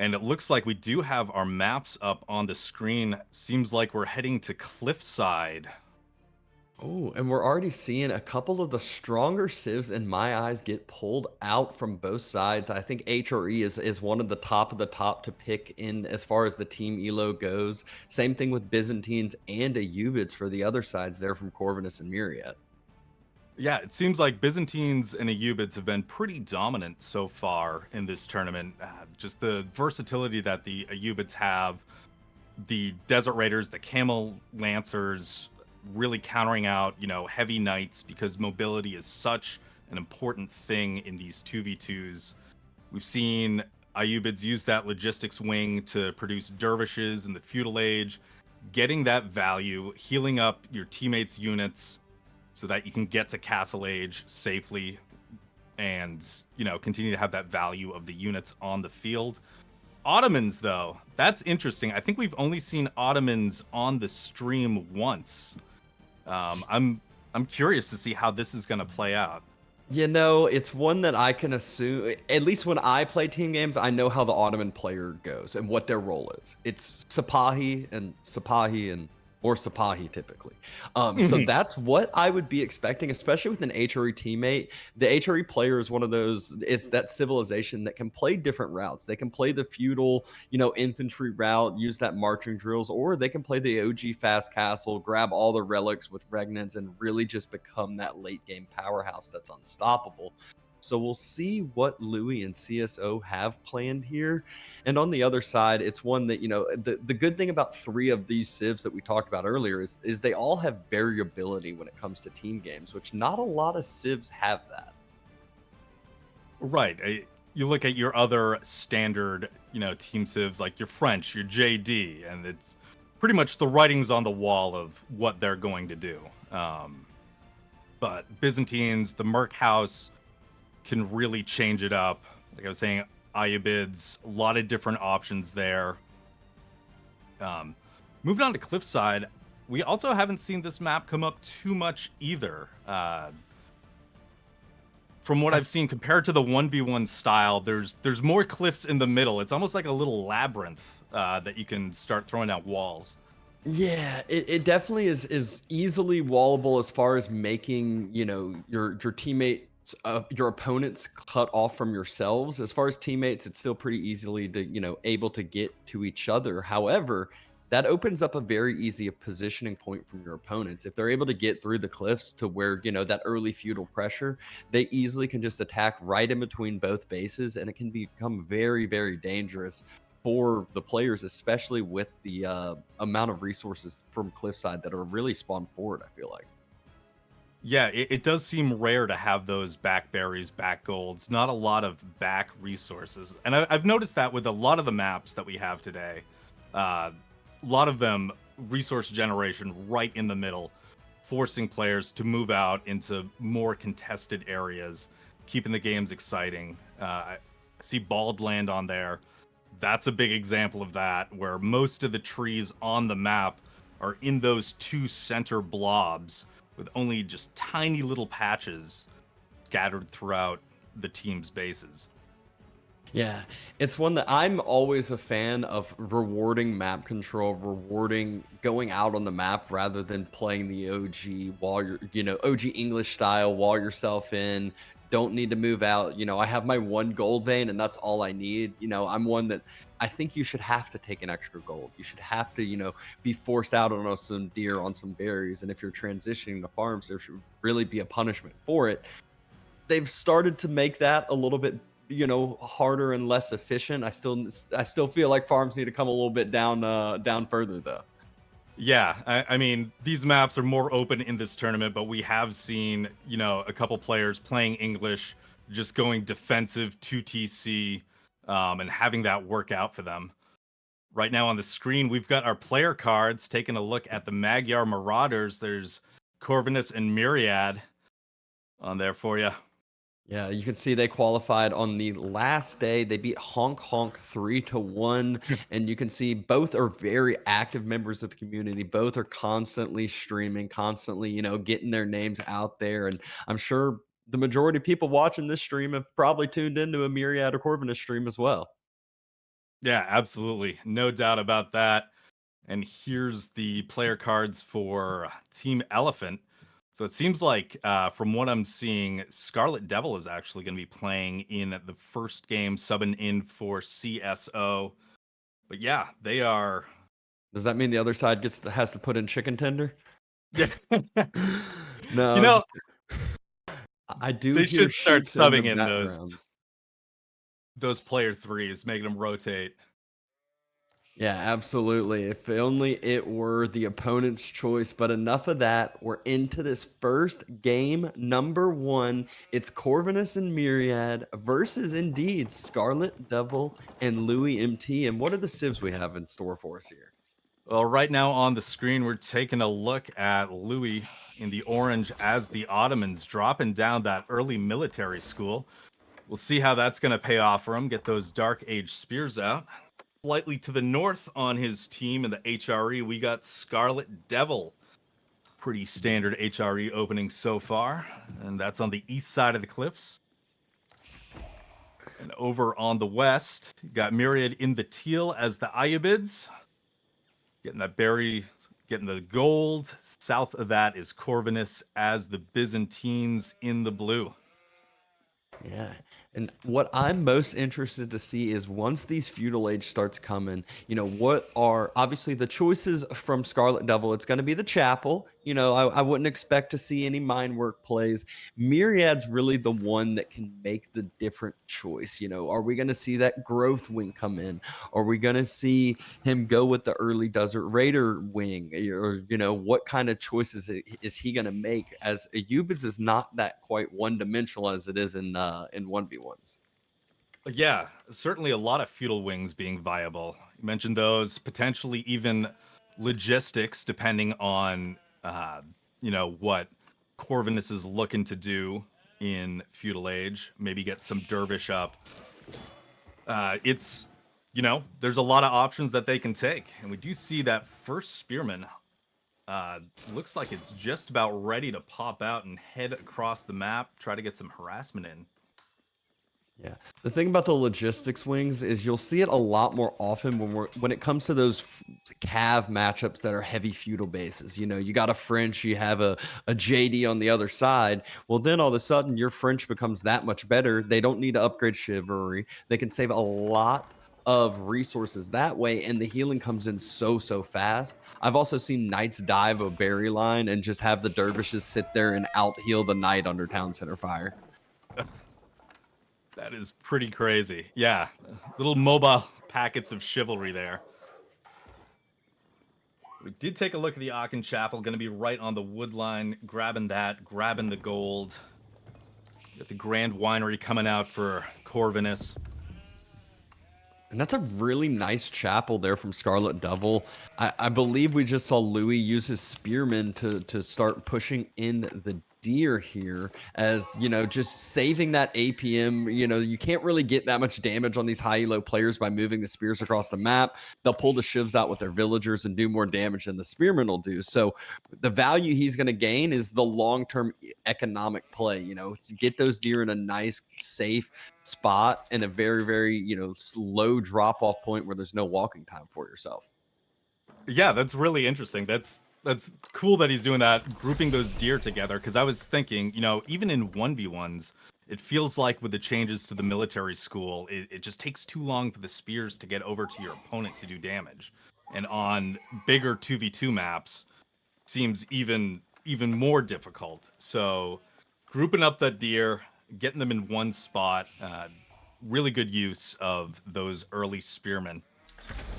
And it looks like we do have our maps up on the screen. Seems like we're heading to Cliffside. Oh, and we're already seeing a couple of the stronger civs in my eyes get pulled out from both sides. I think HRE is one of the top to pick in as far as the team elo goes. Same thing with Byzantines and Ayyubids for the other sides there from Corvinus and Myriad. Yeah, it seems like Byzantines and Ayyubids have been pretty dominant so far in this tournament. Just the versatility that the Ayyubids have, the Desert Raiders, the Camel Lancers, really countering out, heavy knights because mobility is such an important thing in these 2v2s. We've seen Ayyubids use that logistics wing to produce dervishes in the feudal age, getting that value, healing up your teammates' units so that you can get to Castle Age safely and, continue to have that value of the units on the field. Ottomans, though, that's interesting. I think we've only seen Ottomans on the stream once. I'm curious to see how this is going to play out. It's one that I can assume, at least when I play team games, I know how the Ottoman player goes and what their role is. It's Sipahi and or Sipahi typically. So Mhm. that's what I would be expecting, especially with an HRE teammate. The HRE player is one of those, it's that civilization that can play different routes. They can play the feudal, infantry route, use that marching drills, or they can play the OG fast castle, grab all the relics with regnants, and really just become that late game powerhouse that's unstoppable. So we'll see what Louis and CSO have planned here. And on the other side, it's one that, the good thing about three of these civs that we talked about earlier is they all have variability when it comes to team games, which not a lot of civs have that. Right. You look at your other standard, team civs like your French, your JD, and it's pretty much the writings on the wall of what they're going to do. But Byzantines, the Merc House can really change it up. Like I was saying, Ayyubids, a lot of different options there. Um, Moving on to Cliffside, we also haven't seen this map come up too much either. From what I've Yes. seen, compared to the 1v1 style, there's more cliffs in the middle. It's almost like a little labyrinth that you can start throwing out walls. Yeah, it definitely is easily wallable as far as making, your teammates your opponents cut off from yourselves. As far as teammates, it's still pretty easily to, able to get to each other. However, that opens up a very easy positioning point from your opponents. If they're able to get through the cliffs to where, that early feudal pressure, they easily can just attack right in between both bases, and it can become very, very dangerous for the players, especially with the amount of resources from Cliffside that are really spawned forward, I feel like. Yeah, it does seem rare to have those back berries, back golds, not a lot of back resources. And I've noticed that with a lot of the maps that we have today. A lot of them resource generation right in the middle, forcing players to move out into more contested areas, keeping the games exciting. I see Bald Land on there. That's a big example of that, where most of the trees on the map are in those two center blobs with only just tiny little patches scattered throughout the team's bases. Yeah, it's one that I'm always a fan of rewarding map control, rewarding going out on the map rather than playing the OG while you're, OG English style, wall yourself in, don't need to move out. I have my one gold vein and that's all I need. I'm one that I think you should have to take an extra gold. You should have to, be forced out on some deer, on some berries. And if you're transitioning to farms, there should really be a punishment for it. They've started to make that a little bit, harder and less efficient. I still feel like farms need to come a little bit down further though. Yeah, I mean, these maps are more open in this tournament, but we have seen, a couple players playing English, just going defensive 2TC, and having that work out for them. Right now on the screen, we've got our player cards. Taking a look at the Magyar Marauders, there's Corvinus and Myriad on there for you. Yeah, you can see they qualified on the last day. They beat Honk Honk 3-1. And you can see both are very active members of the community. Both are constantly streaming, constantly, getting their names out there. And I'm sure the majority of people watching this stream have probably tuned into a Myriad or Corvinus stream as well. Yeah, absolutely. No doubt about that. And here's the player cards for Team Elephant. So it seems like, from what I'm seeing, Scarlet Devil is actually going to be playing in the first game, subbing in for CSO. But yeah, they are. Does that mean the other side has to put in chicken tender? Yeah, you No, know, just I do they hear should start sheets in the subbing in those background. those player threes, making them rotate. Yeah, absolutely. If only it were the opponent's choice. But enough of that. We're into this first game, number one. It's Corvinus and Myriad versus indeed Scarlet Devil and Louis MT. And what are the civs we have in store for us here? Well, right now on the screen, we're taking a look at Louis in the orange as the Ottomans dropping down that early military school. We'll see how that's going to pay off for him. Get those Dark Age spears out. Slightly to the north on his team in the HRE, we got Scarlet Devil. Pretty standard HRE opening so far. And that's on the east side of the cliffs. And over on the west, you got Myriad in the teal as the Ayyubids. Getting that berry, getting the gold. South of that is Corvinus as the Byzantines in the blue. Yeah. And what I'm most interested to see is once these feudal age starts coming, what are obviously the choices from Scarlet Devil? It's going to be the chapel. I wouldn't expect to see any mine work plays. Myriad's really the one that can make the different choice. Are we going to see that growth wing come in? Are we going to see him go with the early Desert Raider wing? Or, what kind of choices is he going to make? As Eubids is not that quite one dimensional as it is in 1v1s. Yeah, certainly a lot of feudal wings being viable. You mentioned those, potentially even logistics, depending on what Corvinus is looking to do in feudal age. Maybe get some dervish up. It's there's a lot of options that they can take, and we do see that first spearman. Looks like it's just about ready to pop out and head across the map, try to get some harassment in. Yeah. The thing about the logistics wings is you'll see it a lot more often when it comes to those cav matchups that are heavy feudal bases. You got a French, you have a JD on the other side. Well, then all of a sudden your French becomes that much better. They don't need to upgrade chivalry. They can save a lot of resources that way, and the healing comes in so fast. I've also seen knights dive a berry line and just have the dervishes sit there and out heal the knight under town center fire. That is pretty crazy. Yeah, little mobile packets of chivalry there. We did take a look at the Aachen Chapel, going to be right on the wood line, grabbing that, grabbing the gold. Got the Grand Winery coming out for Corvinus. And that's a really nice chapel there from Scarlet Devil. I believe we just saw Louis use his spearmen to start pushing in the deer here, as just saving that APM. You can't really get that much damage on these high elo players by moving the spears across the map. They'll pull the shivs out with their villagers and do more damage than the spearmen will do. So the value he's going to gain is the long-term economic play, to get those deer in a nice, safe spot and a very, very, low drop off point where there's no walking time for yourself. Yeah, that's really interesting. That's cool that he's doing that, grouping those deer together. Because I was thinking, even in 1v1s, it feels like with the changes to the military school, it just takes too long for the spears to get over to your opponent to do damage. And on bigger 2v2 maps, seems even more difficult. So grouping up that deer, getting them in one spot, really good use of those early spearmen.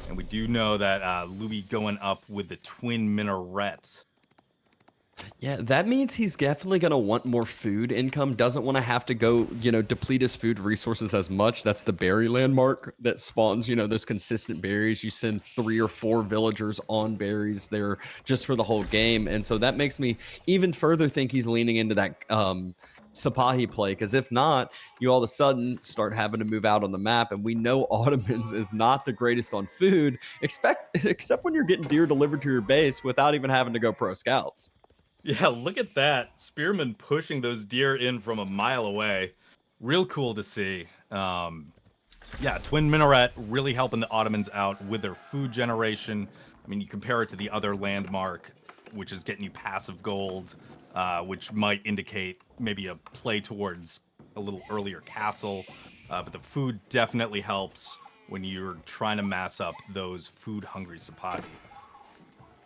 And we do know that Louis going up with the twin minaret. Yeah, that means he's definitely going to want more food income, doesn't want to have to go, deplete his food resources as much. That's the berry landmark that spawns, those consistent berries. You send 3 or 4 villagers on berries there just for the whole game. And so that makes me even further think he's leaning into that Sipahi play, because if not, you all of a sudden start having to move out on the map. And we know Ottomans is not the greatest on food, except when you're getting deer delivered to your base without even having to go pro scouts. Yeah, look at that. Spearman pushing those deer in from a mile away. Real cool to see. Yeah, Twin Minaret really helping the Ottomans out with their food generation. I mean, you compare it to the other landmark, which is getting you passive gold, which might indicate maybe a play towards a little earlier castle. But the food definitely helps when you're trying to mass up those food-hungry Sapagi.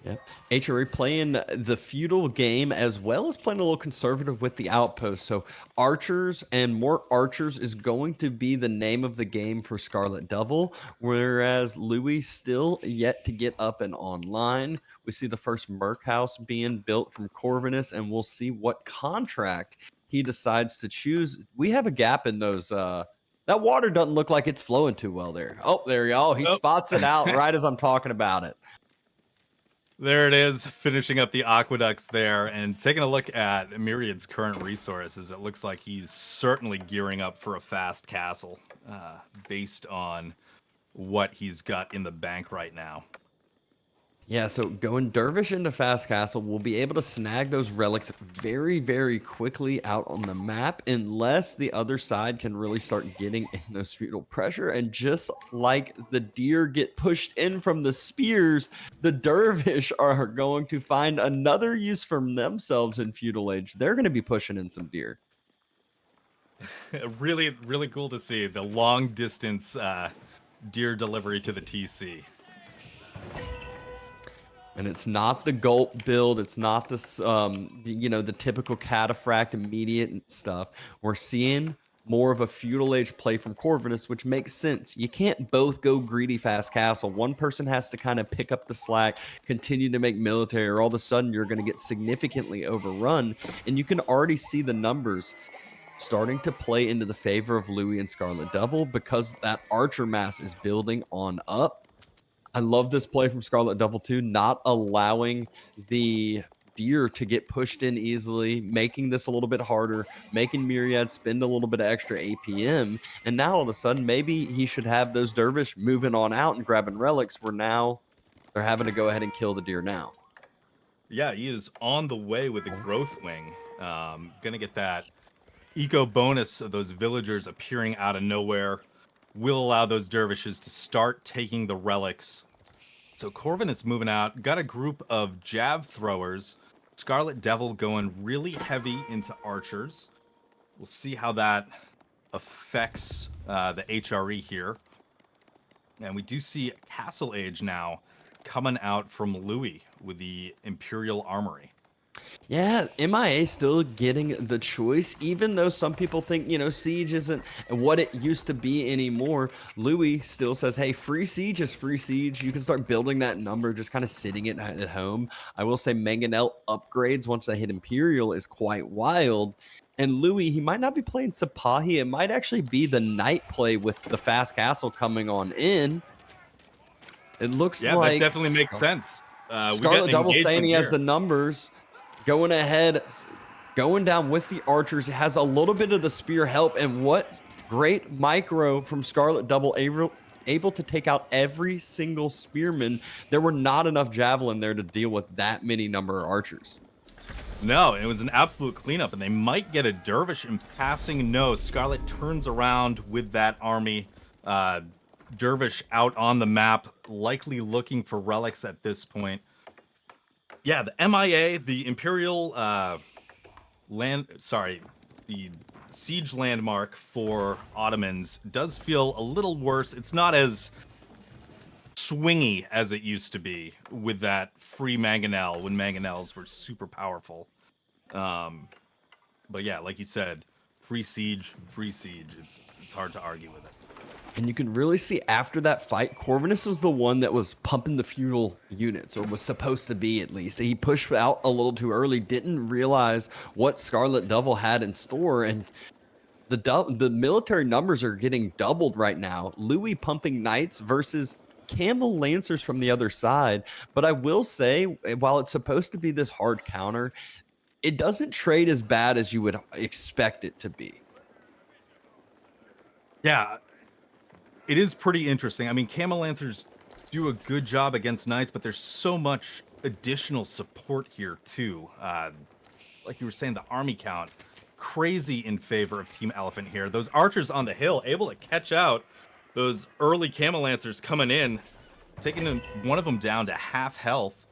Yeah. HRE playing the feudal game as well as playing a little conservative with the outpost. So archers and more archers is going to be the name of the game for Scarlet Devil, whereas Louis still yet to get up and online. We see the first Merc house being built from Corvinus, and we'll see what contract he decides to choose. We have a gap in those that water doesn't look like it's flowing too well there. Oh, there you go. He Oh. spots it out right as I'm talking about it. There it is, finishing up the aqueducts there and taking a look at Myriad's current resources. It looks like he's certainly gearing up for a fast castle based on what he's got in the bank right now. Yeah, so going Dervish into Fast Castle, we'll be able to snag those relics very, very quickly out on the map unless the other side can really start getting in those feudal pressure. And just like the deer get pushed in from the spears, the Dervish are going to find another use for themselves in feudal age. They're going to be pushing in some deer. Really, really cool to see the long distance deer delivery to the TC. And it's not the gulp build. It's not this, the typical cataphract immediate stuff. We're seeing more of a feudal age play from Corvinus, which makes sense. You can't both go greedy fast castle. One person has to kind of pick up the slack, continue to make military, or all of a sudden you're going to get significantly overrun. And you can already see the numbers starting to play into the favor of Louis and Scarlet Devil because that archer mass is building on up. I love this play from Scarlet Devil too, not allowing the deer to get pushed in easily, making this a little bit harder, making Myriad spend a little bit of extra APM. And now all of a sudden, maybe he should have those dervish moving on out and grabbing relics where now they're having to go ahead and kill the deer now. Yeah, he is on the way with the growth wing. Gonna get that eco bonus of those villagers appearing out of nowhere. Will allow those dervishes to start taking the relics. So Corvin is moving out. Got a group of jab throwers. Scarlet Devil going really heavy into archers. We'll see how that affects the HRE here. And we do see Castle Age now coming out from Louis with the Imperial Armory. Yeah, MIA still getting the choice, even though some people think, Siege isn't what it used to be anymore. Louis still says, hey, free Siege is free Siege. You can start building that number, just kind of sitting it at home. I will say Mangonel upgrades once they hit Imperial is quite wild. And Louis, he might not be playing Sapahi. It might actually be the night play with the Fast Castle coming on in. It looks like... Yeah, that definitely makes sense. Scarlet Devil saying he has the numbers. Going ahead, going down with the archers, has a little bit of the spear help, and what great micro from Scarlet Devil, able to take out every single spearman. There were not enough javelin there to deal with that many number of archers. No, it was an absolute cleanup, and they might get a dervish in passing. No, Scarlet turns around with that army. Dervish out on the map, likely looking for relics at this point. Yeah, the MIA, the Imperial the siege landmark for Ottomans does feel a little worse. It's not as swingy as it used to be with that free mangonel when mangonels were super powerful. But yeah, like you said, free siege. It's hard to argue with it. And you can really see after that fight, Corvinus was the one that was pumping the feudal units, or was supposed to be at least. He pushed out a little too early, didn't realize what Scarlet Devil had in store, and the military numbers are getting doubled right now. Louis pumping knights versus Camel Lancers from the other side. But I will say, while it's supposed to be this hard counter, it doesn't trade as bad as you would expect it to be. Yeah, it is pretty interesting. I mean, Camel Lancers do a good job against knights, but there's so much additional support here too. Like you were saying, the army count crazy in favor of Team Elephant here. Those archers on the hill able to catch out Those early Camel Lancers coming in, taking one of them down to half health.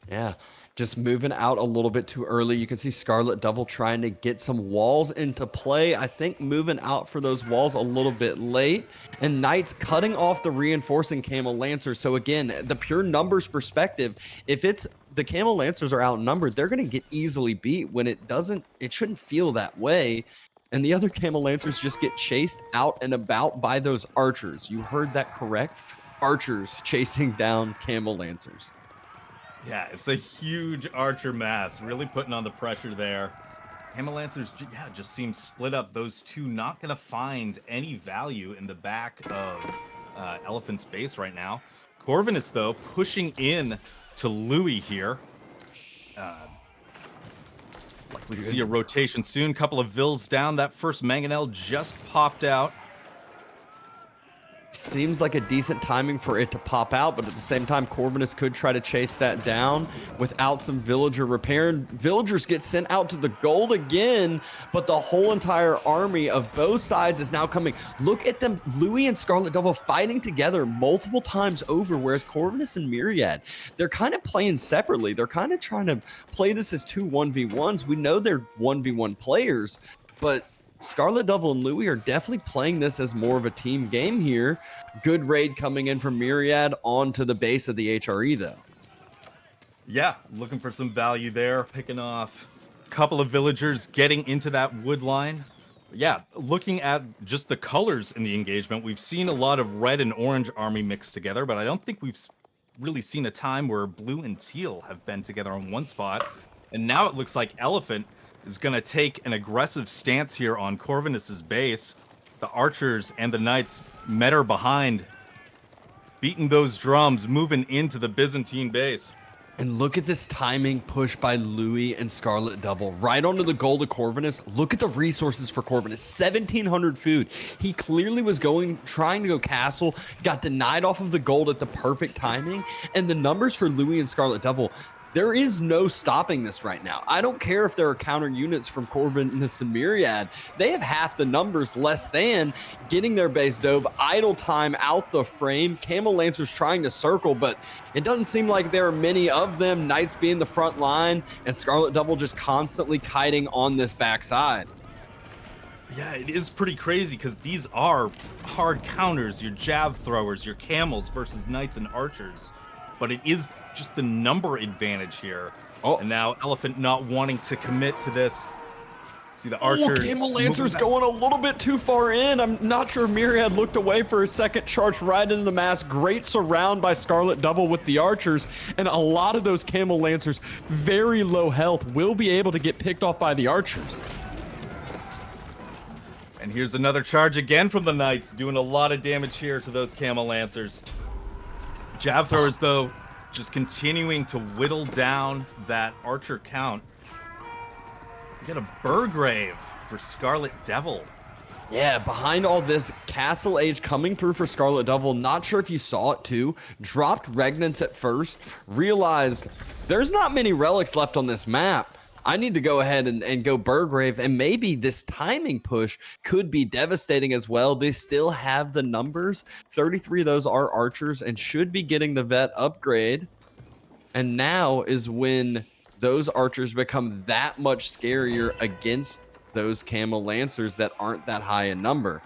Yeah, just moving out a little bit too early. You can see Scarlet Devil trying to get some walls into play. I think moving out for those walls a little bit late. And Knights cutting off the reinforcing Camel Lancers. So again, the pure numbers perspective, if it's the Camel Lancers are outnumbered, they're going to get easily beat when it shouldn't feel that way. And the other Camel Lancers just get chased out and about by those archers. You heard that correct. Archers chasing down Camel Lancers. Yeah, it's a huge archer mass, really putting on the pressure there. Camel Lancers, yeah, just seem split up. Those two not going to find any value in the back of Elephant's base right now. Corvinus, though, pushing in to Louis here. Likely see a rotation soon. Couple of Vills down. That first Mangonel just popped out. Seems like a decent timing for it to pop out, but at the same time, Corvinus could try to chase that down without some villager repair. Villagers get sent out to the gold again, but the whole entire army of both sides is now coming. Look at them, Louis and Scarlet Devil fighting together multiple times over, whereas Corvinus and Myriad, they're kind of playing separately. They're kind of trying to play this as two 1v1s. We know they're 1v1 players, but Scarlet Devil and Louis are definitely playing this as more of a team game here. Good raid coming in from Myriad onto the base of the HRE, though. Yeah, looking for some value there, picking off a couple of villagers, getting into that wood line. Yeah, looking at just the colors in the engagement, we've seen a lot of red and orange army mixed together, but I don't think we've really seen a time where blue and teal have been together on one spot. And now it looks like Elephant is going to take an aggressive stance here on Corvinus's base. The archers and the knights met her behind, beating those drums, moving into the Byzantine base. And look at this timing push by Louis and Scarlet Devil right onto the gold of Corvinus. Look at the resources for Corvinus. 1,700 food. He clearly was trying to go castle, got denied off of the gold at the perfect timing. And the numbers for Louis and Scarlet Devil, there is no stopping this right now. I don't care if there are counter units from Corvinus and Myriad. They have half the numbers less than getting their base dove. Idle time out the frame. Camel Lancers trying to circle, but it doesn't seem like there are many of them. Knights being the front line and Scarlet Devil just constantly kiting on this backside. Yeah, it is pretty crazy because these are hard counters. Your jab throwers, your camels versus knights and archers. But it is just the number advantage here. Oh. And now Elephant not wanting to commit to this. See the archers. Oh, Camel Lancers going a little bit too far in. I'm not sure Myriad looked away for a second, charged right into the mass. Great surround by Scarlet Devil with the archers. And a lot of those Camel Lancers, very low health, will be able to get picked off by the archers. And here's another charge again from the knights, doing a lot of damage here to those Camel Lancers. Jab throwers, though, just continuing to whittle down that archer count. We get a Burgrave for Scarlet Devil. Yeah, behind all this, Castle Age coming through for Scarlet Devil. Not sure if you saw it too. Dropped Regnants at first. Realized there's not many relics left on this map. I need to go ahead and go Burgrave, and maybe this timing push could be devastating as well. They still have the numbers. 33 of those are archers and should be getting the vet upgrade. And now is when those archers become that much scarier against those Camel Lancers that aren't that high in number.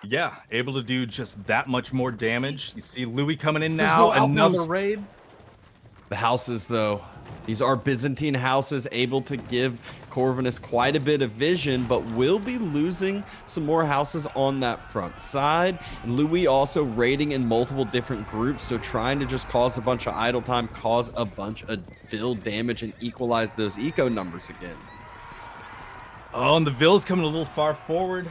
Yeah, able to do just that much more damage. You see Louis coming in now, another raid. The houses, though, these are Byzantine houses, able to give Corvinus quite a bit of vision, but will be losing some more houses on that front side. Louis also raiding in multiple different groups, so trying to just cause a bunch of idle time, cause a bunch of Vill damage, and equalize those eco numbers again. Oh, and the Vill's coming a little far forward.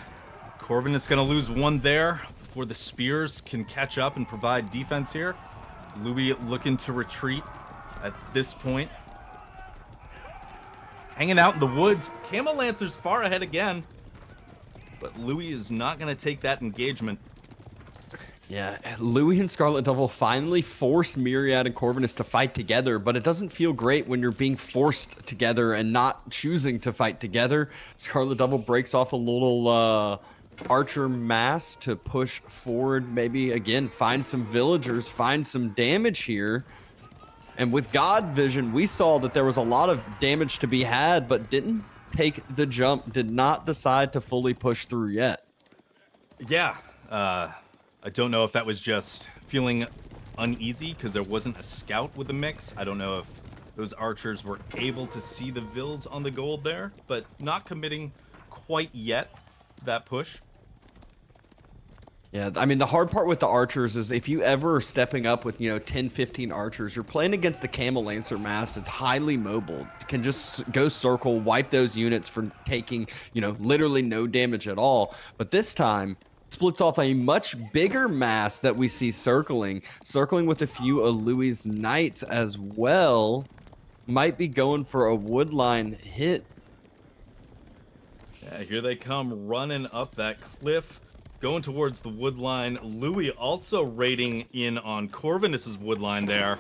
Corvinus going to lose one there before the spears can catch up and provide defense here. Louis looking to retreat at this point. Hanging out in the woods. Camel Lancers far ahead again. But Louis is not going to take that engagement. Yeah, Louis and Scarlet Devil finally forced Myriad and Corvinus to fight together, but it doesn't feel great when you're being forced together and not choosing to fight together. Scarlet Devil breaks off a little archer mass to push forward, maybe again find some villagers, find some damage here. And with God Vision, we saw that there was a lot of damage to be had, but didn't take the jump, did not decide to fully push through yet. Yeah, I don't know if that was just feeling uneasy because there wasn't a scout with the mix. I don't know if those archers were able to see the vills on the gold there, but not committing quite yet to that push. Yeah, I mean, the hard part with the archers is if you ever are stepping up with, 10, 15 archers, you're playing against the Camel Lancer mass. It's highly mobile. You can just go circle, wipe those units for taking, literally no damage at all. But this time, splits off a much bigger mass that we see circling with a few of Louis' knights as well. Might be going for a woodline hit. Yeah, here they come running up that cliff, going towards the woodline. Louis also raiding in on Corvinus's woodline there.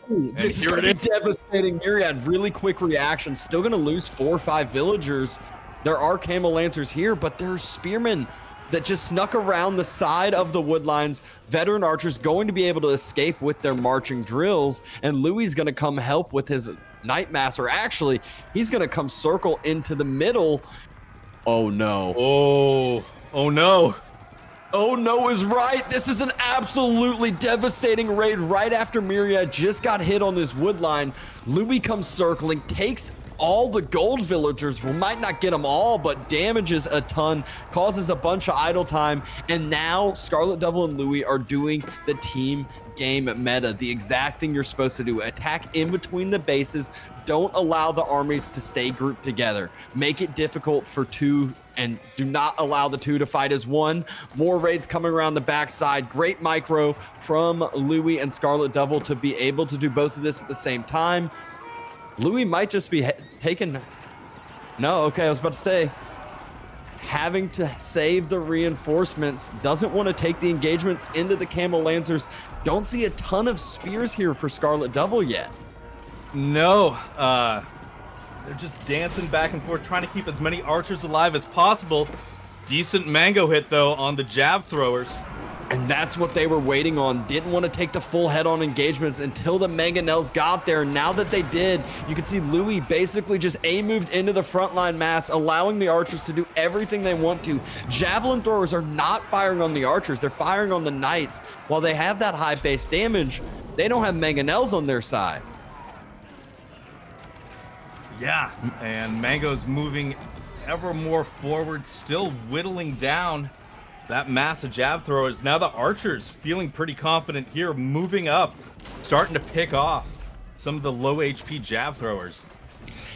This is going to be devastating. Myriad, really quick reaction. Still going to lose 4 or 5 villagers. There are Camel Lancers here, but there's spearmen that just snuck around the side of the woodlines. Veteran archers going to be able to escape with their marching drills, and Louis is going to come help with his Night Master. Actually, he's going to come circle into the middle. Oh no. Oh no. Oh no is right. This is an absolutely devastating raid right after Myriad just got hit on this woodline. Louis comes circling, takes all the gold villagers. We might not get them all, but damages a ton, causes a bunch of idle time. And now Scarlet Devil and Louis are doing the team game meta, the exact thing you're supposed to do. Attack in between the bases. Don't allow the armies to stay grouped together. Make it difficult for two, and do not allow the two to fight as one. More raids coming around the backside. Great micro from Louis and Scarlet Devil to be able to do both of this at the same time. Louis might just be taking... No, okay, I was about to say, having to save the reinforcements. Doesn't want to take the engagements into the Camel Lancers. Don't see a ton of spears here for Scarlet Devil yet. No, they're just dancing back and forth, trying to keep as many archers alive as possible. Decent mango hit, though, on the jab throwers. And that's what they were waiting on. Didn't want to take the full head-on engagements until the mangonels got there. Now that they did, you can see Louis basically just A-moved into the frontline mass, allowing the archers to do everything they want to. Javelin throwers are not firing on the archers. They're firing on the knights. While they have that high base damage, they don't have mangonels on their side. Yeah, and Mango's moving ever more forward, still whittling down that mass of jab throwers. Now the archers feeling pretty confident here, moving up, starting to pick off some of the low HP jab throwers.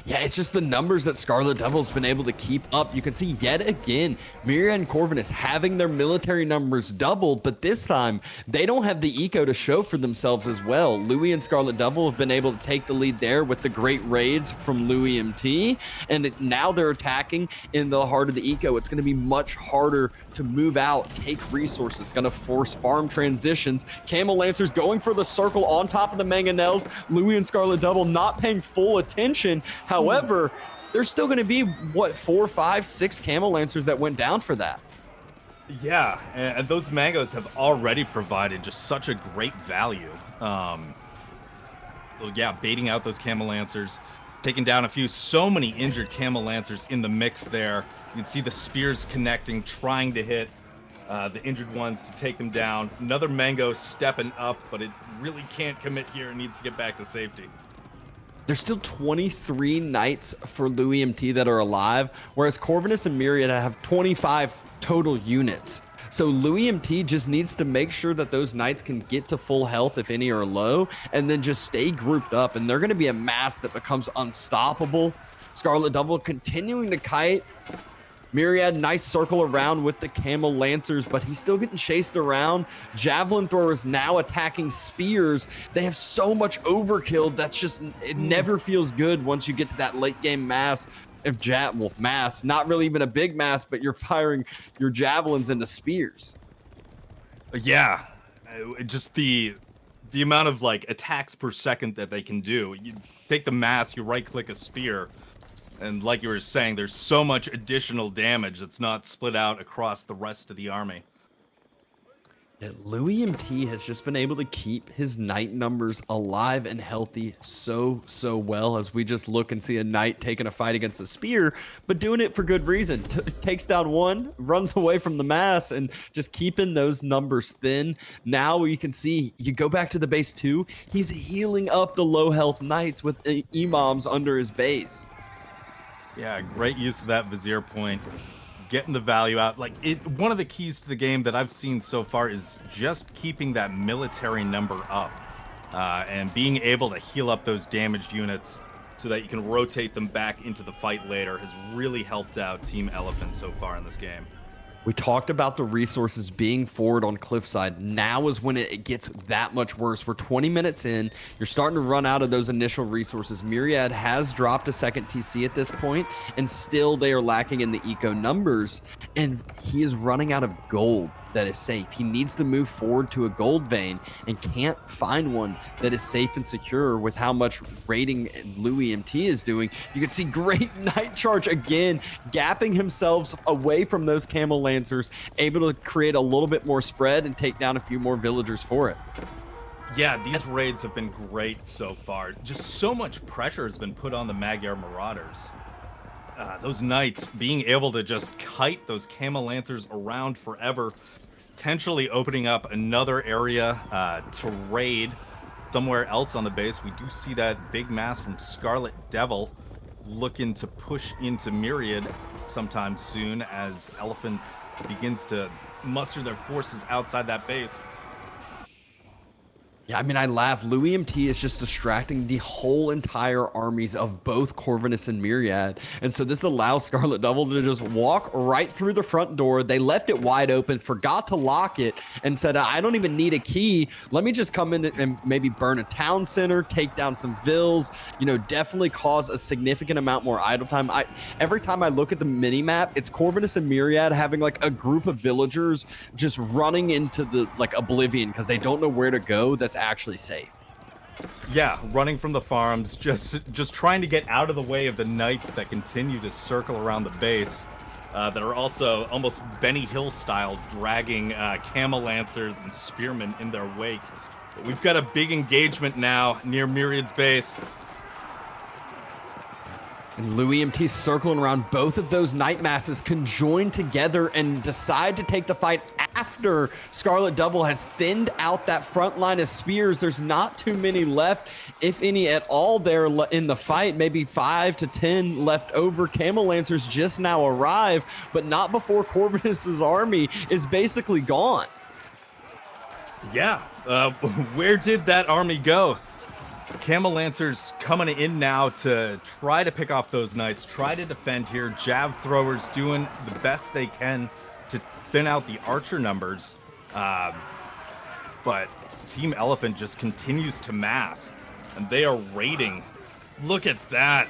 Yeah, it's just the numbers that Scarlet Devil's been able to keep up. You can see yet again, Myriad and Corvinus having their military numbers doubled, but this time they don't have the eco to show for themselves as well. Louis and Scarlet Devil have been able to take the lead there with the great raids from Louis MT, and now they're attacking in the heart of the eco. It's going to be much harder to move out, take resources. It's going to force farm transitions. Camel Lancers going for the circle on top of the mangonels. Louis and Scarlet Devil not paying full attention. However, there's still going to be, what, 4, 5, 6 Camel Lancers that went down for that. Yeah, and those mangoes have already provided just such a great value. Yeah, baiting out those Camel Lancers, taking down a few, so many injured Camel Lancers in the mix there. You can see the spears connecting, trying to hit the injured ones to take them down. Another mango stepping up, but it really can't commit here. It needs to get back to safety. There's still 23 knights for Louis MT that are alive, whereas Corvinus and Myriad have 25 total units. So Louis MT just needs to make sure that those knights can get to full health if any are low, and then just stay grouped up, and they're going to be a mass that becomes unstoppable. Scarlet Devil continuing to kite. Myriad, nice circle around with the Camel Lancers, but he's still getting chased around. Javelin throwers now attacking spears. They have so much overkill. That's just, it never feels good once you get to that late game mass of mass, not really even a big mass, but you're firing your javelins into spears. Yeah, Just the amount of like attacks per second that they can do. You take the mass, you right click a spear, and like you were saying, there's so much additional damage that's not split out across the rest of the army. Yeah, Louis MT has just been able to keep his knight numbers alive and healthy so well, as we just look and see a knight taking a fight against a spear, but doing it for good reason. Takes down one, runs away from the mass, and just keeping those numbers thin. Now you can see, you go back to the base 2, he's healing up the low health knights with imams under his base. Yeah, great use of that vizier point. Getting the value out. Like one of the keys to the game that I've seen so far is just keeping that military number up, and being able to heal up those damaged units so that you can rotate them back into the fight later has really helped out Team Elephant so far in this game. We talked about the resources being forward on Cliffside. Now is when it gets that much worse. We're 20 minutes in. You're starting to run out of those initial resources. Myriad has dropped a second TC at this point, and still they are lacking in the eco numbers. And he is running out of gold that is safe. He needs to move forward to a gold vein and can't find one that is safe and secure with how much raiding Louis MT is doing. You can see great night charge again, gapping himself away from those camel lancers, able to create a little bit more spread and take down a few more villagers for it. Yeah, these raids have been great so far. Just so much pressure has been put on the Magyar Marauders. Those knights being able to just kite those camel lancers around forever, potentially opening up another area to raid somewhere else on the base. We do see that big mass from Scarlet Devil looking to push into Myriad sometime soon as Elephant begins to muster their forces outside that base. Yeah, I mean, I laugh. Louis MT is just distracting the whole entire armies of both Corvinus and Myriad. And so this allows Scarlet Devil to just walk right through the front door. They left it wide open, forgot to lock it, and said, I don't even need a key. Let me just come in and maybe burn a town center, take down some vills, definitely cause a significant amount more idle time. Every time I look at the mini map, it's Corvinus and Myriad having like a group of villagers just running into the oblivion because they don't know where to go. That's actually safe. Yeah, running from the farms, just trying to get out of the way of the knights that continue to circle around the base, that are also almost Benny Hill style, dragging camel lancers and spearmen in their wake. But we've got a big engagement now near Myriad's base. And Louis MT circling around. Both of those knight masses can join together and decide to take the fight after Scarlet Devil has thinned out that front line of spears. There's not too many left, if any at all, there in the fight. Maybe 5 to 10 left over. Camel Lancers just now arrive, but not before Corvinus's army is basically gone. Yeah, where did that army go? Camel Lancers coming in now to try to pick off those knights, try to defend here. Jab throwers doing the best they can to thin out the archer numbers. But Team Elephant just continues to mass, and they are raiding. Look at that.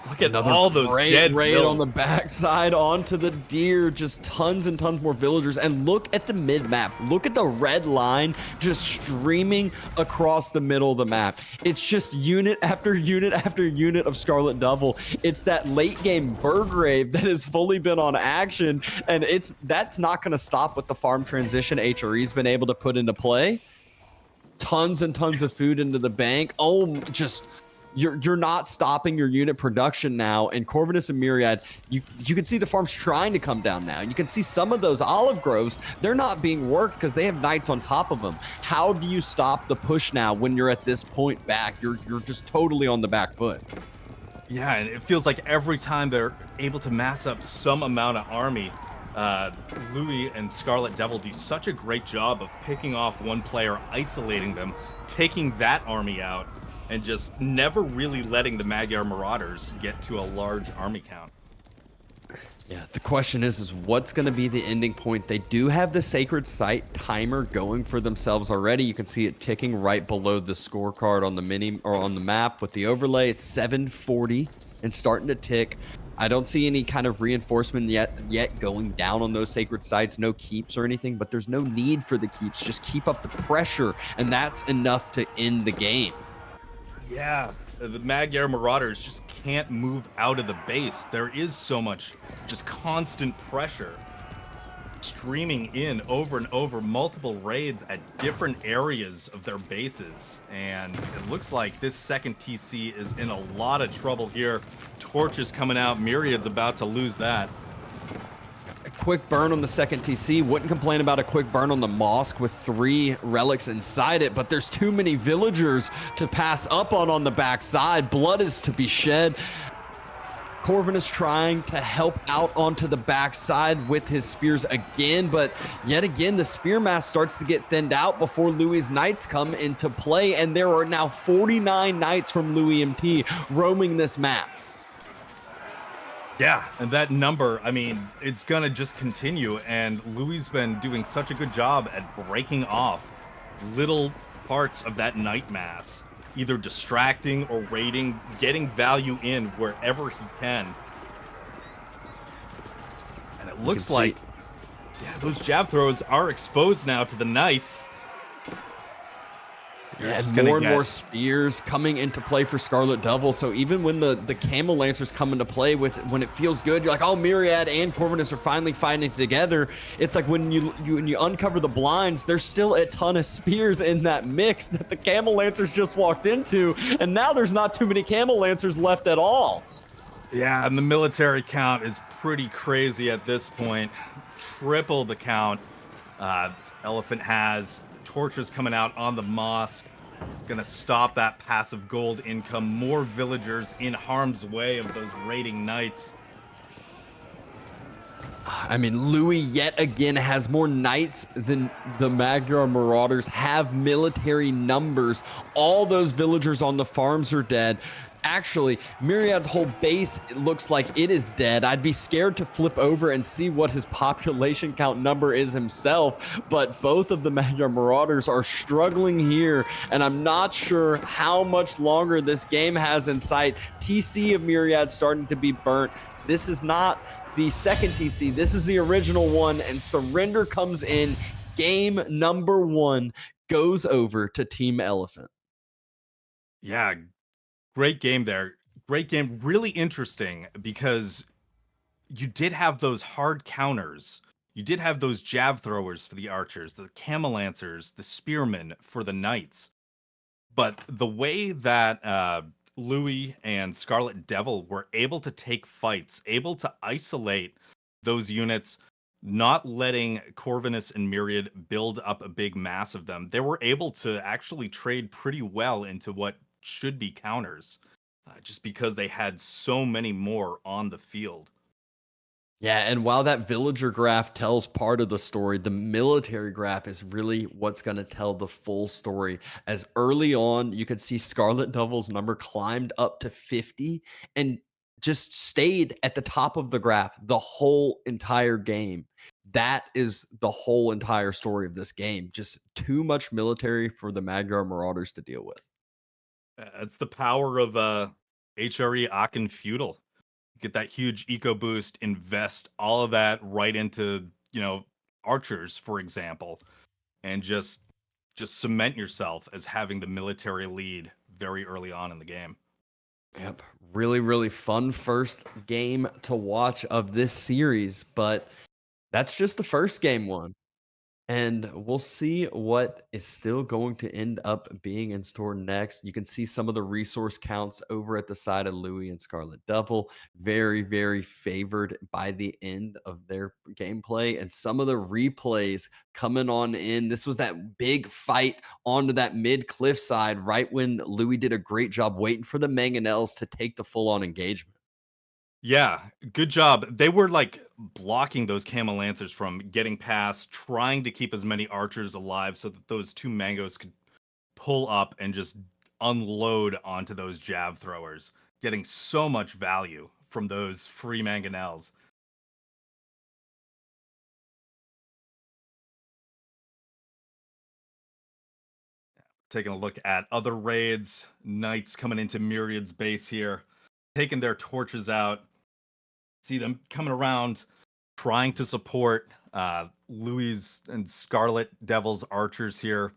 Look at all those dead raid vills on the backside onto the deer. Just tons and tons more villagers. And look at the mid-map. Look at the red line just streaming across the middle of the map. It's just unit after unit after unit of Scarlet Devil. It's that late game Burgrave that has fully been on action, and that's not going to stop with the farm transition HRE's been able to put into play. Tons and tons of food into the bank. Oh, just... You're not stopping your unit production now. And Corvinus and Myriad, you can see the farms trying to come down now. You can see some of those olive groves, they're not being worked because they have knights on top of them. How do you stop the push now when you're at this point back? You're just totally on the back foot. Yeah, and it feels like every time they're able to mass up some amount of army, Louis and Scarlet Devil do such a great job of picking off one player, isolating them, taking that army out, and just never really letting the Magyar Marauders get to a large army count. Yeah, the question is what's going to be the ending point? They do have the Sacred Site timer going for themselves already. You can see it ticking right below the scorecard on the on the map with the overlay. It's 7:40 and starting to tick. I don't see any kind of reinforcement yet going down on those sacred sites, no keeps or anything, but there's no need for the keeps. Just keep up the pressure, and that's enough to end the game. Yeah, the Magyar Marauders just can't move out of the base. There is so much just constant pressure streaming in over and over, multiple raids at different areas of their bases. And it looks like this second TC is in a lot of trouble here. Torches coming out, Myriad's about to lose that. A quick burn on the second TC. Wouldn't complain about a quick burn on the mosque with 3 relics inside it, but there's too many villagers to pass up on the backside. Blood is to be shed. Corvin is trying to help out onto the backside with his spears again, but yet again, the spear mass starts to get thinned out before Louis' knights come into play, and there are now 49 knights from Louis MT roaming this map. Yeah, and that number, I mean, it's gonna just continue, and Louis been doing such a good job at breaking off little parts of that knight mass, either distracting or raiding, getting value in wherever he can. And it looks like, yeah, those jab throws are exposed now to the knights. Yeah, more and more spears coming into play for Scarlet Devil. So even when the Camel Lancers come into play when it feels good, you're like, oh, Myriad and Corvinus are finally fighting together. It's like when you uncover the blinds, there's still a ton of spears in that mix that the Camel Lancers just walked into, and now there's not too many Camel Lancers left at all. Yeah, and the military count is pretty crazy at this point. Triple the count Elephant has. Torches coming out on the mosque. Gonna stop that passive gold income. More villagers in harm's way of those raiding knights. I mean, Louis yet again has more knights than the Magyar Marauders have military numbers. All those villagers on the farms are dead. Actually, Myriad's whole base looks like it is dead. I'd be scared to flip over and see what his population count number is himself, but both of the Magyar Marauders are struggling here, and I'm not sure how much longer this game has in sight. TC of Myriad starting to be burnt. This is not the second TC. This is the original one, and surrender comes in. Game number 1 goes over to Team Elephant. Yeah, great game there. Great game. Really interesting because you did have those hard counters. You did have those jab throwers for the archers, the camel lancers, the spearmen for the knights. But the way that Louis and Scarlet Devil were able to take fights, able to isolate those units, not letting Corvinus and Myriad build up a big mass of them, they were able to actually trade pretty well into what should be counters, just because they had so many more on the field. Yeah, and while that villager graph tells part of the story, the military graph is really what's going to tell the full story. As early on, you could see Scarlet Devil's number climbed up to 50 and just stayed at the top of the graph the whole entire game. That is the whole entire story of this game. Just too much military for the Magyar Marauders to deal with. It's the power of HRE Aachen Feudal. Get that huge eco boost, invest all of that right into, archers, for example, and just cement yourself as having the military lead very early on in the game. Yep. Really, really fun first game to watch of this series, but that's just the first game one. And we'll see what is still going to end up being in store next. You can see some of the resource counts over at the side of Louis and Scarlet Devil. Very, very favored by the end of their gameplay. And some of the replays coming on in. This was that big fight onto that mid cliffside right when Louis did a great job waiting for the mangonels to take the full on engagement. Yeah, good job. They were like blocking those camel lancers from getting past, trying to keep as many archers alive so that those two mangoes could pull up and just unload onto those jab throwers, getting so much value from those free mangonels. Taking a look at other raids, knights coming into Myriad's base here, taking their torches out. See them coming around, trying to support Louis and Scarlet Devils archers here.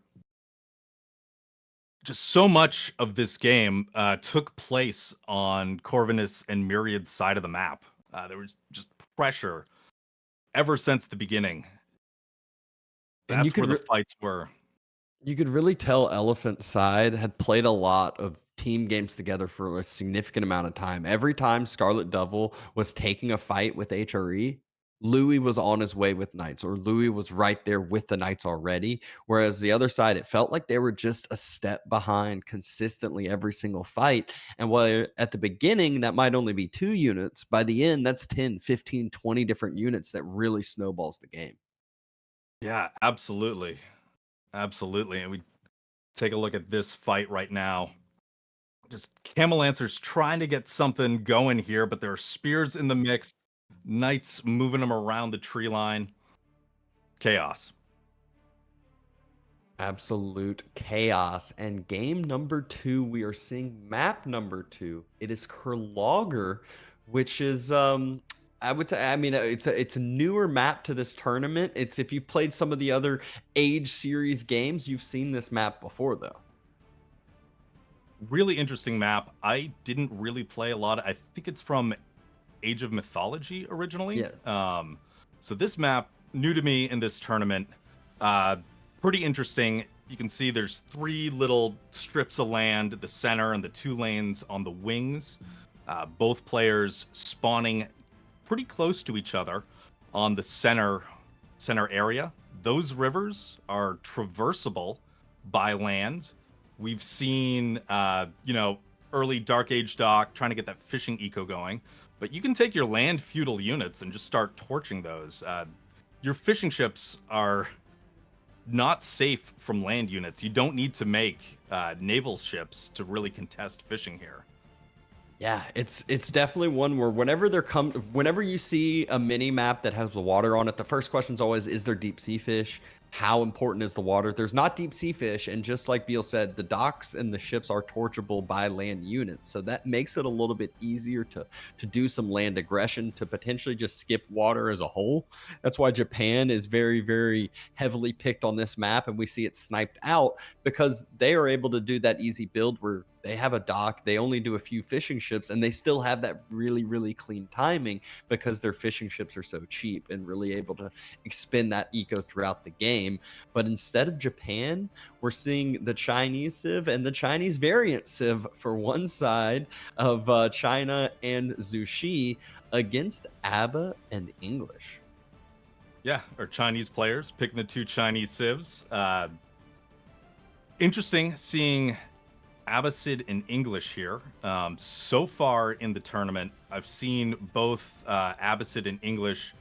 Just so much of this game took place on Corvinus and Myriad's side of the map. There was just pressure ever since the beginning. And That's where the fights were. you could really tell Elephant's side had played a lot of team games together for a significant amount of time. Every time Scarlet Devil was taking a fight with HRE, Louis was on his way with Knights, or Louis was right there with the Knights already. Whereas the other side, it felt like they were just a step behind consistently every single fight. And while at the beginning, that might only be 2 units, by the end, that's 10, 15, 20 different units that really snowballs the game. Yeah, absolutely. Absolutely. And we take a look at this fight right now. Just Camel Lancers trying to get something going here, but there are spears in the mix. Knights moving them around the tree line. Chaos. Absolute chaos. And game number 2, we are seeing map number 2. It is Kurlager, which is I would say, I mean, it's a newer map to this tournament. It's, if you've played some of the other Age series games, you've seen this map before though. Really interesting map. I didn't really play a lot. I think it's from Age of Mythology originally. Yeah. So this map, new to me in this tournament. Pretty interesting. You can see there's 3 little strips of land at the center and the 2 lanes on the wings. Both players spawning pretty close to each other on the center area. Those rivers are traversable by land. We've seen, early Dark Age dock trying to get that fishing eco going, but you can take your land feudal units and just start torching those. Your fishing ships are not safe from land units. You don't need to make naval ships to really contest fishing here. Yeah, it's definitely one where whenever you see a mini map that has the water on it, the first question is always, is there deep sea fish? How important is the water? There's not deep sea fish, and just like Beal said, the docks and the ships are torchable by land units, so that makes it a little bit easier to do some land aggression, to potentially just skip water as a whole. That's why Japan is very, very heavily picked on this map, and we see it sniped out because they are able to do that easy build where they have a dock, they only do a few fishing ships, and they still have that really, really clean timing because their fishing ships are so cheap and really able to expend that eco throughout the game. But instead of Japan, we're seeing the Chinese Civ and the Chinese variant Civ for one side of China and Zushi against ABBA and English. Yeah, our Chinese players picking the 2 Chinese civs. Interesting seeing Abbasid and English here. So far in the tournament, I've seen both Abbasid and English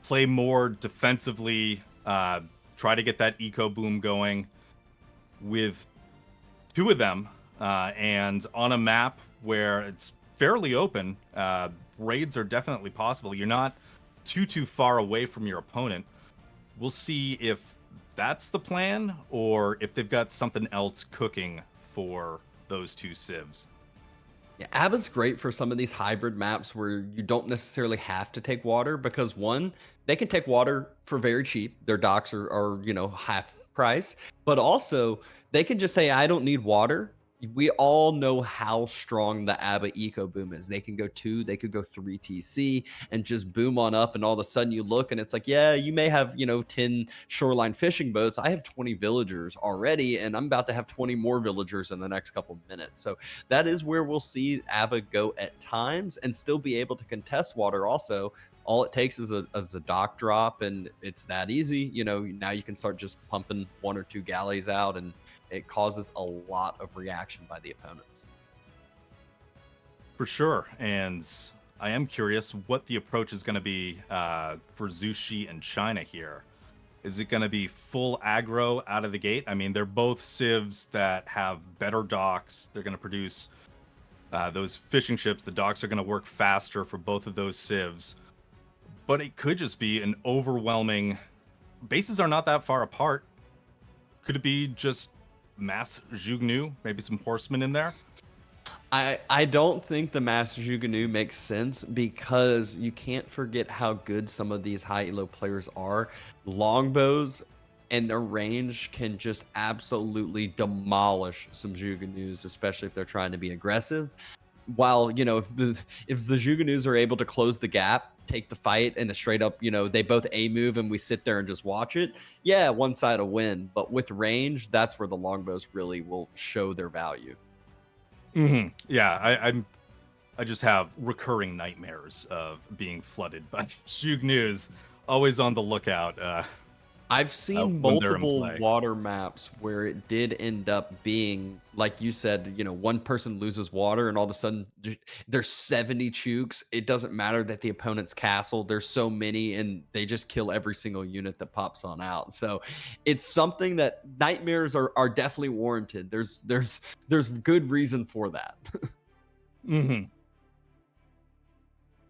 play more defensively, try to get that eco boom going with 2 of them, and on a map where it's fairly open, raids are definitely possible. You're not too far away from your opponent. We'll see if that's the plan or if they've got something else cooking for those 2 civs. Yeah, ABBA's great for some of these hybrid maps where you don't necessarily have to take water because, one, they can take water for very cheap. Their docks are half price, but also they can just say, I don't need water. We all know how strong the ABBA eco boom is. They can go 2, they could go 3 TC and just boom on up. And all of a sudden you look and it's like, yeah, you may have, 10 shoreline fishing boats. I have 20 villagers already, and I'm about to have 20 more villagers in the next couple minutes. So that is where we'll see ABBA go at times and still be able to contest water also. All it takes is a dock drop, and it's that easy. Now you can start just pumping 1 or 2 galleys out, and it causes a lot of reaction by the opponents. For sure. And I am curious what the approach is going to be for Zushi and China here. Is it going to be full aggro out of the gate? I mean, they're both civs that have better docks. They're going to produce those fishing ships. The docks are going to work faster for both of those civs. But it could just be an overwhelming... Bases are not that far apart. Could it be just mass Jugnu? Maybe some horsemen in there? I don't think the Master Juganu makes sense because you can't forget how good some of these high elo players are. Longbows and their range can just absolutely demolish some Juganus, especially if they're trying to be aggressive. While if the Juganus are able to close the gap, take the fight, and a straight up, they both A move and we sit there and just watch it, yeah, one side will win. But with range, that's where the longbows really will show their value. Yeah, I just have recurring nightmares of being flooded by Shug News. Always on the lookout I've seen when they're in multiple play. water maps where it did end up being, like you said, one person loses water and all of a sudden there's 70 chooks. It doesn't matter that the opponent's castle, there's so many and they just kill every single unit that pops on out. So it's something that nightmares are definitely warranted. There's good reason for that. hmm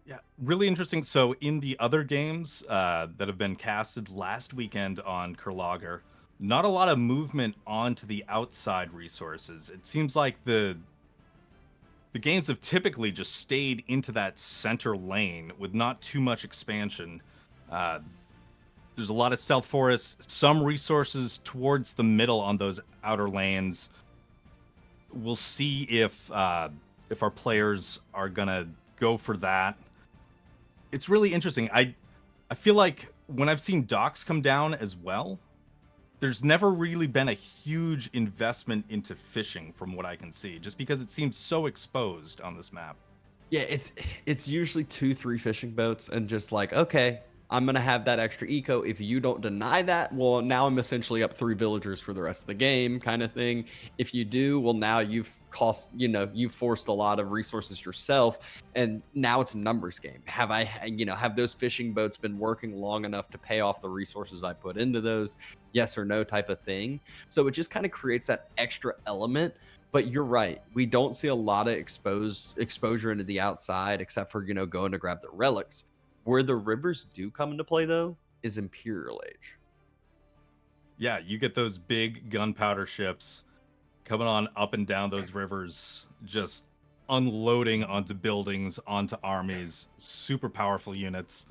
Yeah, really interesting. So in the other games that have been casted last weekend on Kurlager, not a lot of movement onto the outside resources. It seems like the games have typically just stayed into that center lane with not too much expansion. Uh, there's a lot of stealth forests, some resources towards the middle on those outer lanes. We'll see if our players are gonna go for that. It's really interesting. I feel like when I've seen docks come down as well, there's never really been a huge investment into fishing from what I can see, just because it seems so exposed on this map. Yeah, it's usually 2, 3 fishing boats, and just like, okay, I'm gonna have that extra eco. If you don't deny that, well, now I'm essentially up 3 villagers for the rest of the game, kind of thing. If you do, well, now you've forced a lot of resources yourself, and now it's a numbers game. Have those fishing boats been working long enough to pay off the resources I put into those? Yes or no type of thing. So it just kind of creates that extra element. But you're right. We don't see a lot of exposure into the outside, except for going to grab the relics. Where the rivers do come into play, though, is Imperial Age. Yeah, you get those big gunpowder ships coming on up and down those rivers, just unloading onto buildings, onto armies, super powerful units.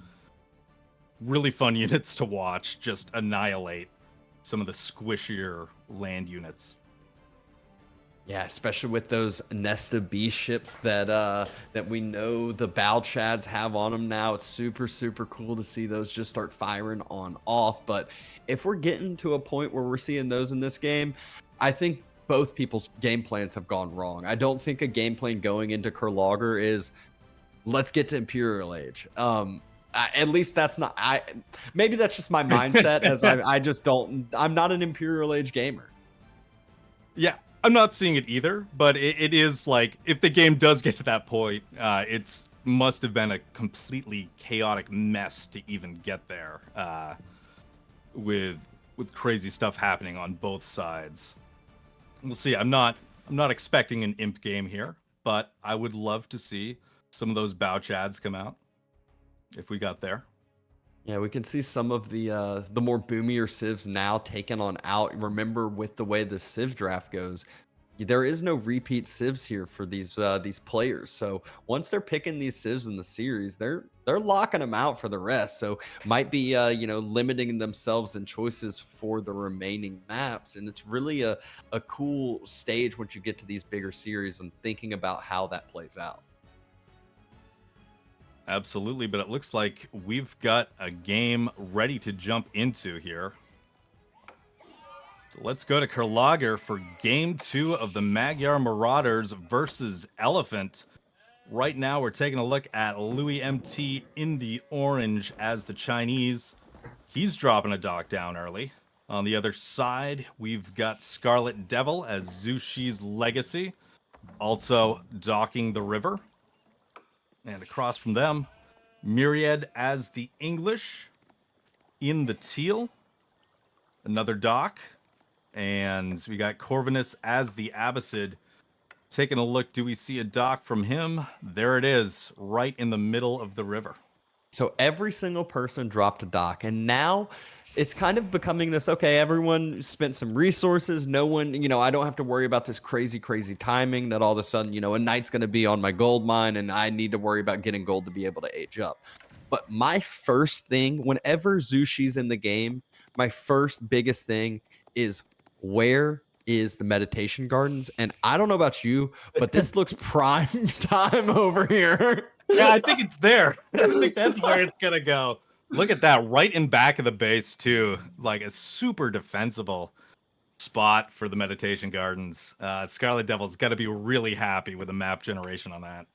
Really fun units to watch just annihilate some of the squishier land units. Yeah, especially with those Nesta B ships that we know the Bow Chads have on them now. It's super, super cool to see those just start firing on off. But if we're getting to a point where we're seeing those in this game, I think both people's game plans have gone wrong. I don't think a game plan going into Kurlager is let's get to Imperial Age. At least that's not maybe that's just my mindset as I just don't I'm not an Imperial Age gamer. Yeah, I'm not seeing it either, but it is like if the game does get to that point, it's must have been a completely chaotic mess to even get there, with crazy stuff happening on both sides. We'll see. I'm not expecting an imp game here, but I would love to see some of those bow chads come out if we got there. Yeah, we can see some of the more boomier civs now taken on out. Remember, with the way the civ draft goes, there is no repeat civs here for these players. So once they're picking these civs in the series, they're locking them out for the rest. So might be limiting themselves in choices for the remaining maps, and it's really a cool stage once you get to these bigger series and thinking about how that plays out. Absolutely, but it looks like we've got a game ready to jump into here. So let's go to Kurlager for game 2 of the Magyar Marauders versus Elephant. Right now, we're taking a look at Louis MT in the orange as the Chinese. He's dropping a dock down early. On the other side, we've got Scarlet Devil as Zushi's Legacy, also docking the river. And across from them, Myriad as the English in the teal. Another dock. And we got Corvinus as the Abbasid. Taking a look, do we see a dock from him? There it is, right in the middle of the river. So every single person dropped a dock, and now it's kind of becoming this, okay, everyone spent some resources. No one, I don't have to worry about this crazy timing that all of a sudden, a knight's going to be on my gold mine and I need to worry about getting gold to be able to age up. But my first thing, whenever Zushi's in the game, my first biggest thing is where is the meditation gardens? And I don't know about you, but this looks prime time over here. Yeah, I think it's there. I think that's where it's gonna go. Look at that, right in back of the base too. Like a super defensible spot for the meditation gardens. Scarlet Devil's got to be really happy with the map generation on that.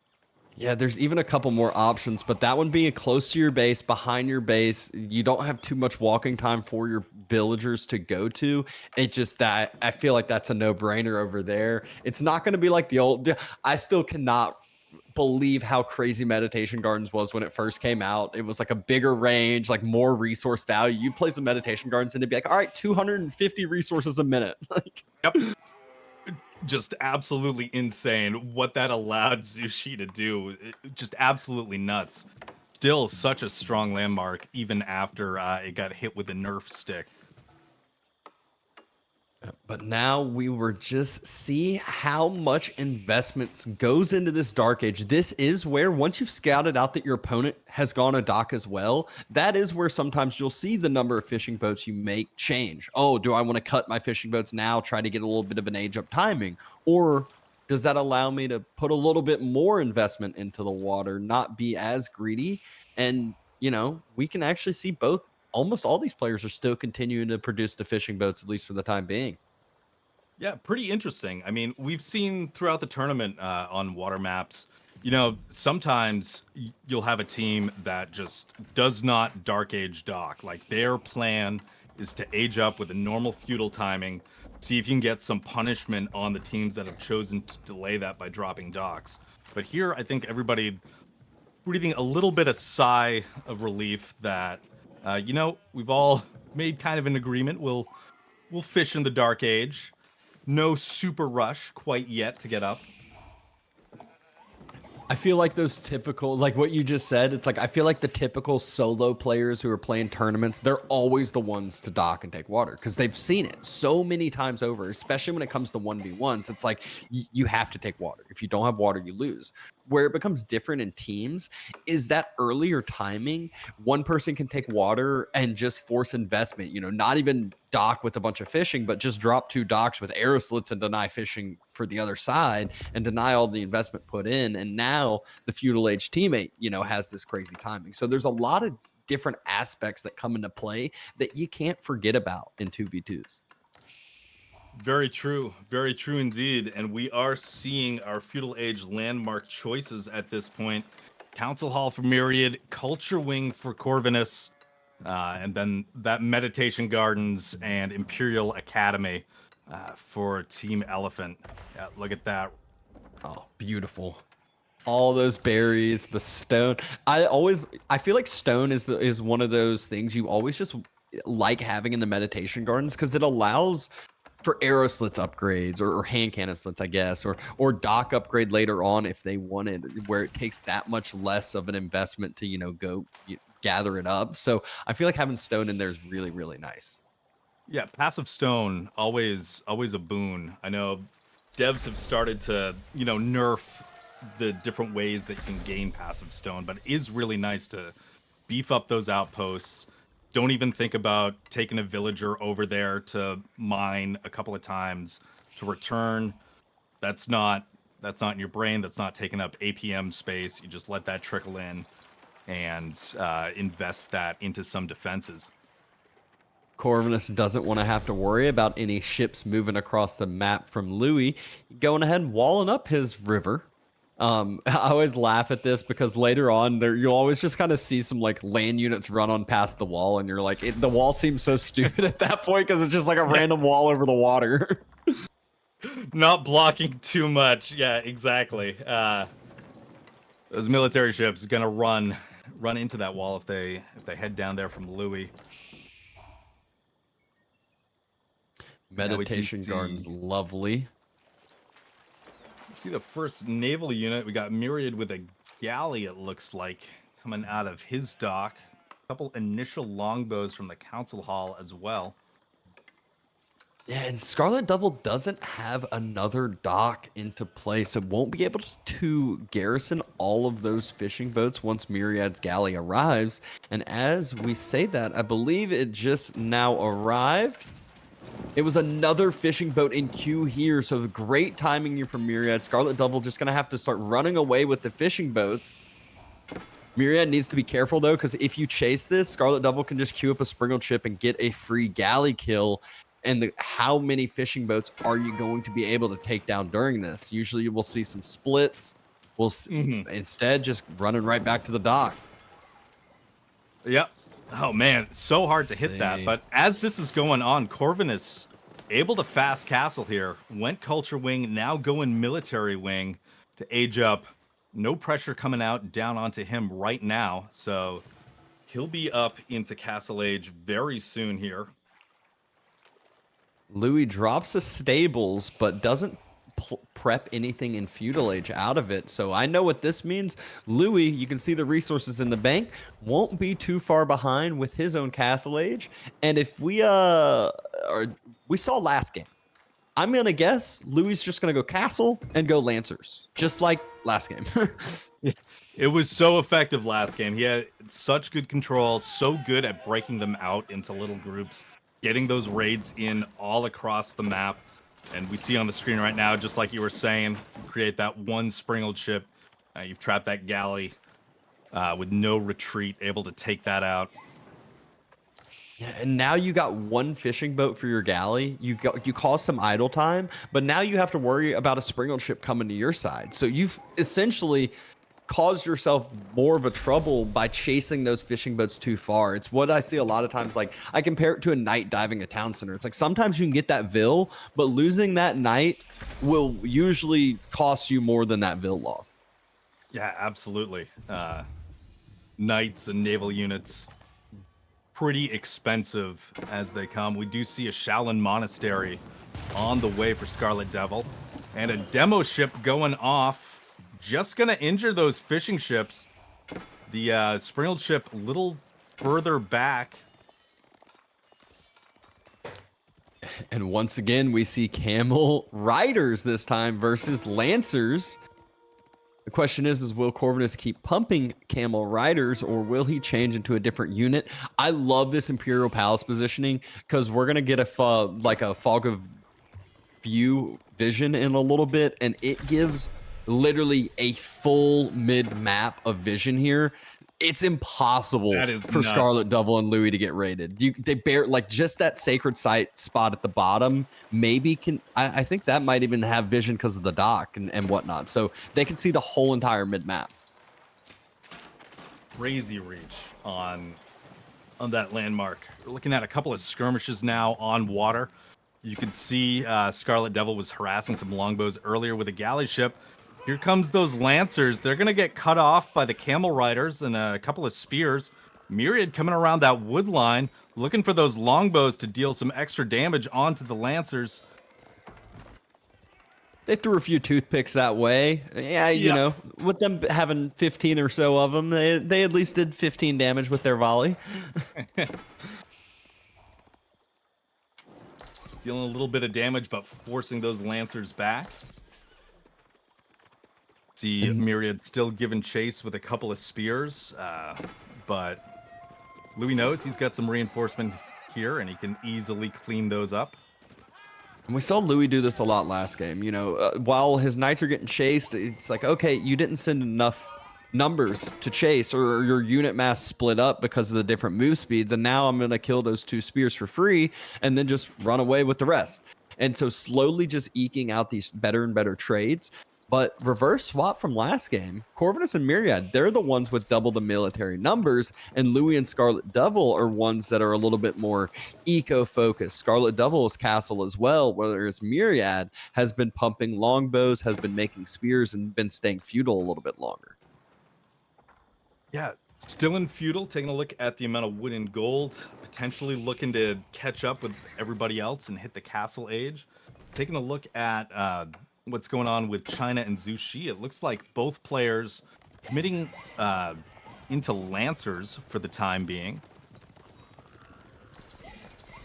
Yeah, there's even a couple more options, but that one being close to your base, behind your base, you don't have too much walking time for your villagers to go to. It just that I feel like that's a no-brainer over there. It's not going to be like the old. I still cannot believe how crazy Meditation Gardens was when it first came out. It was like a bigger range, like more resource value. You play some Meditation Gardens and they'd be like, all right, 250 resources a minute. Like, yep. Just absolutely insane what that allowed Zushi to do. Just absolutely nuts. Still such a strong landmark even after it got hit with a nerf stick. But now we were just see how much investments goes into this Dark Age. This is where once you've scouted out that your opponent has gone a dock as well, that is where sometimes you'll see the number of fishing boats you make change. Oh, do I want to cut my fishing boats now, try to get a little bit of an age up timing? Or does that allow me to put a little bit more investment into the water, not be as greedy? And, we can actually see both. Almost all these players are still continuing to produce the fishing boats, at least for the time being. Yeah, pretty interesting. I mean, we've seen throughout the tournament on water maps, sometimes you'll have a team that just does not Dark Age dock. Like their plan is to age up with a normal feudal timing, see if you can get some punishment on the teams that have chosen to delay that by dropping docks. But here, I think everybody breathing a little bit of sigh of relief that we've all made kind of an agreement. We'll fish in the Dark Age. No super rush quite yet to get up. I feel like those typical, like what you just said, it's like I feel like the typical solo players who are playing tournaments, they're always the ones to dock and take water because they've seen it so many times over, especially when it comes to 1v1s. It's like you have to take water. If you don't have water, you lose. Where it becomes different in teams is that earlier timing, one person can take water and just force investment, not even dock with a bunch of fishing, but just drop 2 docks with arrow slits and deny fishing for the other side and deny all the investment put in. And now the feudal age teammate, has this crazy timing. So there's a lot of different aspects that come into play that you can't forget about in 2v2s. Very true indeed. And we are seeing our feudal age landmark choices at this point. Council Hall for Myriad, Culture Wing for Corvinus, and then that Meditation Gardens and Imperial Academy for Team Elephant. Yeah, look at that. Oh, beautiful. All those berries, the stone. I feel like stone is one of those things you always just like having in the meditation gardens because it allows for arrow slits upgrades or hand cannon slits, I guess, or dock upgrade later on if they wanted, where it takes that much less of an investment to go gather it up. So I feel like having stone in there is really, really nice. Yeah, passive stone always a boon. I know devs have started to nerf the different ways that you can gain passive stone, but it is really nice to beef up those outposts. Don't even think about taking a villager over there to mine a couple of times to return. That's not in your brain. That's not taking up APM space. You just let that trickle in and invest that into some defenses. Corvinus doesn't want to have to worry about any ships moving across the map from Louis, going ahead and walling up his river. I always laugh at this because later on you'll always just kind of see some like land units run on past the wall and you're like, the wall seems so stupid at that point because it's just like a random wall over the water. Not blocking too much. Yeah, exactly. Those military ships gonna run into that wall if they head down there from Louis. Meditation Gardens, lovely. See the first naval unit. We got Myriad with a galley, it looks like, coming out of his dock. Couple initial longbows from the council hall as well. Yeah, and Scarlet Devil doesn't have another dock into play, so won't be able to garrison all of those fishing boats once Myriad's galley arrives. And as we say that, I believe it just now arrived. It was another fishing boat in queue here, so great timing here from Myriad. Scarlet Devil just going to have to start running away with the fishing boats. Myriad needs to be careful, though, because if you chase this, Scarlet Devil can just queue up a Springle Chip and get a free galley kill. And how many fishing boats are you going to be able to take down during this? Usually we'll see some splits. We'll instead just running right back to the dock. Yep. Oh, man, so hard to hit that. But as this is going on, Corvinus able to fast castle here. Went Culture Wing, now going Military Wing to age up. No pressure coming out down onto him right now. So he'll be up into Castle Age very soon here. Louis drops the stables, but doesn't prep anything in Feudal Age out of it. So I know what this means. Louis, you can see the resources in the bank, won't be too far behind with his own Castle Age. And if we saw last game, I'm gonna guess Louis is just gonna go Castle and go Lancers, just like last game. It was so effective last game. He had such good control, so good at breaking them out into little groups, getting those raids in all across the map. And we see on the screen right now, just like you were saying, create that one Springle Chip. You've trapped that galley with no retreat, able to take that out. Yeah, and now you got one fishing boat for your galley. You caused some idle time, but now you have to worry about a Springle Chip coming to your side. So you've essentially caused yourself more of a trouble by chasing those fishing boats too far. It's what I see a lot of times. Like, I compare it to a knight diving a town center. It's like sometimes you can get that Vil, but losing that knight will usually cost you more than that Vil loss. Yeah, absolutely. Knights and naval units, pretty expensive as they come. We do see a Shaolin Monastery on the way for Scarlet Devil, and a demo ship going off. Just going to injure those fishing ships. The Springle Chip a little further back. And once again, we see Camel Riders this time versus Lancers. The question is will Corvinus keep pumping Camel Riders, or will he change into a different unit? I love this Imperial Palace positioning because we're going to get a fog of vision in a little bit, and it gives literally a full mid-map of vision here. It's impossible for Scarlet Devil and Louis to get raided. They bear just that sacred site spot at the bottom. Maybe I think that might even have vision because of the dock and whatnot. So they can see the whole entire mid-map. Crazy reach on that landmark. We're looking at a couple of skirmishes now on water. You can see Scarlet Devil was harassing some longbows earlier with a galley ship. Here comes those Lancers. They're going to get cut off by the Camel Riders and a couple of spears. Myriad coming around that wood line, looking for those longbows to deal some extra damage onto the Lancers. They threw a few toothpicks that way. Yeah, you know, with them having 15 or so of them, they at least did 15 damage with their volley. Dealing a little bit of damage, but forcing those Lancers back. See Myriad still giving chase with a couple of spears, but Louis knows he's got some reinforcements here, and he can easily clean those up. And we saw Louis do this a lot last game. You know, while his knights are getting chased, it's like, okay, you didn't send enough numbers to chase, or your unit mass split up because of the different move speeds, and now I'm going to kill those two spears for free and then just run away with the rest. And so slowly just eking out these better and better trades. But reverse swap from last game, Corvinus and Myriad, they're the ones with double the military numbers, and Louis and Scarlet Devil are ones that are a little bit more eco-focused. Scarlet Devil's castle as well, whereas Myriad has been pumping longbows, has been making spears, and been staying feudal a little bit longer. Yeah, still in feudal, taking a look at the amount of wood and gold, potentially looking to catch up with everybody else and hit the castle age. Taking a look at what's going on with China and Zhu Shi, it looks like both players committing into Lancers for the time being.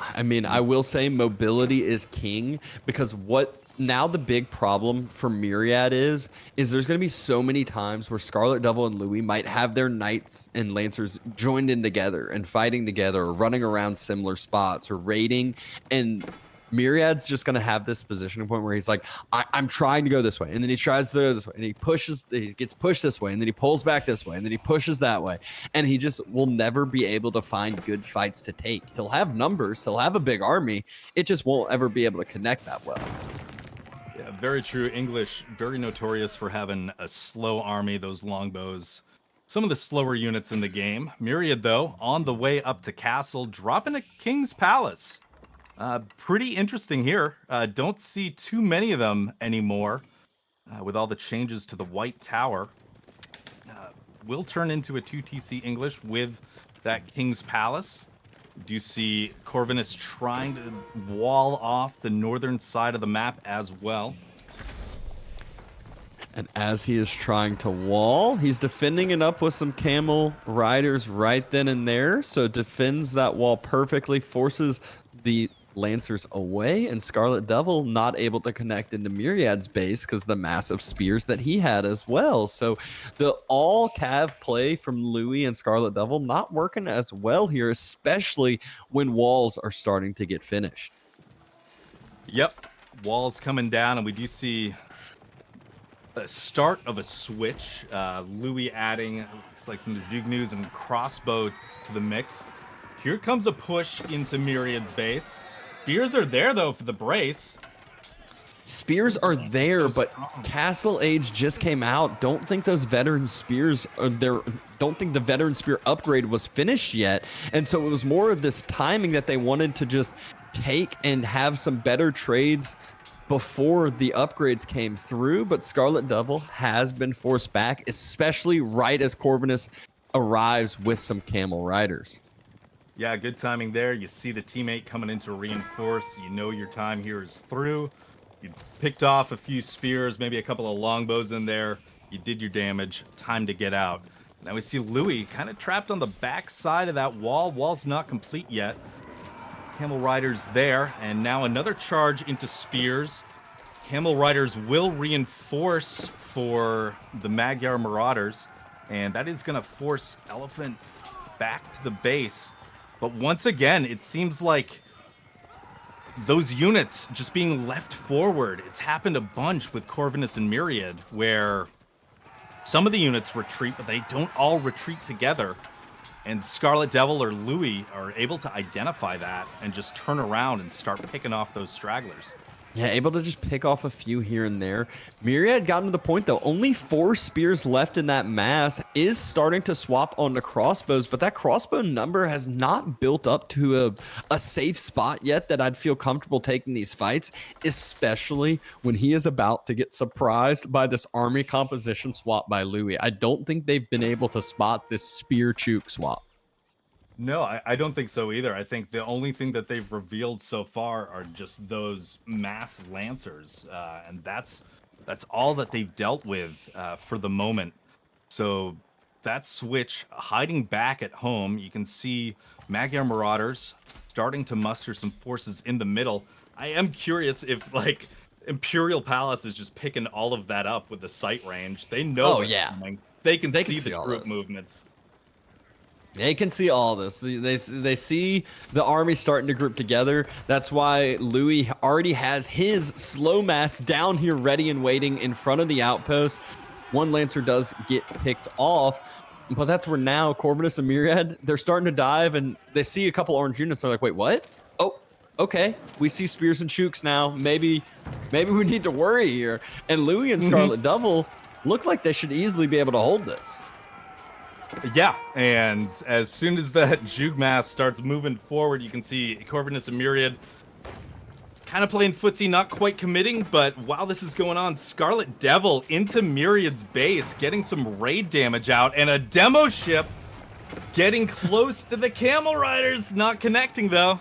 I mean, I will say mobility is king, because what now the big problem for Myriad is there's going to be so many times where Scarlet Devil and Louis might have their knights and lancers joined in together and fighting together, or running around similar spots, or raiding, and Myriad's just going to have this positioning point where he's like, I'm trying to go this way, and then he tries to go this way, and he gets pushed this way, and then he pulls back this way, and then he pushes that way, and he just will never be able to find good fights to take. He'll have numbers, he'll have a big army, it just won't ever be able to connect that well. Yeah, very true. English, very notorious for having a slow army, those longbows. Some of the slower units in the game. Myriad, though, on the way up to Castle, dropping a King's Palace. Pretty interesting here. Don't see too many of them anymore with all the changes to the White Tower. Will turn into a 2TC English with that King's Palace. Do you see Corvinus trying to wall off the northern side of the map as well? And as he is trying to wall, he's defending it up with some camel riders right then and there. So defends that wall perfectly, forces the Lancers away, and Scarlet Devil not able to connect into Myriad's base because the massive spears that he had as well. So the all cav play from Louis and Scarlet Devil not working as well here, especially when walls are starting to get finished. Yep, walls coming down, and we do see the start of a switch. Louis adding looks like some Zhugnus and crossbows to the mix. Here comes a push into Myriad's base. Spears are there, though, for the brace. Spears are there, but Castle Age just came out. Don't think those veteran spears are there. Don't think the veteran spear upgrade was finished yet. And so it was more of this timing that they wanted to just take and have some better trades before the upgrades came through. But Scarlet Devil has been forced back, especially right as Corvinus arrives with some camel riders. Yeah, good timing there. You see the teammate coming in to reinforce. You know your time here is through. You picked off a few spears, maybe a couple of longbows in there. You did your damage. Time to get out. Now we see Louis kind of trapped on the back side of that wall. Wall's not complete yet. Camel Riders there, and now another charge into spears. Camel Riders will reinforce for the Magyar Marauders, and that is going to force Elephant back to the base. But once again, it seems like those units just being left forward. It's happened a bunch with Corvinus and Myriad, where some of the units retreat, but they don't all retreat together. And Scarlet Devil or Louis are able to identify that and just turn around and start picking off those stragglers. Yeah, able to just pick off a few here and there. Myriad gotten to the point, though. Only 4 spears left in that mass. Is starting to swap onto crossbows, but that crossbow number has not built up to a safe spot yet that I'd feel comfortable taking these fights, especially when he is about to get surprised by this army composition swap by Louis. I don't think they've been able to spot this spear chook swap. No, I don't think so either. I think the only thing that they've revealed so far are just those mass lancers, and that's all that they've dealt with for the moment. So that switch hiding back at home, you can see Magyar Marauders starting to muster some forces in the middle. I am curious if like Imperial Palace is just picking all of that up with the sight range. They know what's coming. They can see the troop movements. They can see all this. They see the army starting to group together. That's why Louis already has his slow mass down here ready and waiting in front of the outpost. One Lancer does get picked off, but that's where now Corvinus and Myriad, they're starting to dive, and they see a couple orange units. They're like, wait, what? Oh, okay. We see spears and chooks now. Maybe we need to worry here. And Louis and Scarlet Devil look like they should easily be able to hold this. Yeah, and as soon as that Juke mass starts moving forward, you can see Corvinus and Myriad kind of playing footsie, not quite committing, but while this is going on, Scarlet Devil into Myriad's base, getting some raid damage out, and a demo ship getting close to the Camel Riders, not connecting though.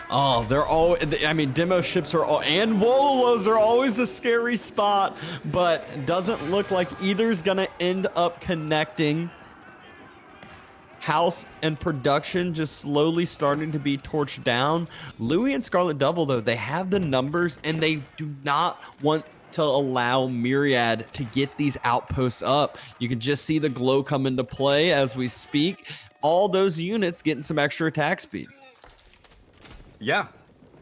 Oh, they're all, I mean, demo ships are all, and Wololos are always a scary spot, but doesn't look like either's gonna end up connecting. house and production just slowly starting to be torched down. Louis and Scarlet Devil, though, they have the numbers and they do not want to allow Myriad to get these outposts up. You can just see the glow come into play as we speak. All those units getting some extra attack speed. Yeah.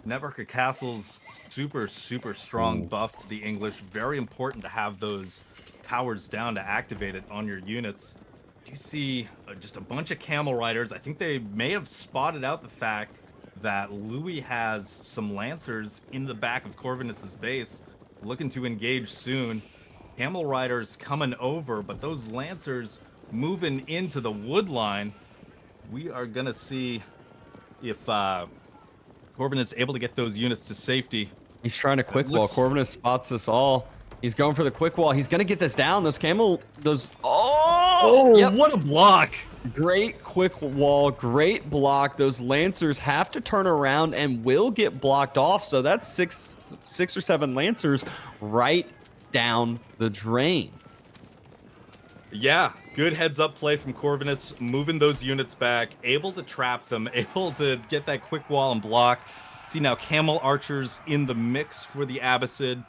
Network of castles, super, super strong buff to the English. Very important to have those towers down to activate it on your units. Do you see just a bunch of camel riders? I think they may have spotted out the fact that Louis has some lancers in the back of Corvinus's base, looking to engage soon. Camel riders coming over, but those lancers moving into the wood line. We are gonna see if Corvinus is able to get those units to safety. He's trying to quick wall. Corvinus spots us all. He's going for the quick wall. He's gonna get this down. Oh, yep. What a block! Great quick wall, great block. Those lancers have to turn around and will get blocked off. So that's six or seven lancers right down the drain. Yeah, good heads up play from Corvinus, moving those units back, able to trap them, able to get that quick wall and block. See now camel archers in the mix for the Abbasid.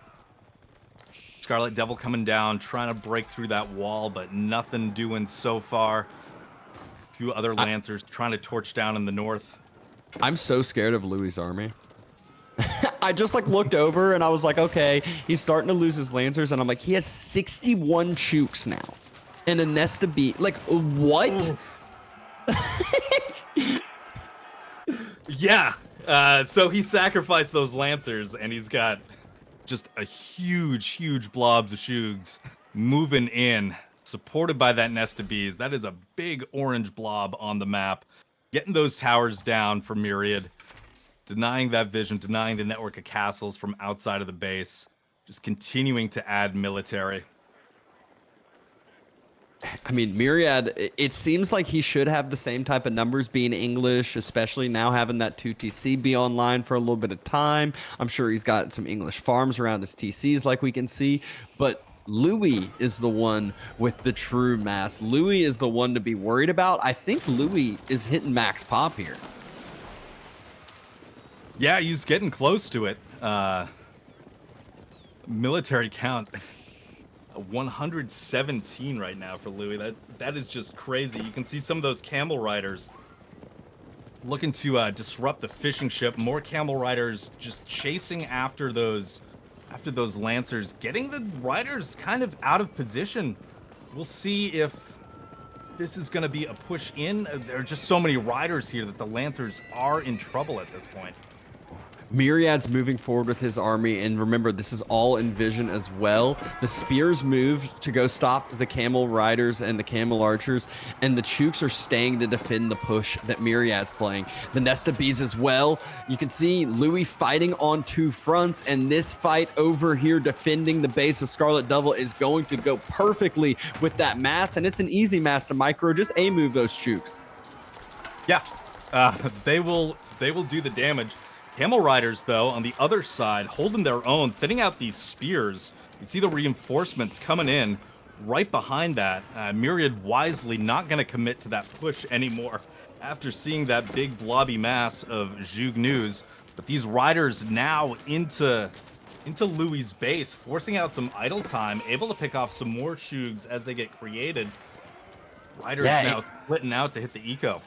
Scarlet Devil coming down, trying to break through that wall, but nothing doing so far. A few other lancers trying to torch down in the north. I'm so scared of Louis' army. I just looked over and I was like, okay, he's starting to lose his lancers, and I'm like, he has 61 chooks now and a nest of bees. Like, what? Yeah. So he sacrificed those lancers, and he's got just a huge blobs of shoogs moving in, supported by that nest of bees. That is a big orange blob on the map. Getting those towers down for Myriad. Denying that vision, denying the network of castles from outside of the base. Just continuing to add military. I mean, Myriad, it seems like he should have the same type of numbers being English, especially now having that 2TC be online for a little bit of time. I'm sure he's got some English farms around his TCs like we can see, but Louis is the one with the true mass. Louis is the one to be worried about. I think Louis is hitting max pop here. Yeah, he's getting close to it. Military count 117 right now for Louis. That is just crazy. You can see some of those camel riders looking to disrupt the fishing ship. More camel riders just chasing after those lancers, getting the riders kind of out of position. We'll see if this is going to be a push in. There are just so many riders here that the lancers are in trouble at this point. Myriad's moving forward with his army, and remember, this is all in vision as well. The spears move to go stop the camel riders and the camel archers, and the chooks are staying to defend the push that Myriad's playing. The nest of bees as well. You can see Louis fighting on two fronts, and this fight over here defending the base of Scarlet Devil is going to go perfectly with that mass, and it's an easy mass to micro. Just A-move those chooks. Yeah, they will do the damage. Camel riders, though, on the other side, holding their own, thinning out these spears. You see the reinforcements coming in right behind that. Myriad wisely not going to commit to that push anymore after seeing that big blobby mass of Zhug news. But these riders now into Louis' base, forcing out some idle time, able to pick off some more Zhugs as they get created. Riders now splitting out to hit the eco.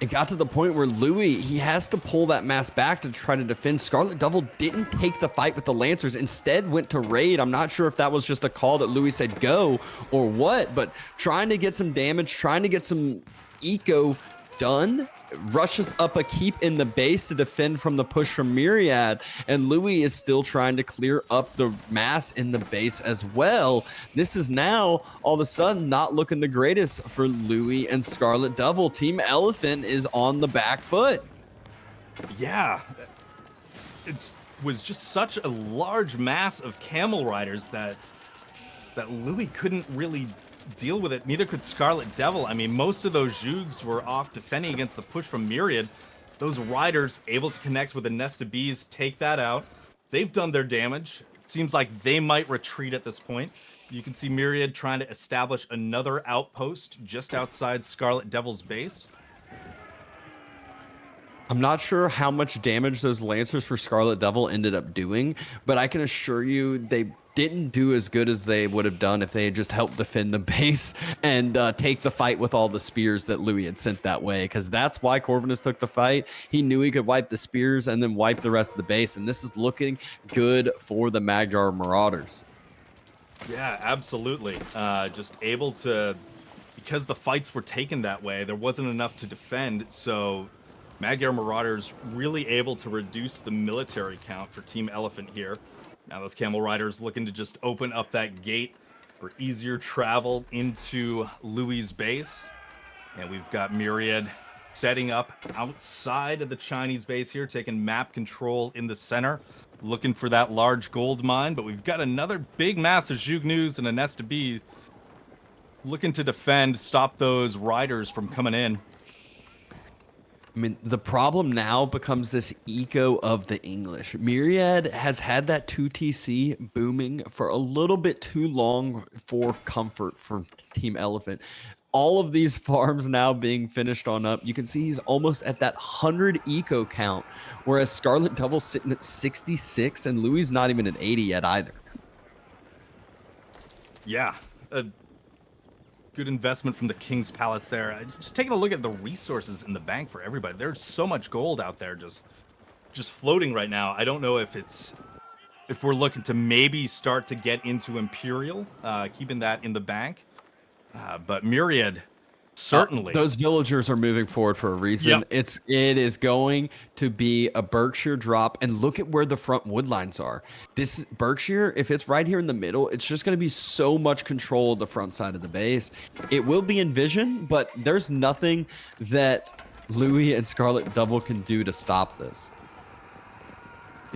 It got to the point where Louis, he has to pull that mass back to try to defend. Scarlet Devil didn't take the fight with the Lancers, instead went to raid. I'm not sure if that was just a call that Louis said go or what, but trying to get some damage, trying to get some eco done, rushes up a keep in the base to defend from the push from Myriad, and Louis is still trying to clear up the mass in the base as well. This is now all of a sudden not looking the greatest for Louis and Scarlet Devil. Team Elephant is on the back foot. Yeah, it was just such a large mass of camel riders that Louis couldn't really deal with it. Neither could Scarlet Devil. I mean, most of those Zhugs were off defending against the push from Myriad. Those riders able to connect with a nest of bees, take that out. They've done their damage. It seems like they might retreat at this point. You can see Myriad trying to establish another outpost just outside Scarlet Devil's base. I'm not sure how much damage those Lancers for Scarlet Devil ended up doing, but I can assure you they didn't do as good as they would have done if they had just helped defend the base and take the fight with all the spears that Louis had sent that way, because that's why Corvinus took the fight. He knew he could wipe the spears and then wipe the rest of the base, and this is looking good for the Magyar Marauders. Yeah, absolutely. Just able to, because the fights were taken that way, there wasn't enough to defend, so Magyar Marauders really able to reduce the military count for Team Elephant here. Now those Camel Riders looking to just open up that gate for easier travel into Louis' base. And we've got Myriad setting up outside of the Chinese base here, taking map control in the center, looking for that large gold mine. But we've got another big mass of Zhugnus and a nest of bees looking to defend, stop those riders from coming in. I mean, the problem now becomes this eco of the English. Myriad has had that 2TC booming for a little bit too long for comfort for Team Elephant. All of these farms now being finished on up, you can see he's almost at that 100 eco count, whereas Scarlet Devil's sitting at 66 and Louis not even at 80 yet either. Yeah. Good investment from the King's Palace there. Just taking a look at the resources in the bank for everybody. There's so much gold out there just floating right now. I don't know if we're looking to maybe start to get into Imperial, keeping that in the bank. But Myriad, certainly. Those villagers are moving forward for a reason. Yep. It is going to be a Berkshire drop, and look at where the front wood lines are. This Berkshire, if it's right here in the middle, it's just going to be so much control of the front side of the base. It will be in vision, but there's nothing that Louis and Scarlet Devil can do to stop this.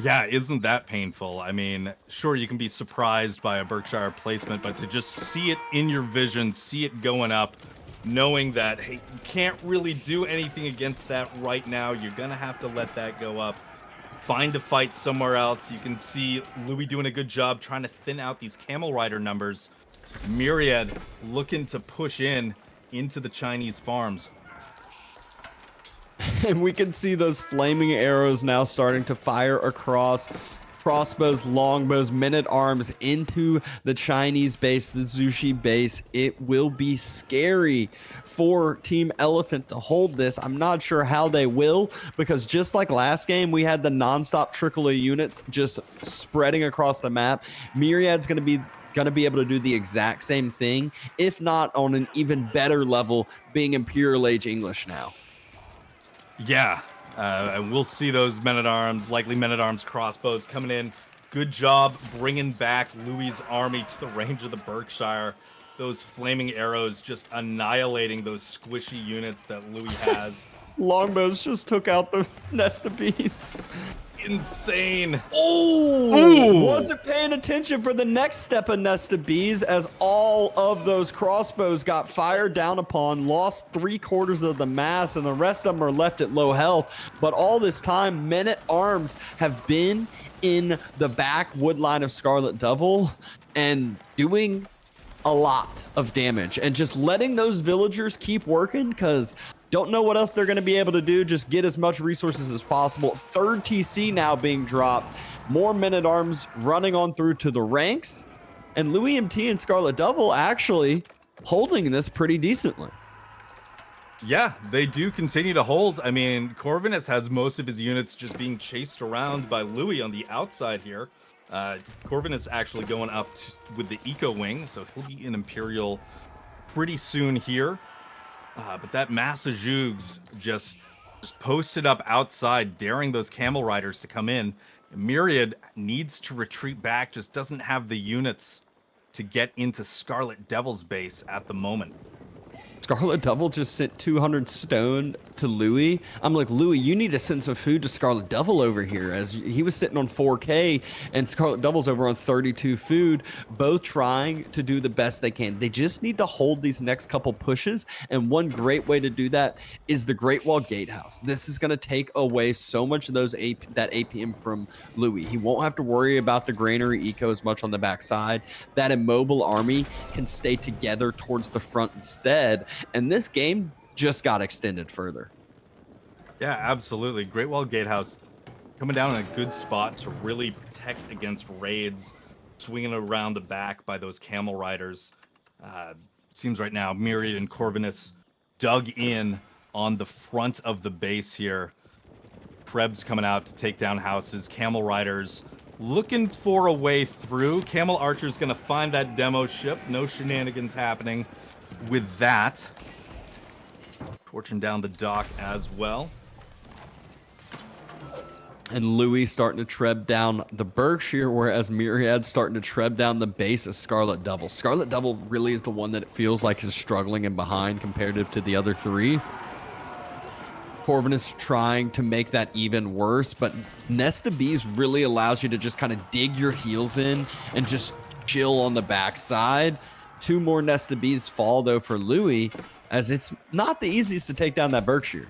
Yeah, isn't that painful? I mean, sure, you can be surprised by a Berkshire placement, but to just see it in your vision, see it going up, knowing that, hey, you can't really do anything against that right now. You're going to have to let that go up. Find a fight somewhere else. You can see Louis doing a good job trying to thin out these Camel Rider numbers. Myriad looking to push into the Chinese farms. And we can see those flaming arrows now starting to fire across crossbows, longbows, men-at-arms into the Chinese base, the Zushi base. It will be scary for Team Elephant to hold this. I'm not sure how they will, because just like last game, we had the non-stop trickle of units just spreading across the map. Myriad's going to be able to do the exact same thing, if not on an even better level, being Imperial Age English now. Yeah, and we'll see those men-at-arms, likely men-at-arms crossbows coming in. Good job bringing back Louis' army to the range of the Berkshire. Those flaming arrows just annihilating those squishy units that Louis has. Longbows just took out the nest of bees. Insane. Oh, wasn't paying attention for the next step of nest of bees as all of those crossbows got fired down upon, lost 3/4 of the mass, and the rest of them are left at low health. But all this time, men-at-arms have been in the back wood line of Scarlet Devil and doing a lot of damage and just letting those villagers keep working, because don't know what else they're going to be able to do. Just get as much resources as possible. Third TC now being dropped. More men-at-arms running on through to the ranks. And Louis MT and Scarlet Devil actually holding this pretty decently. Yeah, they do continue to hold. I mean, Corvinus has most of his units just being chased around by Louis on the outside here. Corvinus actually going up with the Eco Wing, so he'll be in Imperial pretty soon here. But that mass of Zhugs just posted up outside, daring those Camel Riders to come in. Myriad needs to retreat back, just doesn't have the units to get into Scarlet Devil's base at the moment. Scarlet Devil just sent 200 stone to Louis. I'm like, Louis, you need to send some food to Scarlet Devil over here, as he was sitting on 4K and Scarlet Devil's over on 32 food, both trying to do the best they can. They just need to hold these next couple pushes, and one great way to do that is the Great Wall Gatehouse. This is going to take away so much of that APM from Louis. He won't have to worry about the granary eco as much on the backside. That immobile army can stay together towards the front instead. And this game just got extended further. Yeah, absolutely. Great Wall Gatehouse coming down in a good spot to really protect against raids, swinging around the back by those camel riders. Seems right now Myriad and Corvinus dug in on the front of the base here. Krebs coming out to take down houses. Camel riders looking for a way through. Camel Archer's going to find that demo ship. No shenanigans happening with that. Torching down the dock as well. And Louis starting to treb down the Berkshire, whereas Myriad's starting to treb down the base of Scarlet Devil. Scarlet Devil really is the one that it feels like is struggling and behind comparative to the other three. Corvinus trying to make that even worse, but Nest of Bees really allows you to just kind of dig your heels in and just chill on the backside. 2 more Nest of Bees fall, though, for Louis, as it's not the easiest to take down that Berkshire.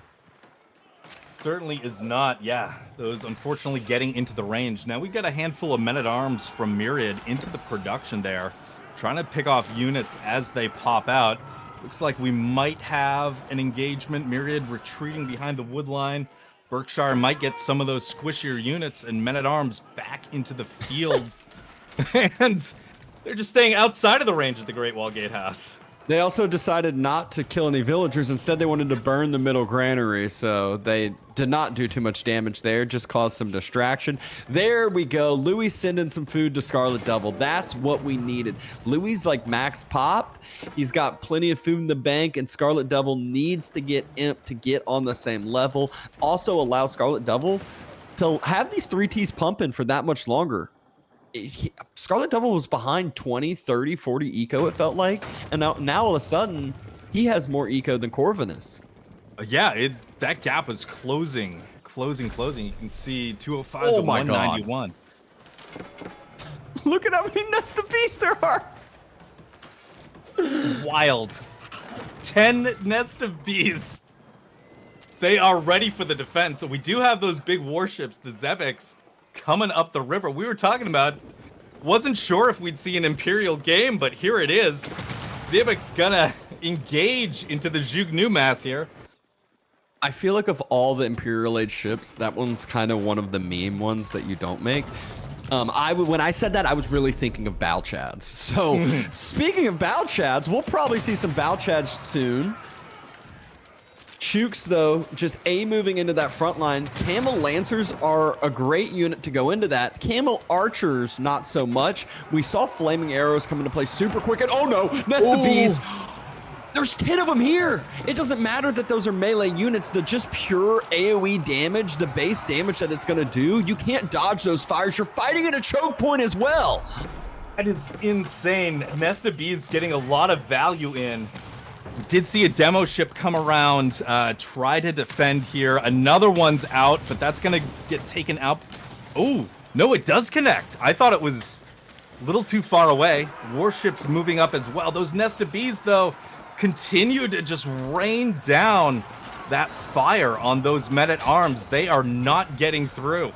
Certainly is not. Yeah, those unfortunately getting into the range. Now we've got a handful of men-at-arms from Myriad into the production there, trying to pick off units as they pop out. Looks like we might have an engagement. Myriad retreating behind the wood line. Berkshire might get some of those squishier units, and men-at-arms back into the field. And they're just staying outside of the range of the Great Wall Gatehouse. They also decided not to kill any villagers. Instead, they wanted to burn the middle granary, so they did not do too much damage there, just caused some distraction. There we go. Louis sending some food to Scarlet Devil. That's what we needed. Louis like max pop. He's got plenty of food in the bank, and Scarlet Devil needs to get Imp to get on the same level. Also allow Scarlet Devil to have these 3Ts pumping for that much longer. Scarlet Devil was behind 20, 30, 40 eco, it felt like. And now all of a sudden, he has more eco than Corvinus. Yeah, that gap is closing. You can see 205 to 191. Look at how many Nest of Bees there are. Wild. 10 Nest of Bees. They are ready for the defense. So we do have those big warships, the Zebics, coming up the river. We were talking about, wasn't sure if we'd see an Imperial game, but here it is. Zebek's gonna engage into the Jugnu mass here. I feel like of all the Imperial Age ships, that one's kind of one of the meme ones that you don't make. When I said that, I was really thinking of Balchads. So speaking of Balchads, we'll probably see some Balchads soon. Chooks, though, just moving into that front line. Camel Lancers are a great unit to go into that. Camel Archers, not so much. We saw Flaming Arrows come into play super quick, and oh no, Nest of Bees. There's 10 of them here. It doesn't matter that those are melee units. The just pure AoE damage, the base damage that it's going to do, you can't dodge those fires. You're fighting at a choke point as well. That is insane. Nest of Bees getting a lot of value in. We did see a demo ship come around, try to defend here. Another one's out, but that's going to get taken out. Oh, no, it does connect. I thought it was a little too far away. Warships moving up as well. Those Nest of Bees, though, continue to just rain down that fire on those men-at-arms. They are not getting through.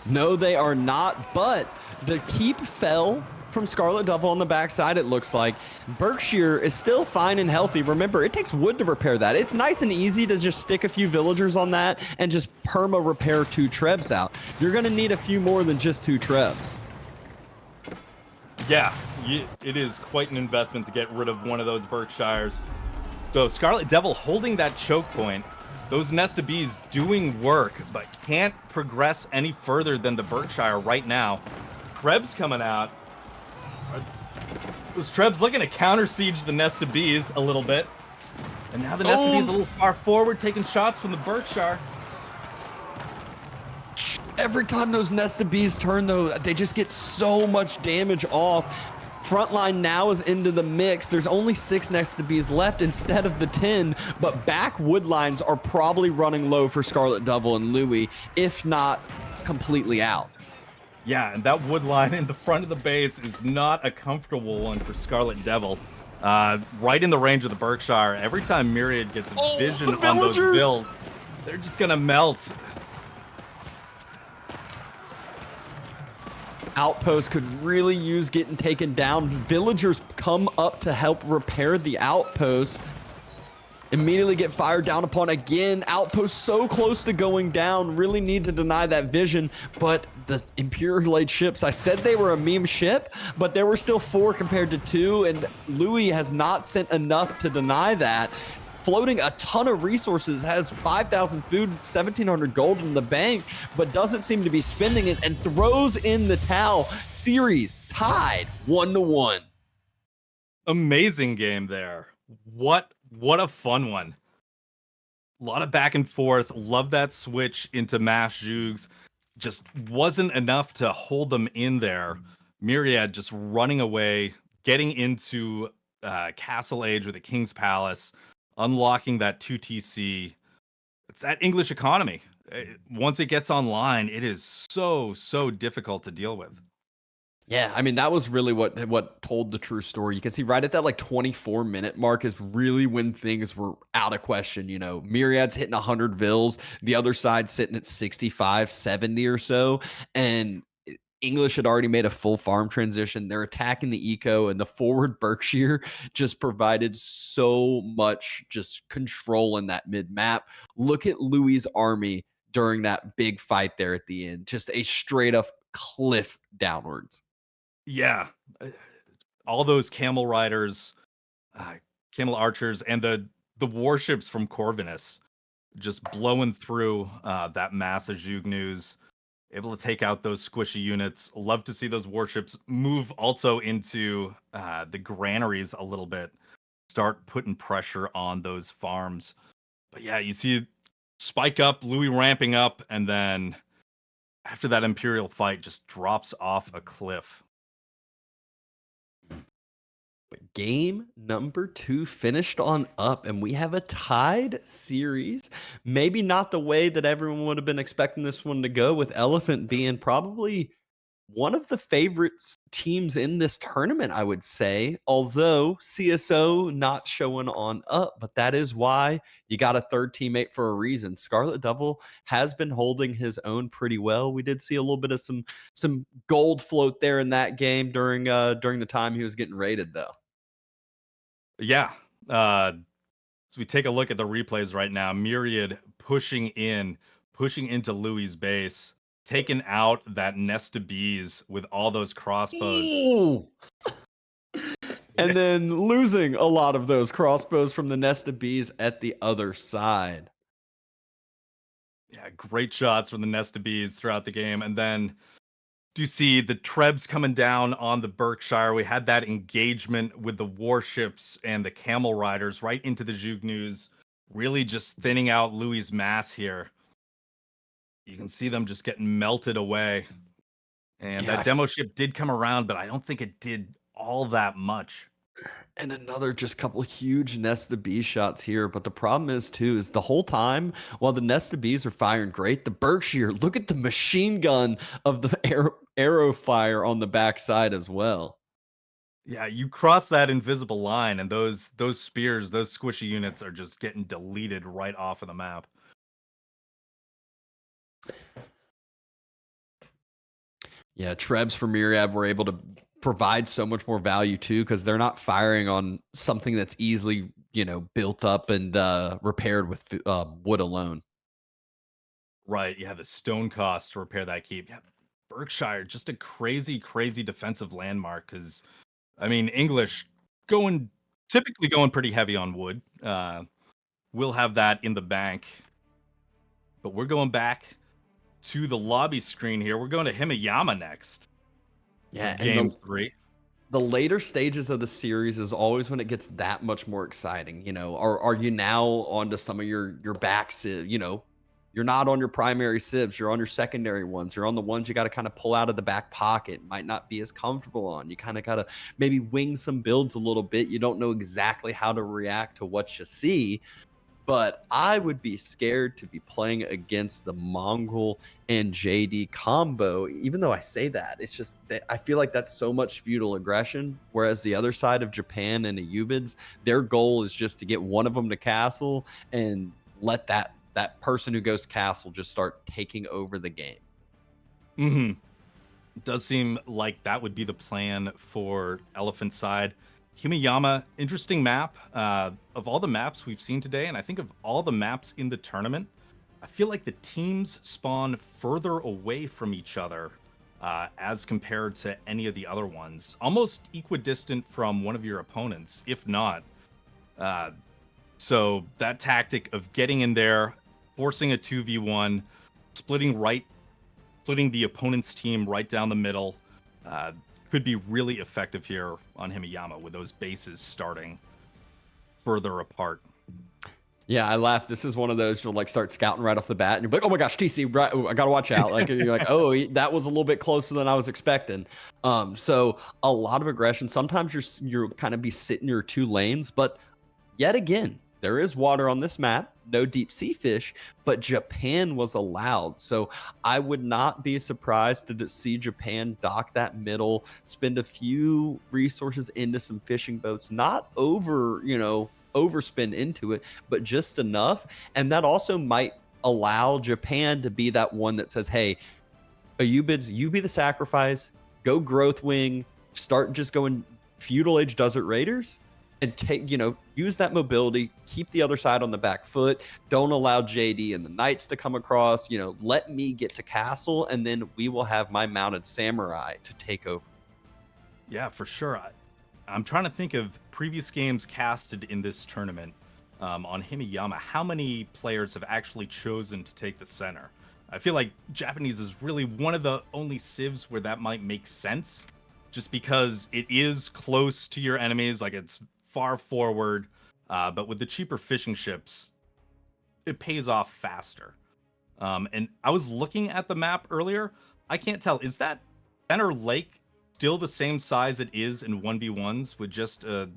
No, they are not, but the keep fell from Scarlet Devil on the backside, it looks like. Berkshire is still fine and healthy. Remember, it takes wood to repair that. It's nice and easy to just stick a few villagers on that and just perma repair 2 trebs out. You're going to need a few more than just 2 trebs. Yeah, it is quite an investment to get rid of one of those Berkshires. So Scarlet Devil holding that choke point. Those Nest of Bees doing work, but can't progress any further than the Berkshire right now. Krebs coming out. Was Trebs looking to counter siege the Nest of Bees a little bit. And now the Nest of Bees a little far forward, taking shots from the Berkshire. Every time those Nest of Bees turn, though, they just get so much damage off. Frontline now is into the mix. There's only 6 next to bees left instead of the 10, but back wood lines are probably running low for Scarlet Devil and Louis, if not completely out. Yeah, and that wood line in the front of the base is not a comfortable one for Scarlet Devil. Right in the range of the Berkshire. Every time Myriad gets vision on those builds, they're just gonna melt. Outpost could really use getting taken down. Villagers come up to help repair the outpost. Immediately get fired down upon again. Outpost so close to going down. Really need to deny that vision. But the Imperial Age ships, I said they were a meme ship, but there were still 4 compared to 2. And Louis has not sent enough to deny that. Floating a ton of resources, has 5,000 food, 1,700 gold in the bank, but doesn't seem to be spending it and throws in the towel. Series tied 1-1. Amazing game there. What a fun one. A lot of back and forth. Love that switch into mass jugs. Just wasn't enough to hold them in there. Myriad just running away, getting into Castle Age with the King's Palace, unlocking that 2TC. It's that English economy. Once it gets online, it is so difficult to deal with. Yeah, I mean, that was really what told the true story. You can see right at that like 24-minute mark is really when things were out of question. You know, Myriad's hitting 100 vills, the other side sitting at 65, 70 or so. And English had already made a full farm transition. They're attacking the eco, and the forward Berkshire just provided so much just control in that mid map. Look at Louis' army during that big fight there at the end. Just a straight up cliff downwards. Yeah. All those camel riders, camel archers, and the warships from Corvinus just blowing through that massive Jugnews, able to take out those squishy units. Love to see those warships move also into the granaries a little bit, start putting pressure on those farms. But yeah, you see spike up, Louis ramping up, and then after that Imperial fight just drops off a cliff. Game number 2 finished on up, and we have a tied series. Maybe not the way that everyone would have been expecting this one to go, with Elephant being probably one of the favorites teams in this tournament, I would say. Although CSO not showing on up, but that is why you got a third teammate for a reason. Scarlet Devil has been holding his own pretty well. We did see a little bit of some gold float there in that game during the time he was getting raided, though. Yeah. So we take a look at the replays right now. Myriad pushing into Louis' base, taking out that nest of bees with all those crossbows. Ooh. And then losing a lot of those crossbows from the nest of bees at the other side. Yeah, great shots from the nest of bees throughout the game. And then do you see the Trebs coming down on the Berkshire? We had that engagement with the warships and the camel riders right into the Jugnews, really just thinning out Louis' mass here. You can see them just getting melted away. And that demo ship did come around, but I don't think it did all that much. And another just couple huge nest of bee shots here. But the problem is, too, is the whole time while the nest of bees are firing great, the Berkshire, look at the machine gun of the arrow fire on the backside as well. Yeah, you cross that invisible line, and those spears, those squishy units are just getting deleted right off of the map. Yeah, Trebs for Myriad were able to provide so much more value too, because they're not firing on something that's easily, built up and repaired with wood alone. Right, yeah, the stone cost to repair that keep. Yeah, Berkshire, just a crazy defensive landmark, because I mean, English typically going pretty heavy on wood. We'll have that in the bank. But we're going back to the lobby screen here. We're going to Himeyama next. Yeah, game 3. The later stages of the series is always when it gets that much more exciting. Are you now onto some of your backs, You're not on your primary civs. You're on your secondary ones. You're on the ones you got to kind of pull out of the back pocket. Might not be as comfortable on. You kind of got to maybe wing some builds a little bit. You don't know exactly how to react to what you see. But I would be scared to be playing against the Mongol and JD combo. Even though I say that, it's just that I feel like that's so much feudal aggression. Whereas the other side of Japan and the Ayubids, their goal is just to get one of them to castle and let that person who goes castle just start taking over the game. Mm-hmm. Does seem like that would be the plan for Elephant side. Himeyama, interesting map. Of all the maps we've seen today, and I think of all the maps in the tournament, I feel like the teams spawn further away from each other as compared to any of the other ones. Almost equidistant from one of your opponents, if not. So that tactic of getting in there, forcing a 2v1, splitting the opponent's team right down the middle, could be really effective here on Himeyama with those bases starting further apart. Yeah, I laugh. This is one of those you'll like start scouting right off the bat, and you're like, "Oh my gosh, TC, right, I gotta watch out!" Like you're like, "Oh, that was a little bit closer than I was expecting." So a lot of aggression. Sometimes you're kind of be sitting your two lanes, but yet again, there is water on this map. No deep sea fish, but Japan was allowed. So I would not be surprised to see Japan dock that middle, spend a few resources into some fishing boats, not overspend into it, but just enough. And that also might allow Japan to be that one that says, hey, Ayubids, you be the sacrifice, go growth wing, start just going feudal age desert raiders, and use that mobility, keep the other side on the back foot. Don't allow JD and the knights to come across. Let me get to castle, and then we will have my mounted samurai to take over. Yeah, for sure. I'm trying to think of previous games casted in this tournament on Himeyama. How many players have actually chosen to take the center? I feel like Japanese is really one of the only civs where that might make sense, just because it is close to your enemies, like it's far forward, but with the cheaper fishing ships, it pays off faster. And I was looking at the map earlier. I can't tell. Is that center lake still the same size it is in 1v1s with just a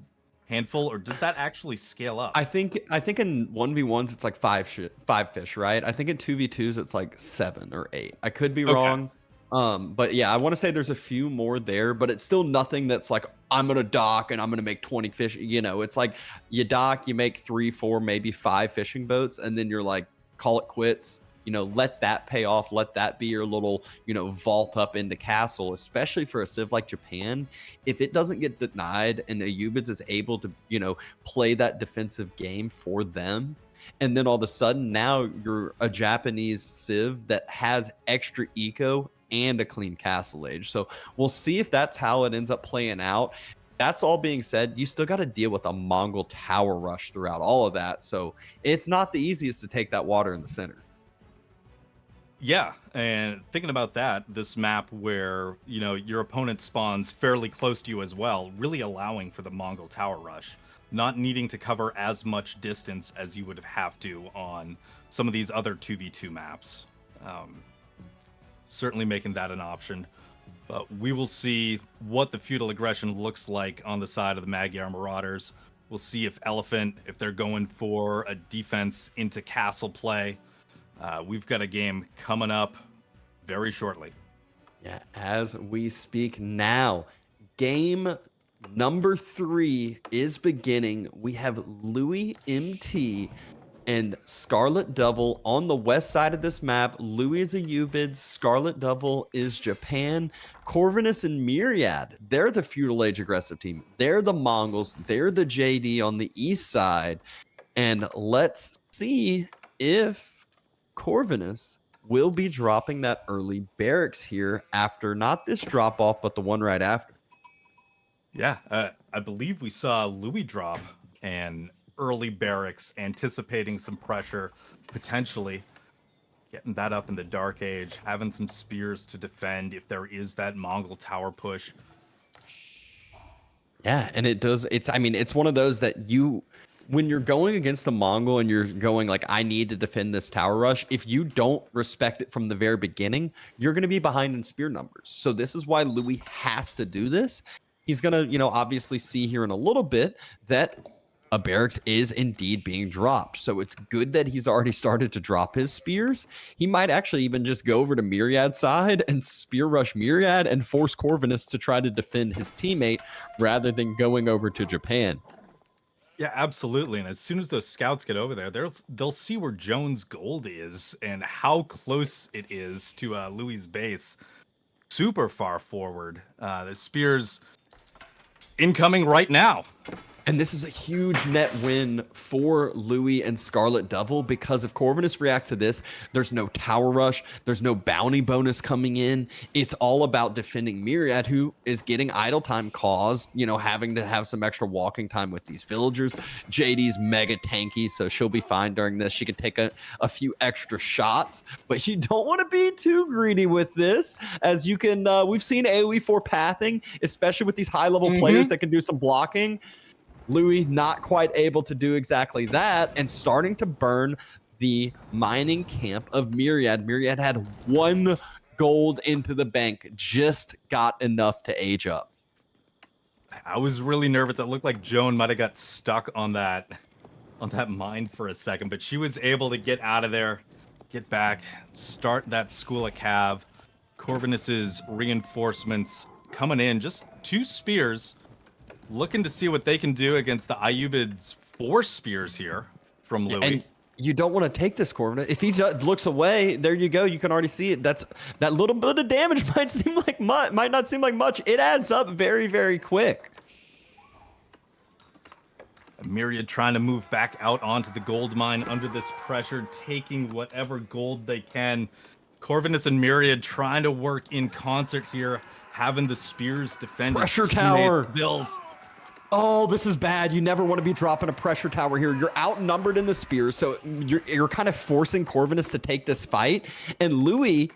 handful, or does that actually scale up? I think in 1v1s it's like five fish, right? I think in 2v2s it's like 7 or 8. I could be wrong. But yeah, I want to say there's a few more there, but it's still nothing that's like, I'm going to dock and I'm going to make 20 fish. It's like you dock, you make 3, 4, maybe 5 fishing boats, and then you're like, call it quits. Let that pay off. Let that be your little, vault up into castle, especially for a civ like Japan. If it doesn't get denied and Ayubids is able to, play that defensive game for them, and then all of a sudden now you're a Japanese civ that has extra eco and a clean castle age. So we'll see if that's how it ends up playing out. That's all being said, you still got to deal with a Mongol tower rush throughout all of that. So it's not the easiest to take that water in the center. Yeah, and thinking about that, this map where, your opponent spawns fairly close to you as well, really allowing for the Mongol tower rush, not needing to cover as much distance as you would have to on some of these other 2v2 maps. Certainly making that an option. But we will see what the feudal aggression looks like on the side of the Magyar Marauders. We'll see if if they're going for a defense into castle play. We've got a game coming up very shortly. Yeah, as we speak now, game number 3 is beginning. We have Louis MT and Scarlet Devil on the west side of this map. Louis is Ayubids, Scarlet Devil is Japan. Corvinus and Myriad, they're the feudal age aggressive team. They're the Mongols. They're the JD on the east side. And let's see if Corvinus will be dropping that early barracks here after not this drop off, but the one right after. Yeah, I believe we saw Louis drop and early barracks, anticipating some pressure, potentially getting that up in the Dark Age, having some spears to defend if there is that Mongol tower push. Yeah, and it's one of those that when you're going against the Mongol and you're going like, I need to defend this tower rush, if you don't respect it from the very beginning, you're going to be behind in spear numbers. So this is why Louis has to do this. He's going to, obviously see here in a little bit that a barracks is indeed being dropped. So it's good that he's already started to drop his spears. He might actually even just go over to Myriad's side and spear rush Myriad and force Corvinus to try to defend his teammate rather than going over to Japan. Yeah, absolutely. And as soon as those scouts get over there, they'll see where Joan's gold is and how close it is to Louis' base. Super far forward. The spears incoming right now. And this is a huge net win for Louis and Scarlet Devil, because if Corvinus reacts to this, there's no tower rush, there's no bounty bonus coming in. It's all about defending Myriad, who is getting idle time caused, having to have some extra walking time with these villagers. JD's mega tanky, so she'll be fine during this. She can take a few extra shots, but you don't want to be too greedy with this, as you can, we've seen AoE for pathing, especially with these high level players that can do some blocking. Louis not quite able to do exactly that and starting to burn the mining camp of Myriad. Myriad had 1 gold into the bank, just got enough to age up. I was really nervous. It looked like Joan might have got stuck on that mine for a second, but she was able to get out of there, get back, start that school of Cav. Corvinus's reinforcements coming in, just 2 spears. Looking to see what they can do against the Ayyubids' 4 spears here from Louis. And you don't want to take this Corvinus. If he looks away, there you go. You can already see it. That little bit of damage might not seem like much. It adds up very, very quick. Myriad trying to move back out onto the gold mine under this pressure, taking whatever gold they can. Corvinus and Myriad trying to work in concert here, having the spears defend pressure tower bills. Oh, this is bad. You never want to be dropping a pressure tower here. You're outnumbered in the spears, so you're kind of forcing Corvinus to take this fight. And Louis,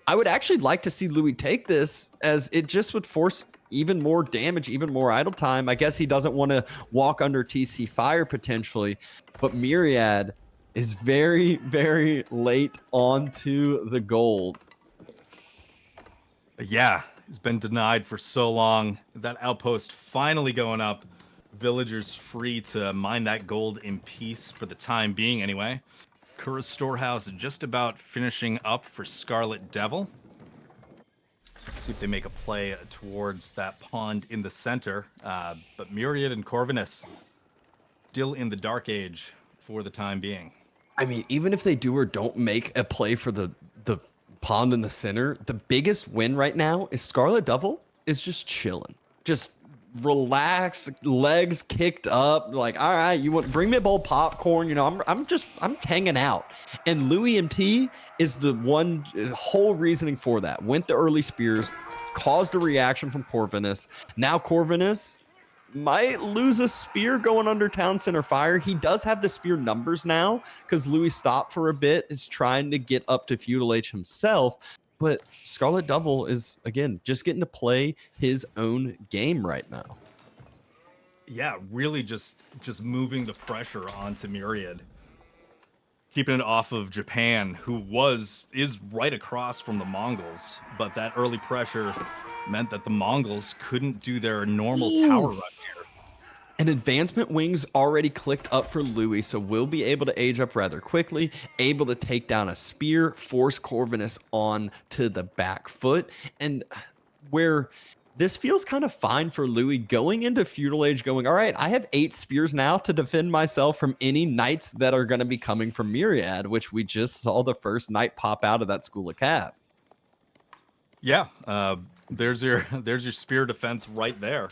I would actually like to see Louis take this, as it just would force even more damage, even more idle time. I guess he doesn't want to walk under TC fire potentially, but Myriad is very, very late onto the gold. Yeah. He's been denied for so long. That outpost finally going up. Villagers free to mine that gold in peace for the time being anyway. Kura's storehouse just about finishing up for Scarlet Devil. Let's see if they make a play towards that pond in the center. But Myriad and Corvinus still in the Dark Age for the time being. I mean, even if they do or don't make a play for the pond in the center, the biggest win right now is Scarlet Devil is just chilling, just relaxed, legs kicked up, like, all right, you want bring me a bowl of popcorn, I'm hanging out. And Louis MT is the one whole reasoning for that. Went the early spears, caused a reaction from Corvinus. Now Corvinus might lose a spear going under town center fire. He does have the spear numbers now, because Louis stopped for a bit, is trying to get up to Feudal Age himself. But Scarlet Devil is, again, just getting to play his own game right now. Yeah, really just moving the pressure onto Myriad. Keeping it off of Japan, who is right across from the Mongols. But that early pressure meant that the Mongols couldn't do their normal tower run here. An advancement wings already clicked up for Louis, so we'll be able to age up rather quickly, able to take down a spear, force Corvinus on to the back foot. And where this feels kind of fine for Louis going into Feudal Age, going, all right, I have 8 spears now to defend myself from any knights that are going to be coming from Myriad, which we just saw the first knight pop out of that school of Cav. Yeah, there's your spear defense right there.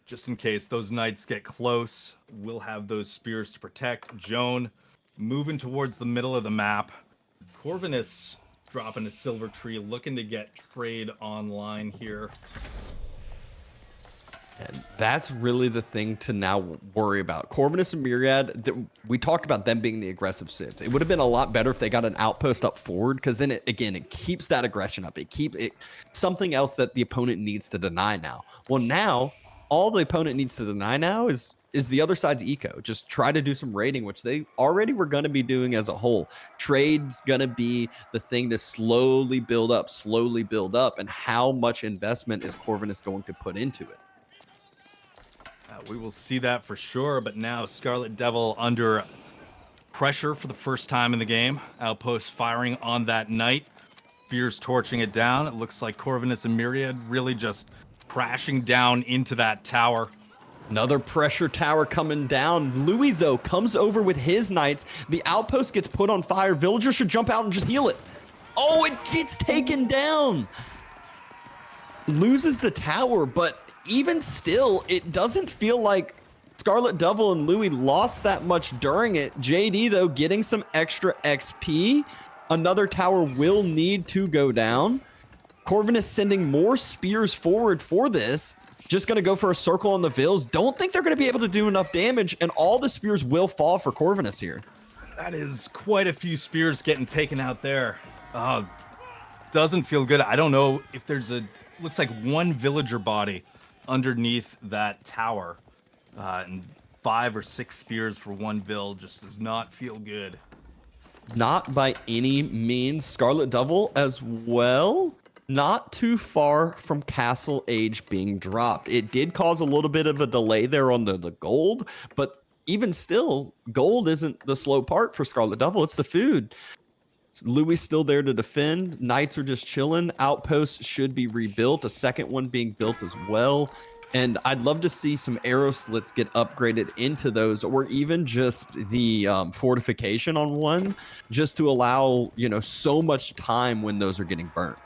Just in case those knights get close, we'll have those spears to protect. Joan moving towards the middle of the map. Corvinus dropping a silver tree, looking to get trade online here. And that's really the thing to now worry about. Corvinus and Myriad, we talked about them being the aggressive civs. It would have been a lot better if they got an outpost up forward, because then it keeps that aggression up. It something else that the opponent needs to deny now. Well, now all the opponent needs to deny now is is the other side's eco. Just try to do some raiding, which they already were going to be doing as a whole. Trade's going to be the thing to slowly build up, and how much investment is Corvinus going to put into it? We will see that for sure, but now Scarlet Devil under pressure for the first time in the game. Outpost firing on that knight. Spears torching it down. It looks like Corvinus and Myriad really just crashing down into that tower. Another pressure tower coming down. Louis, though, comes over with his knights. The outpost gets put on fire. Villagers should jump out and just heal it. Oh, it gets taken down. Loses the tower, but even still, it doesn't feel like Scarlet Devil and Louis lost that much during it. JD, though, getting some extra XP. Another tower will need to go down. Corvinus sending more spears forward for this. Just going to go for a circle on the Vills. Don't think they're going to be able to do enough damage, and all the spears will fall for Corvinus here. That is quite a few spears getting taken out there. Doesn't feel good. I don't know if there's looks like one villager body underneath that tower. And 5 or 6 spears for one Vill just does not feel good. Not by any means. Scarlet Devil as well. Not too far from Castle Age being dropped. It did cause a little bit of a delay there on the gold, but even still, gold isn't the slow part for Scarlet Devil. It's the food. Louis still there to defend. Knights are just chilling. Outposts should be rebuilt. A second one being built as well. And I'd love to see some arrow slits get upgraded into those, or even just the fortification on one, just to allow, so much time when those are getting burnt.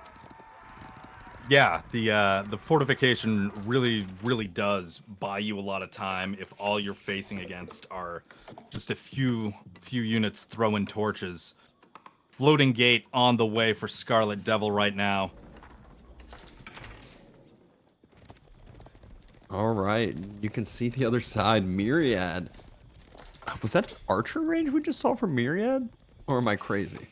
Yeah, the fortification really, really does buy you a lot of time if all you're facing against are just a few units throwing torches. Floating gate on the way for Scarlet Devil right now. All right, you can see the other side. Myriad. Was that archer range we just saw from Myriad? Or am I crazy?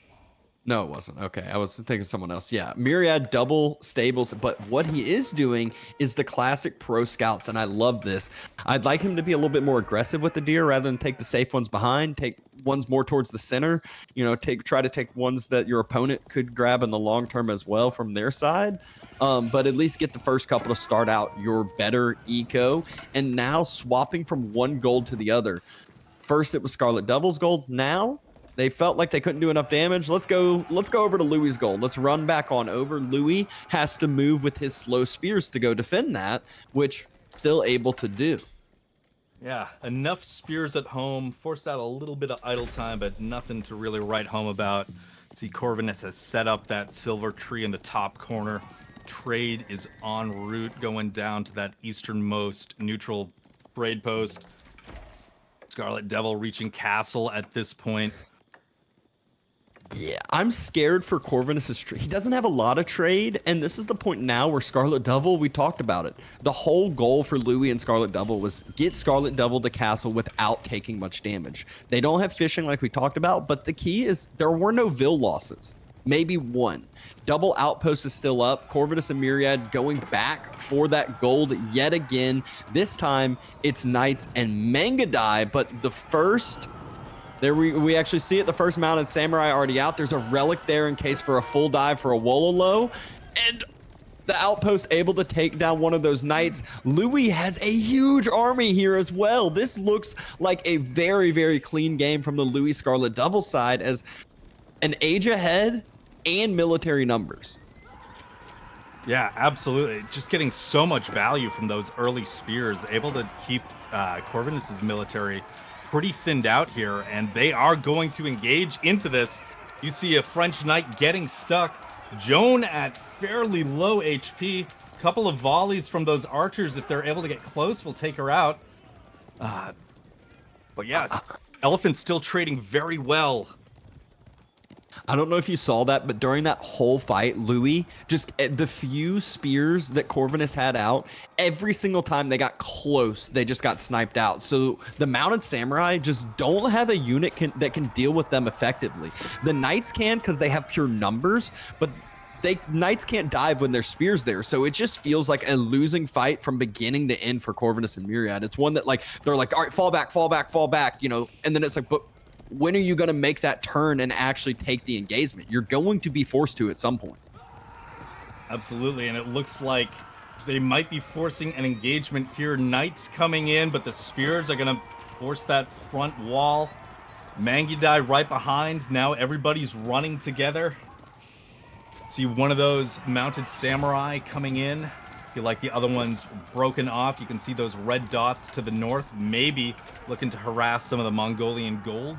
No, it wasn't. Okay, I was thinking someone else. Yeah, Myriad double stables, but what he is doing is the classic pro scouts, and I love this. I'd like him to be a little bit more aggressive with the deer rather than take the safe ones behind, take ones more towards the center, try to take ones that your opponent could grab in the long term as well from their side. But at least get the first couple to start out your better eco, and now swapping from one gold to the other. First, it was Scarlet Devil's gold. Now, they felt like they couldn't do enough damage. Let's go over to Louis' gold. Let's run back on over. Louis has to move with his slow spears to go defend that, which still able to do. Yeah, enough spears at home. Forced out a little bit of idle time, but nothing to really write home about. See, Corvinus has set up that silver tree in the top corner. Trade is en route going down to that easternmost neutral trade post. Scarlet Devil reaching castle at this point. Yeah, I'm scared for Corvinus' trade. He doesn't have a lot of trade, and this is the point now where Scarlet Devil, we talked about it. The whole goal for Louis and Scarlet Devil was get Scarlet Devil to castle without taking much damage. They don't have fishing like we talked about, but the key is there were no Vill losses. Maybe one. Double outpost is still up. Corvinus and Myriad going back for that gold yet again. This time, it's Knights and Mangadai, but the first... There we actually see it. The first mounted samurai already out. There's a relic there in case for a full dive for a Wololo. And the outpost able to take down one of those knights. Louis has a huge army here as well. This looks like a very, very clean game from the Louis Scarlet Devil side as an age ahead and military numbers. Yeah, absolutely. Just getting so much value from those early spears. Able to keep Corvinus' military pretty thinned out here, and they are going to engage into this. You see a French knight getting stuck. Joan at fairly low HP. Couple of volleys from those archers, if they're able to get close, will take her out. But yes, Elephant's still trading very well. I don't know if you saw that, but during that whole fight, Louis, just the few spears that Corvinus had out, every single time they got close, they just got sniped out. So the mounted samurai just don't have a unit that can deal with them effectively. The knights can because they have pure numbers, but Knights can't dive when there's spears there, so it just feels like a losing fight from beginning to end for Corvinus and Myriad. It's one that like they're like, all right, fall back, you know, and then it's like, but when are you going to make that turn and actually take the engagement? You're going to be forced to at some point. Absolutely, and it looks like they might be forcing an engagement here. Knights coming in, but the spears are going to force that front wall. Mangudai right behind. Now everybody's running together. See one of those mounted samurai coming in. Feel like the other one's broken off. You can see those red dots to the north, maybe looking to harass some of the Mongolian gold.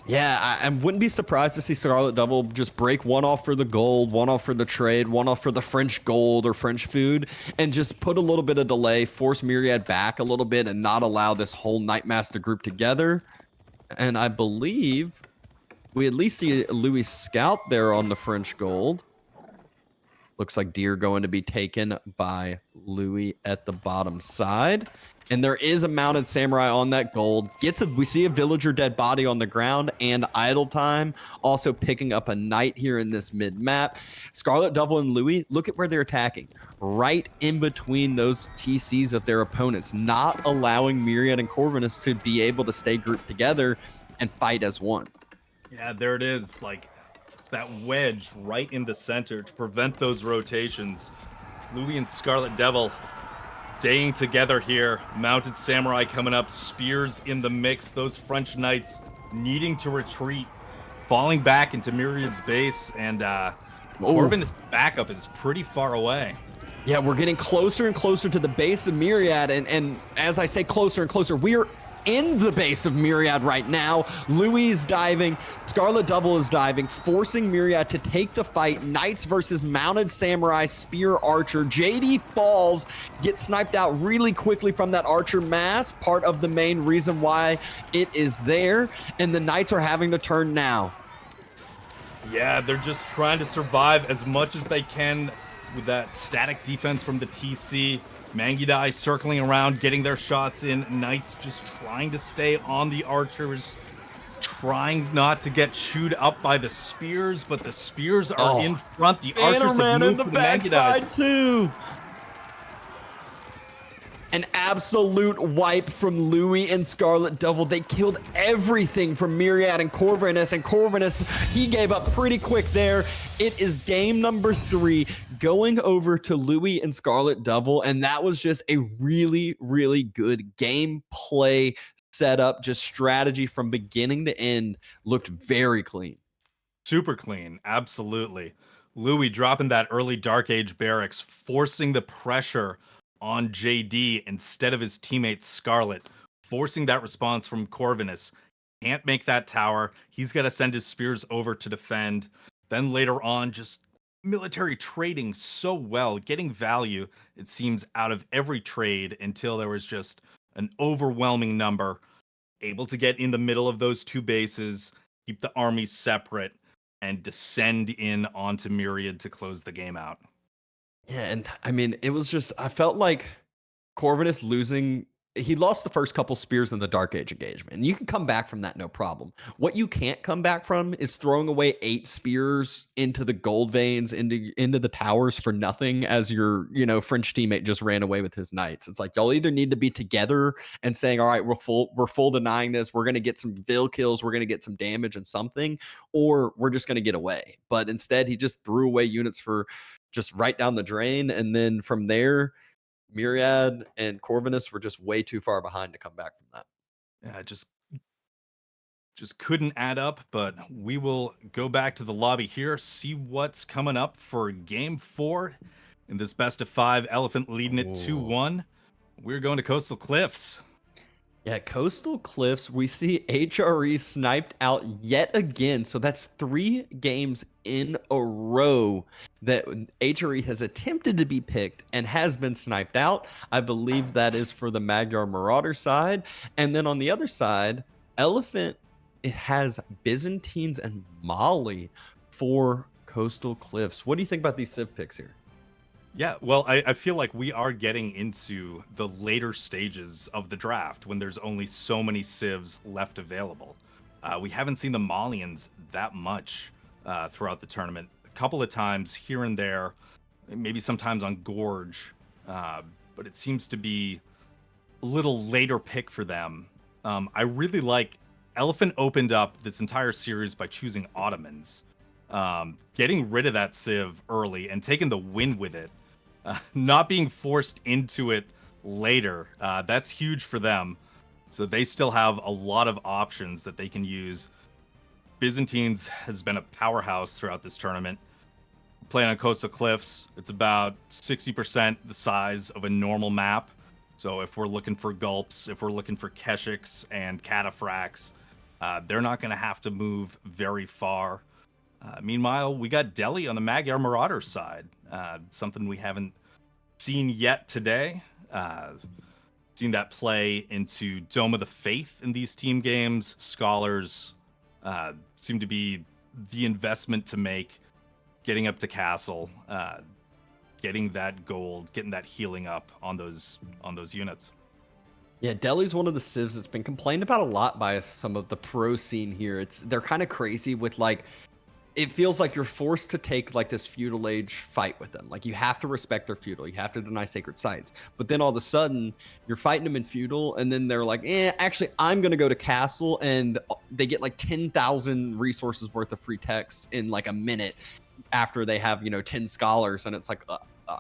Yeah, I wouldn't be surprised to see Scarlet Devil just break one off for the gold, one off for the trade, one off for the French gold or French food, and just put a little bit of delay, force Myriad back a little bit, and not allow this whole Knightmaster group together. And I believe we at least see Louis Scout there on the French gold. Looks like deer going to be taken by Louis at the bottom side. And there is a mounted samurai on that gold. We see a villager dead body on the ground and idle time. Also picking up a knight here in this mid map. Scarlet Devil and Louis, look at where they're attacking. Right in between those TCs of their opponents, not allowing Myriad and Corvinus to be able to stay grouped together and fight as one. Yeah, there it is. Like that wedge right in the center to prevent those rotations. Louis and Scarlet Devil staying together here. Mounted samurai coming up, spears in the mix. Those French knights needing to retreat, falling back into Myriad's base, and Corbin's backup is pretty far away. Yeah, we're getting closer and closer to the base of Myriad, and as I say closer and closer, we're in the base of Myriad right now. Louis is diving, Scarlet Devil is diving, forcing Myriad to take the fight. Knights versus mounted samurai, spear archer. JD falls, gets sniped out really quickly from that archer mass, part of the main reason why it is there, and the Knights are having to turn now. Yeah, they're just trying to survive as much as they can with that static defense from the TC. Mangudai circling around, getting their shots in. Knights just trying to stay on the archers, trying not to get chewed up by the spears, but the spears are in front. The archers have moved in the to backside too. An absolute wipe from Louis and Scarlet Devil. They killed everything from Myriad and Corvinus, he gave up pretty quick there. It is game number 3 going over to Louis and Scarlet Devil, and that was just a really, really good gameplay setup. Just strategy from beginning to end looked very clean. Super clean, absolutely. Louis dropping that early Dark Age barracks, forcing the pressure on JD instead of his teammate Scarlet, forcing that response from Corvinus. Can't make that tower. He's got to send his spears over to defend. Then later on, just military trading so well, getting value, it seems, out of every trade until there was just an overwhelming number, able to get in the middle of those two bases, keep the armies separate, and descend in onto Myriad to close the game out. Yeah, and I mean, it was just, I felt like Corvinus losing, he lost the first couple spears in the Dark Age engagement, and you can come back from that no problem. What you can't come back from is throwing away 8 spears into the gold veins, into the towers for nothing, as your, French teammate just ran away with his knights. It's like, y'all either need to be together and saying, all right, we're full denying this, we're going to get some Vil kills, we're going to get some damage and something, or we're just going to get away. But instead, he just threw away units for just right down the drain, and then from there, Myriad and Corvinus were just way too far behind to come back from that. Yeah, just couldn't add up, but we will go back to the lobby here, see what's coming up for game 4 in this best of 5. Elephant leading it 2-1. We're going to Coastal Cliffs. Yeah, Coastal Cliffs, we see HRE sniped out yet again. So that's 3 games in a row that HRE has attempted to be picked and has been sniped out. I believe that is for the Magyar Marauder side. And then on the other side, Elephant, it has Byzantines and Mali for Coastal Cliffs. What do you think about these Civ picks here? Yeah, well, I feel like we are getting into the later stages of the draft when there's only so many civs left available. We haven't seen the Malians that much throughout the tournament. a couple of times here and there, maybe sometimes on Gorge, but it seems to be a little later pick for them. I really like Elephant opened up this entire series by choosing Ottomans, getting rid of that Civ early and taking the win with it, not being forced into it later. That's huge for them. So they still have a lot of options that they can use. Byzantines has been a powerhouse throughout this tournament. Playing on Coastal Cliffs, it's about 60% the size of a normal map. So if we're looking for gulps, if we're looking for keshiks and cataphracts, they're not going to have to move very far. Meanwhile, we got Delhi on the Magyar Marauders side, something we haven't seen yet today. Seen that play into Dome of the Faith in these team games. Scholars seem to be the investment to make, getting up to Castle, getting that gold, getting that healing up on those units. Yeah, Delhi's one of the civs that's been complained about a lot by some of the pro scene here. They're kind of crazy with like, it feels like you're forced to take like this feudal age fight with them. Like you have to respect their feudal, you have to deny sacred sites. But then all of a sudden you're fighting them in feudal, and then they're like, actually, I'm gonna go to castle, and they get like 10,000 resources worth of free texts in like a minute after they have 10 scholars, and it's like,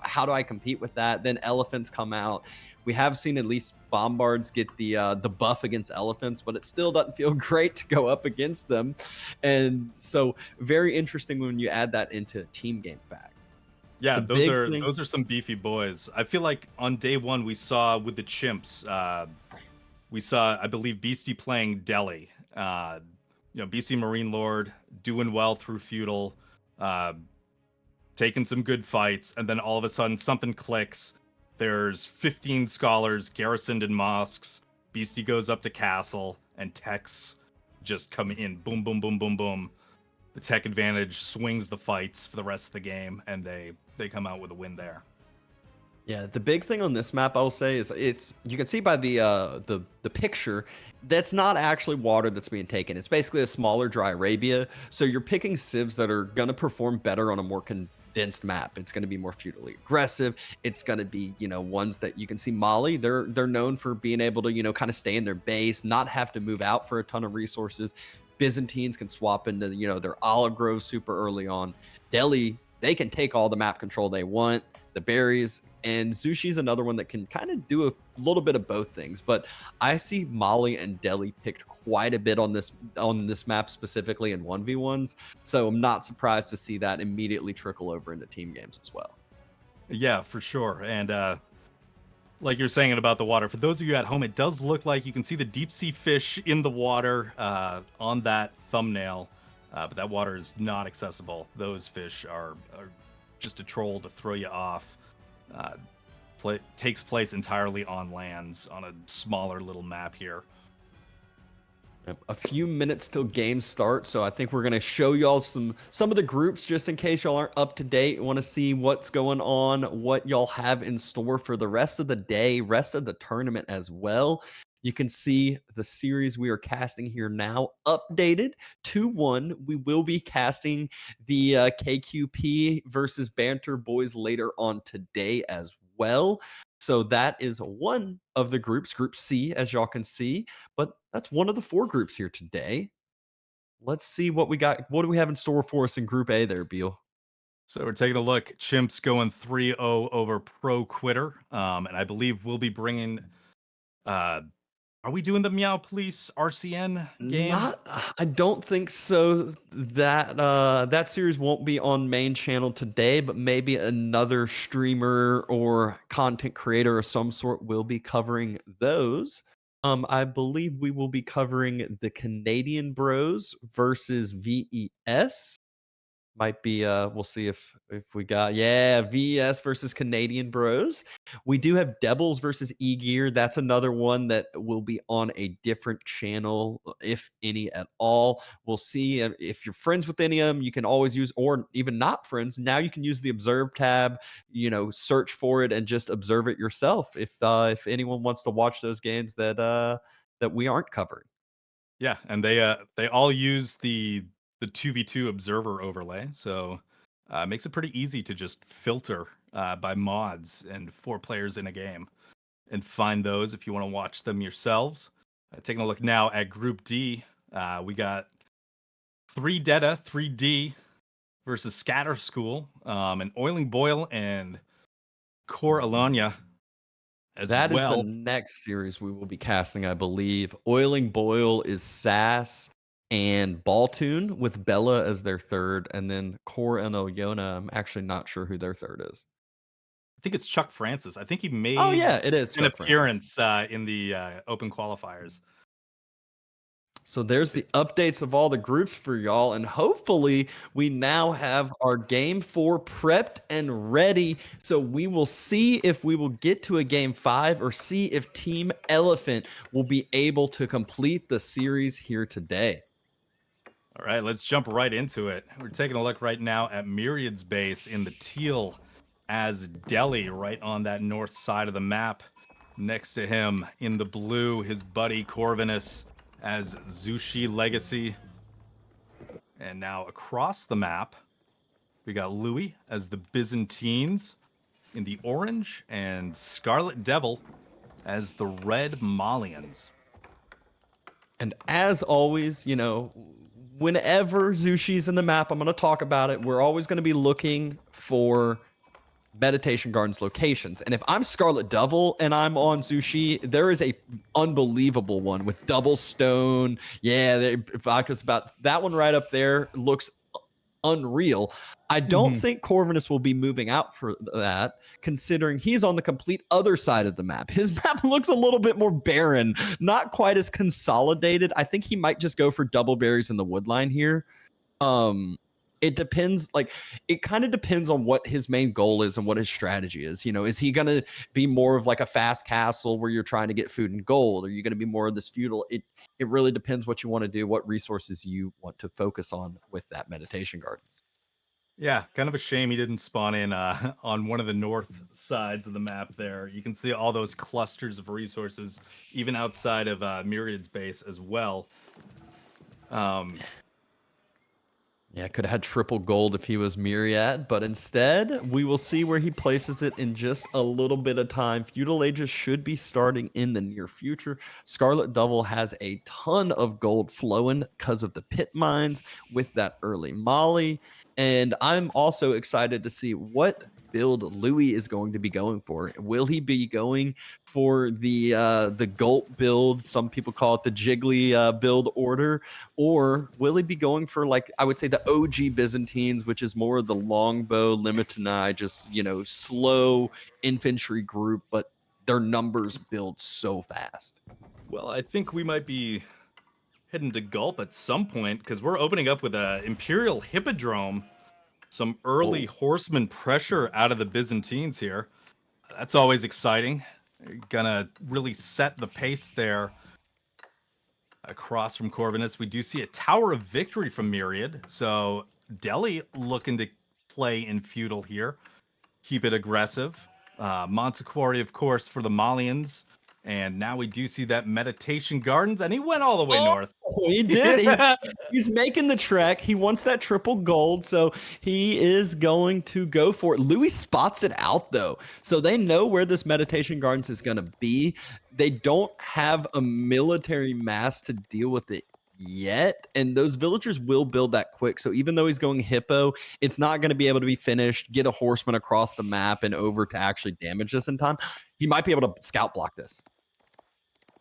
how do I compete with that? Then elephants come out. We have seen at least bombards get the buff against elephants, but it still doesn't feel great to go up against them. And so very interesting when you add that into team game fact. Yeah, The big thing, those are some beefy boys. I feel like on day one we saw with the chimps, we saw, I believe, Beastie playing Delhi. Beastie Marine Lord doing well through feudal, uh, taking some good fights, and then all of a sudden something clicks. There's 15 scholars garrisoned in mosques. Beastie goes up to castle, and techs just come in. Boom, boom, boom, boom, boom. The tech advantage swings the fights for the rest of the game, and they come out with a win there. yeah, the big thing on this map, I'll say, is you can see by the picture that's not actually water that's being taken. It's basically a smaller dry Arabia. So you're picking civs that are gonna perform better on a more condensed map. It's gonna be more feudally aggressive. It's gonna be ones that you can see Mali. They're known for being able to kind of stay in their base, not have to move out for a ton of resources. Byzantines can swap into their olive grove super early on. Delhi, they can take all the map control they want. The berries. And Zushi's another one that can kind of do a little bit of both things. But I see Mali and Delhi picked quite a bit on this map, specifically in 1v1s. So I'm not surprised to see that immediately trickle over into team games as well. Yeah, for sure. And like you're saying about the water, for those of you at home, it does look like you can see the deep sea fish in the water on that thumbnail. But that water is not accessible. Those fish are just a troll to throw you off. Takes place entirely on lands on a smaller little map here. A few minutes till game start, so I think we're gonna show y'all some of the groups just in case y'all aren't up to date. Want to see what's going on, what y'all have in store for the rest of the day, rest of the tournament as well. You can see the series we are casting here now updated 2-1. We will be casting the KQP versus Banter Boys later on today as well. So that is one of the groups, Group C, as y'all can see. But that's one of the 4 groups here today. Let's see what we got. What do we have in store for us in Group A there, Beal? So we're taking a look. Chimps going 3-0 over Pro Quitter. And I believe we'll be bringing are we doing the Meow Police RCN game? Not, I don't think so. That series won't be on main channel today, but maybe another streamer or content creator of some sort will be covering those. I believe we will be covering the Canadian Bros versus VES. Might be we'll see if we got, yeah, VES versus Canadian Bros. We do have Devils versus E-Gear. That's another one that will be on a different channel, if any at all. We'll see if you're friends with any of them. You can always use, or even not friends. Now you can use the observe tab. Search for it and just observe it yourself. If anyone wants to watch those games that we aren't covering. Yeah, and they all use the 2v2 observer overlay. So Makes it pretty easy to just filter by mods and 4 players in a game and find those if you want to watch them yourselves. Taking a look now at Group D, we got 3 Deta, 3D versus Scatter School, and Oiling Boil and Core Alanya as That is the well. next series we will be casting, I believe. Oiling Boil is Sass and Balltoon with Bella as their third, and then Core and Oyona. I'm actually not sure who their third is. I think it's Chuck Francis. I think he Oh made yeah, it is an Chuck Francis. appearance in the open qualifiers. So there's the updates of all the groups for y'all, and hopefully we now have our game 4 prepped and ready. So we will see if we will get to a game 5 or see if Team Elephant will be able to complete the series here today. All right, let's jump right into it. We're taking a look right now at Myriad's base in the teal as Delhi right on that north side of the map. Next to him in the blue, his buddy Corvinus as Zushi Legacy. And now across the map, we got Louis as the Byzantines in the orange and Scarlet Devil as the red Malians. And as always, whenever Zushi's in the map, I'm going to talk about it. We're always going to be looking for Meditation Gardens locations. And if I'm Scarlet Devil and I'm on Zushi, there is a unbelievable one with double stone. Yeah, vodka's about that one right up there looks unreal. I don't think Corvinus will be moving out for that, considering he's on the complete other side of the map. His map looks a little bit more barren, not quite as consolidated. I think he might just go for double berries in the woodline here. It depends, it kind of depends on what his main goal is and what his strategy is. Is he going to be more of like a fast castle where you're trying to get food and gold? Are you going to be more of this feudal? It really depends what you want to do, what resources you want to focus on with that meditation gardens. Yeah, kind of a shame he didn't spawn in on one of the north sides of the map there. You can see all those clusters of resources, even outside of Myriad's base as well. Yeah, could have had triple gold if he was Myriad, but instead, we will see where he places it in just a little bit of time. Feudal Ages should be starting in the near future. Scarlet Devil has a ton of gold flowing because of the pit mines with that early Molly. And I'm also excited to see what build Louis is going to be going for. Will he be going for the Gulp build? Some people call it the Jiggly build order. Or will he be going for, I would say the OG Byzantines, which is more of the longbow, Limitanai, just, slow infantry group, but their numbers build so fast. Well, I think we might be heading to Gulp at some point because we're opening up with a Imperial Hippodrome. Some early horseman pressure out of the Byzantines here. That's always exciting. Gonna really set the pace there. Across from Corvinus, we do see a Tower of Victory from Myriad. So Delhi looking to play in feudal here. Keep it aggressive. Montequari, of course, for the Malians. And now we do see that Meditation Gardens, and he went all the way north. He did. He's making the trek. He wants that triple gold, so he is going to go for it. Louis spots it out, though, so they know where this Meditation Gardens is going to be. They don't have a military mass to deal with it yet, and those villagers will build that quick. So even though he's going Hippo, it's not going to be able to be finished, get a horseman across the map and over to actually damage this in time. He might be able to scout block this.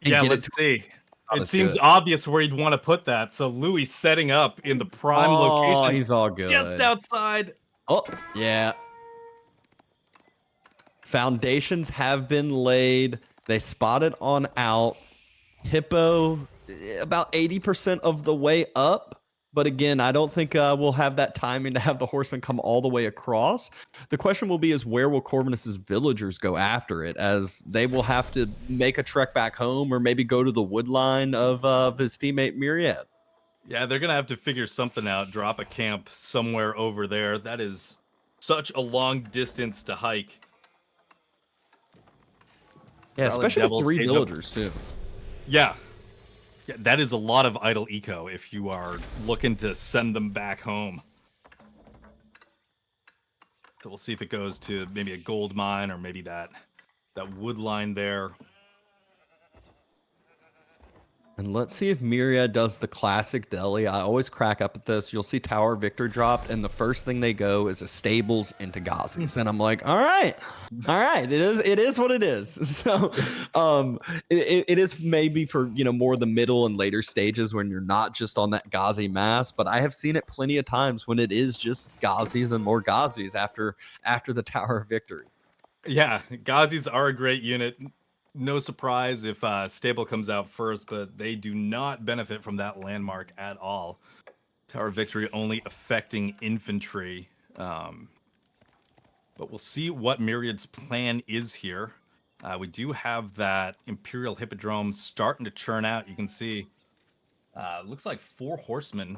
Yeah, let's see. It seems obvious where he'd want to put that. So Louis setting up in the prime location. Oh, he's all good. Just outside. Oh, yeah. Foundations have been laid. They spotted on out. Hippo about 80% of the way up. But again, I don't think we'll have that timing to have the horsemen come all the way across. The question will be is where will Corvinus's villagers go after it, as they will have to make a trek back home or maybe go to the woodline of his teammate Myriad. Yeah, they're going to have to figure something out, drop a camp somewhere over there. That is such a long distance to hike. Yeah, especially with 3 villagers, too. Yeah. Yeah, that is a lot of idle eco if you are looking to send them back home. So we'll see if it goes to maybe a gold mine or maybe that wood line there. And let's see if Myriad does the classic deli. I always crack up at this. You'll see Tower Victor dropped, and the first thing they go is a stables into Ghazi's. And I'm like, all right. It is what it is. So it is maybe for more the middle and later stages when you're not just on that Ghazi mass, but I have seen it plenty of times when it is just Ghazis and more Ghazis after the Tower of Victory. Yeah, Ghazis are a great unit. No surprise if Stable comes out first, but they do not benefit from that landmark at all. Tower of Victory only affecting infantry. But we'll see what Myriad's plan is here. We do have that Imperial Hippodrome starting to churn out. You can see, looks like 4 horsemen.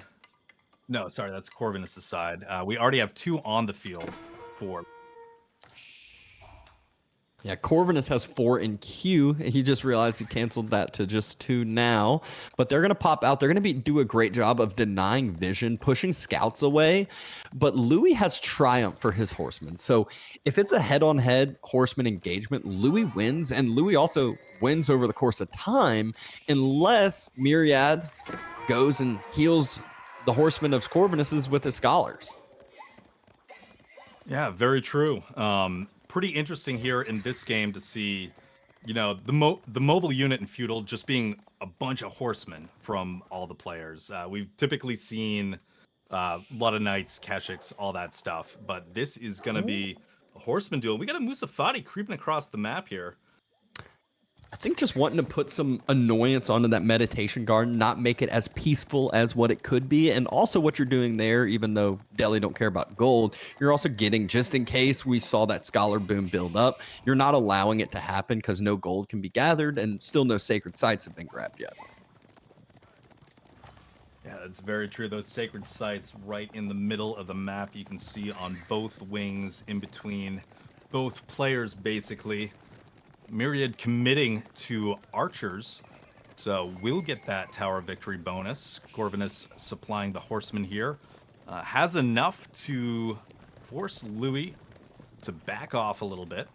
No, sorry, that's Corvinus' side. We already have 2 on the field for. Yeah, Corvinus has 4 in queue. He just realized he canceled that to just 2 now. But they're going to pop out. They're going to do a great job of denying vision, pushing scouts away. But Louis has Triumph for his horsemen. So if it's a head-on-head horseman engagement, Louis wins. And Louis also wins over the course of time unless Myriad goes and heals the horsemen of Corvinus's with his scholars. Yeah, very true. Pretty interesting here in this game to see, the mobile unit in Feudal just being a bunch of horsemen from all the players. We've typically seen a lot of knights, Keshiks, all that stuff, but this is going to be a horseman duel. We got a Musafati creeping across the map here. I think just wanting to put some annoyance onto that meditation garden, not make it as peaceful as what it could be. And also what you're doing there, even though Delhi don't care about gold, you're also getting, just in case we saw that scholar boom build up, you're not allowing it to happen because no gold can be gathered and still no sacred sites have been grabbed yet. Yeah, that's very true. Those sacred sites right in the middle of the map, you can see on both wings, in between both players, basically. Myriad committing to archers, so we'll get that Tower of Victory bonus. Corvinus supplying the horsemen here. Has enough to force Louis to back off a little bit.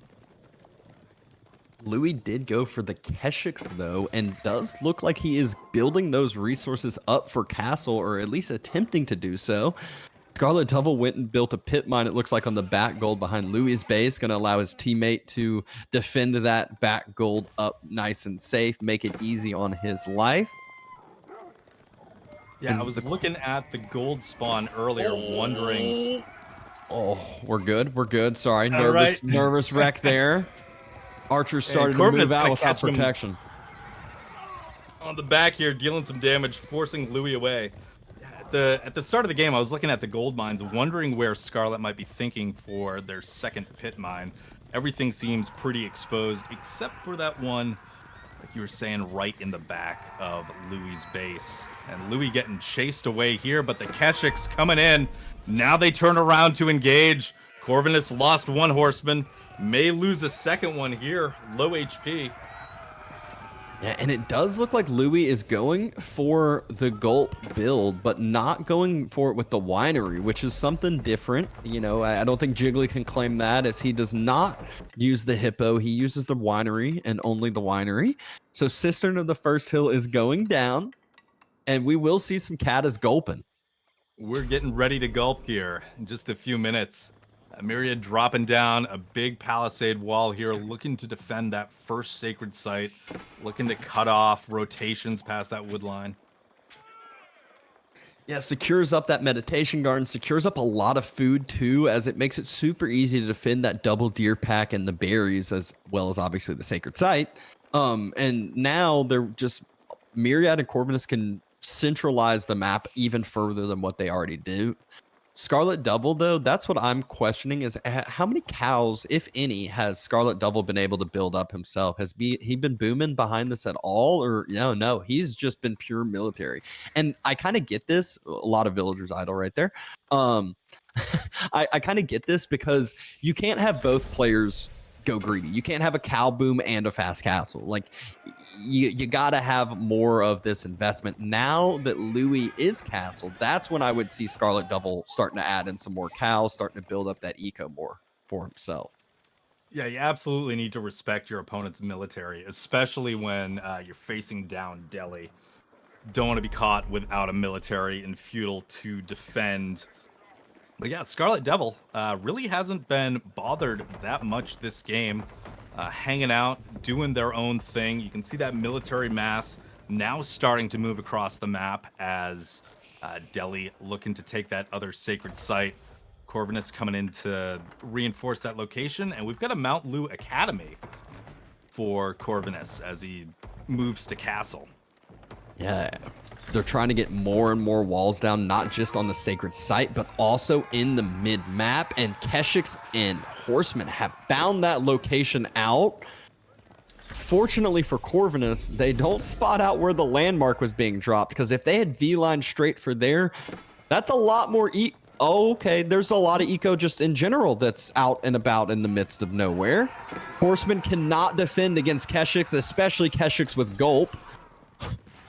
Louis did go for the Keshiks, though, and does look like he is building those resources up for Castle, or at least attempting to do so. Scarlet Devil went and built a pit mine, it looks like, on the back gold behind Louis' base. Going to allow his teammate to defend that back gold up nice and safe, make it easy on his life. Yeah, and I was looking at the gold spawn earlier, wondering... Oh, we're good. Sorry, nervous wreck there. Archers started to move out without protection. On the back here, dealing some damage, forcing Louis away. At the start of the game, I was looking at the gold mines, wondering where Scarlet might be thinking for their second pit mine. Everything seems pretty exposed, except for that one, like you were saying, right in the back of Louis' base. And Louis getting chased away here, but the Keshiks coming in. Now they turn around to engage. Corvinus lost 1 horseman, may lose a second one here, low HP. Yeah, and it does look like Louis is going for the Gulp build, but not going for it with the winery, which is something different. I don't think Jiggly can claim that, as he does not use the Hippo. He uses the winery and only the winery. So Cistern of the First Hill is going down, and we will see some Katas gulping. We're getting ready to gulp here in just a few minutes. Myriad dropping down a big palisade wall here, looking to defend that first sacred site, looking to cut off rotations past that wood line. Yeah, secures up that meditation garden, secures up a lot of food too, as it makes it super easy to defend that double deer pack and the berries, as well as obviously the sacred site. And now they're just, Myriad and Corvinus can centralize the map even further than what they already do. Scarlet Devil, though, that's what I'm questioning, is how many cows, if any, has Scarlet Devil been able to build up himself? Has he been booming behind this at all? Or no, he's just been pure military. And I kind of get this. A lot of villagers idle right there. I kind of get this because you can't have both players go greedy. You can't have a cow boom and a fast castle. Like you gotta have more of this investment. Now that Louis is castled, that's when I would see Scarlet Devil starting to add in some more cows, starting to build up that eco more for himself. Yeah, you absolutely need to respect your opponent's military, especially when you're facing down Delhi. Don't want to be caught without a military and Feudal to defend. But yeah, Scarlet Devil really hasn't been bothered that much this game. Hanging out, doing their own thing. You can see that military mass now starting to move across the map as Delhi looking to take that other sacred site. Corvinus coming in to reinforce that location. And we've got a Mount Lu Academy for Corvinus as he moves to castle. Yeah, they're trying to get more and more walls down, not just on the sacred site, but also in the mid-map. And Keshiks and Horsemen have found that location out. Fortunately for Corvinus, they don't spot out where the landmark was being dropped, because if they had V-line straight for there, that's a lot more oh, okay, there's a lot of eco just in general that's out and about in the midst of nowhere. Horsemen cannot defend against Keshiks, especially Keshiks with Gulp.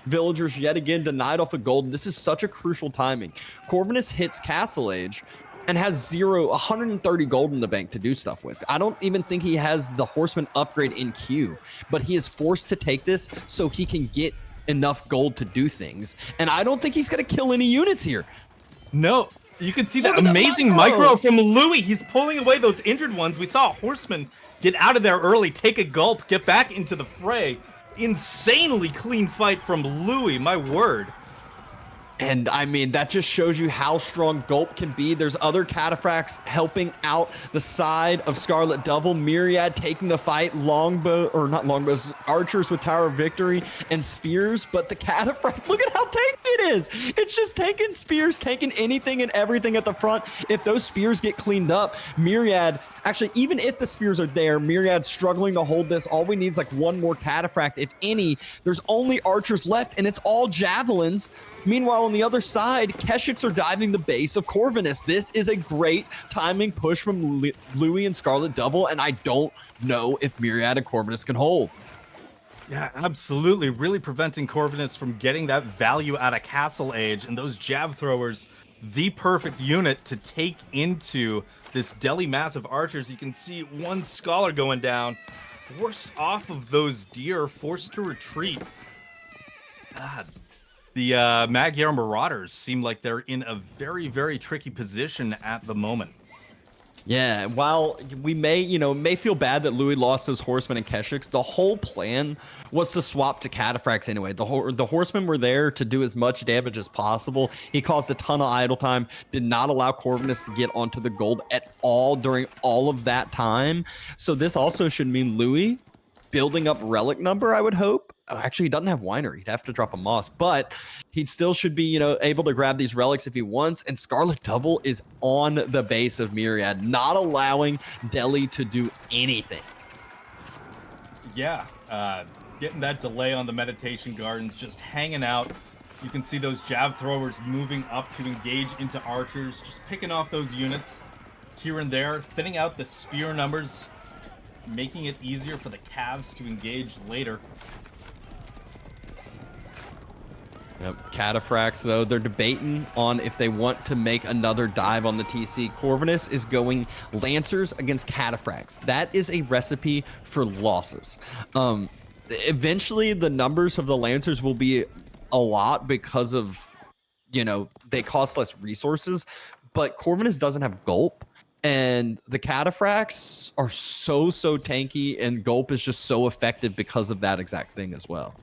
Villagers yet again denied off of gold. This is such a crucial timing. Corvinus hits Castle Age and has 130 gold in the bank to do stuff with. I don't even think he has the Horseman upgrade in queue, but he is forced to take this so he can get enough gold to do things. And I don't think he's going to kill any units here. No, you can see that amazing micro from Louis. He's pulling away those injured ones. We saw a Horseman get out of there early, take a gulp, get back into the fray. Insanely clean fight from Louis, my word. And I mean, that just shows you how strong Gulp can be. There's other cataphracts helping out the side of Scarlet Devil. Myriad taking the fight, longbow, or not longbows, archers with Tower of Victory and spears. But the cataphract, look at how tanky it is. It's just taking spears, taking anything and everything at the front. If those spears get cleaned up, Myriad, actually, even if the spears are there, Myriad's struggling to hold this. All we need is like one more cataphract, if any. There's only archers left, and it's all javelins. Meanwhile, on the other side, Keshiks are diving the base of Corvinus. This is a great timing push from Louis and Scarlet Devil, and I don't know if Myriad and Corvinus can hold. Yeah, absolutely. Really preventing Corvinus from getting that value out of Castle Age, and those jab throwers, the perfect unit to take into this Delhi mass of archers. You can see one scholar going down, forced off of those deer, forced to retreat. The Magyar Marauders seem like they're in a very, very tricky position at the moment. Yeah, while we may feel bad that Louis lost those Horsemen and Keshiks, the whole plan was to swap to cataphracts anyway. The Horsemen were there to do as much damage as possible. He caused a ton of idle time, did not allow Corvinus to get onto the gold at all during all of that time. So this also should mean Louis building up relic number, I would hope. Oh, actually, he doesn't have winery. He'd have to drop a moss, but he still should be, able to grab these relics if he wants. And Scarlet Devil is on the base of Myriad, not allowing Delhi to do anything. Yeah, getting that delay on the Meditation Gardens, just hanging out. You can see those jab throwers moving up to engage into archers, just picking off those units here and there, thinning out the spear numbers, making it easier for the Cavs to engage later. Yep. Cataphracts, though, they're debating on if they want to make another dive on the TC. Corvinus is going Lancers against Cataphracts. That is a recipe for losses. Eventually, the numbers of the Lancers will be a lot because of, they cost less resources. But Corvinus doesn't have Gulp. And the Cataphracts are so tanky, and Gulp is just so effective because of that exact thing as well.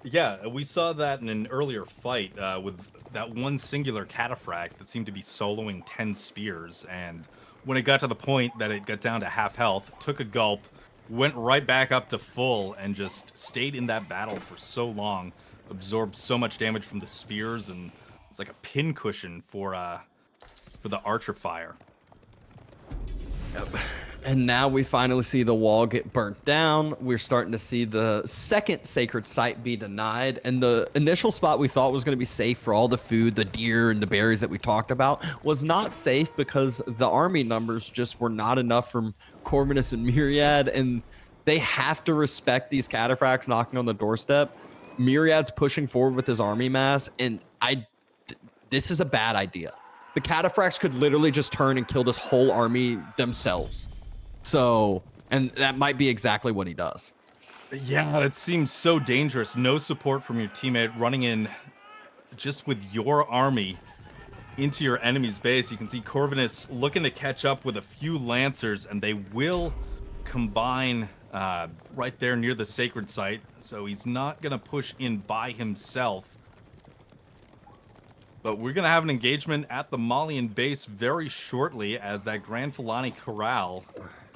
Yeah, we saw that in an earlier fight with that one singular cataphract that seemed to be soloing 10 spears. And when it got to the point that it got down to half health, took a gulp, went right back up to full, and just stayed in that battle for so long, absorbed so much damage from the spears, and it's like a pincushion for the archer fire. Yep. And now we finally see the wall get burnt down. We're starting to see the second sacred site be denied. And the initial spot we thought was going to be safe for all the food, the deer and the berries that we talked about, was not safe because the army numbers just were not enough from Corvinus and Myriad. And they have to respect these cataphracts knocking on the doorstep. Myriad's pushing forward with his army mass. And this is a bad idea. The cataphracts could literally just turn and kill this whole army themselves. So, and that might be exactly what he does. Yeah, that seems so dangerous. No support from your teammate running in just with your army into your enemy's base. You can see Corvinus looking to catch up with a few Lancers, and they will combine right there near the sacred site. So he's not going to push in by himself. But we're going to have an engagement at the Malian base very shortly as that Grand Fulani Corral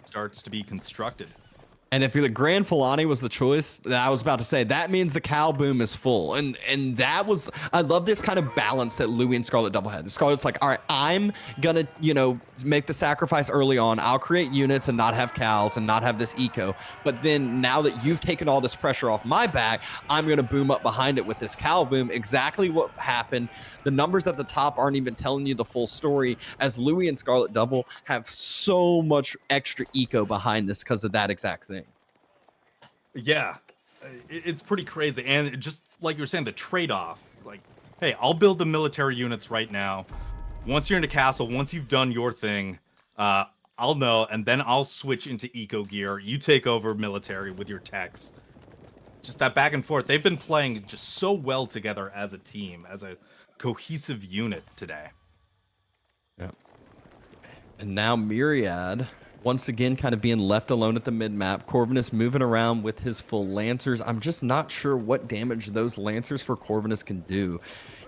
starts to be constructed. And if the Grand Fulani was the choice, I was about to say, that means the cow boom is full. And that was, I love this kind of balance that Louis and Scarlet Devil had. Scarlet's like, all right, I'm gonna, make the sacrifice early on. I'll create units and not have cows and not have this eco. But then now that you've taken all this pressure off my back, I'm gonna boom up behind it with this cow boom. Exactly what happened. The numbers at the top aren't even telling you the full story, as Louis and Scarlet Devil have so much extra eco behind this because of that exact thing. Yeah, it's pretty crazy. And just like you were saying, the trade-off, like, hey, I'll build the military units right now. Once you're in the castle, once you've done your thing, I'll know, and then I'll switch into eco gear. You take over military with your techs. Just that back and forth. They've been playing just so well together as a team, as a cohesive unit today. Yeah. And now Myriad, once again, kind of being left alone at the mid-map. Corvinus moving around with his full Lancers. I'm just not sure what damage those Lancers for Corvinus can do.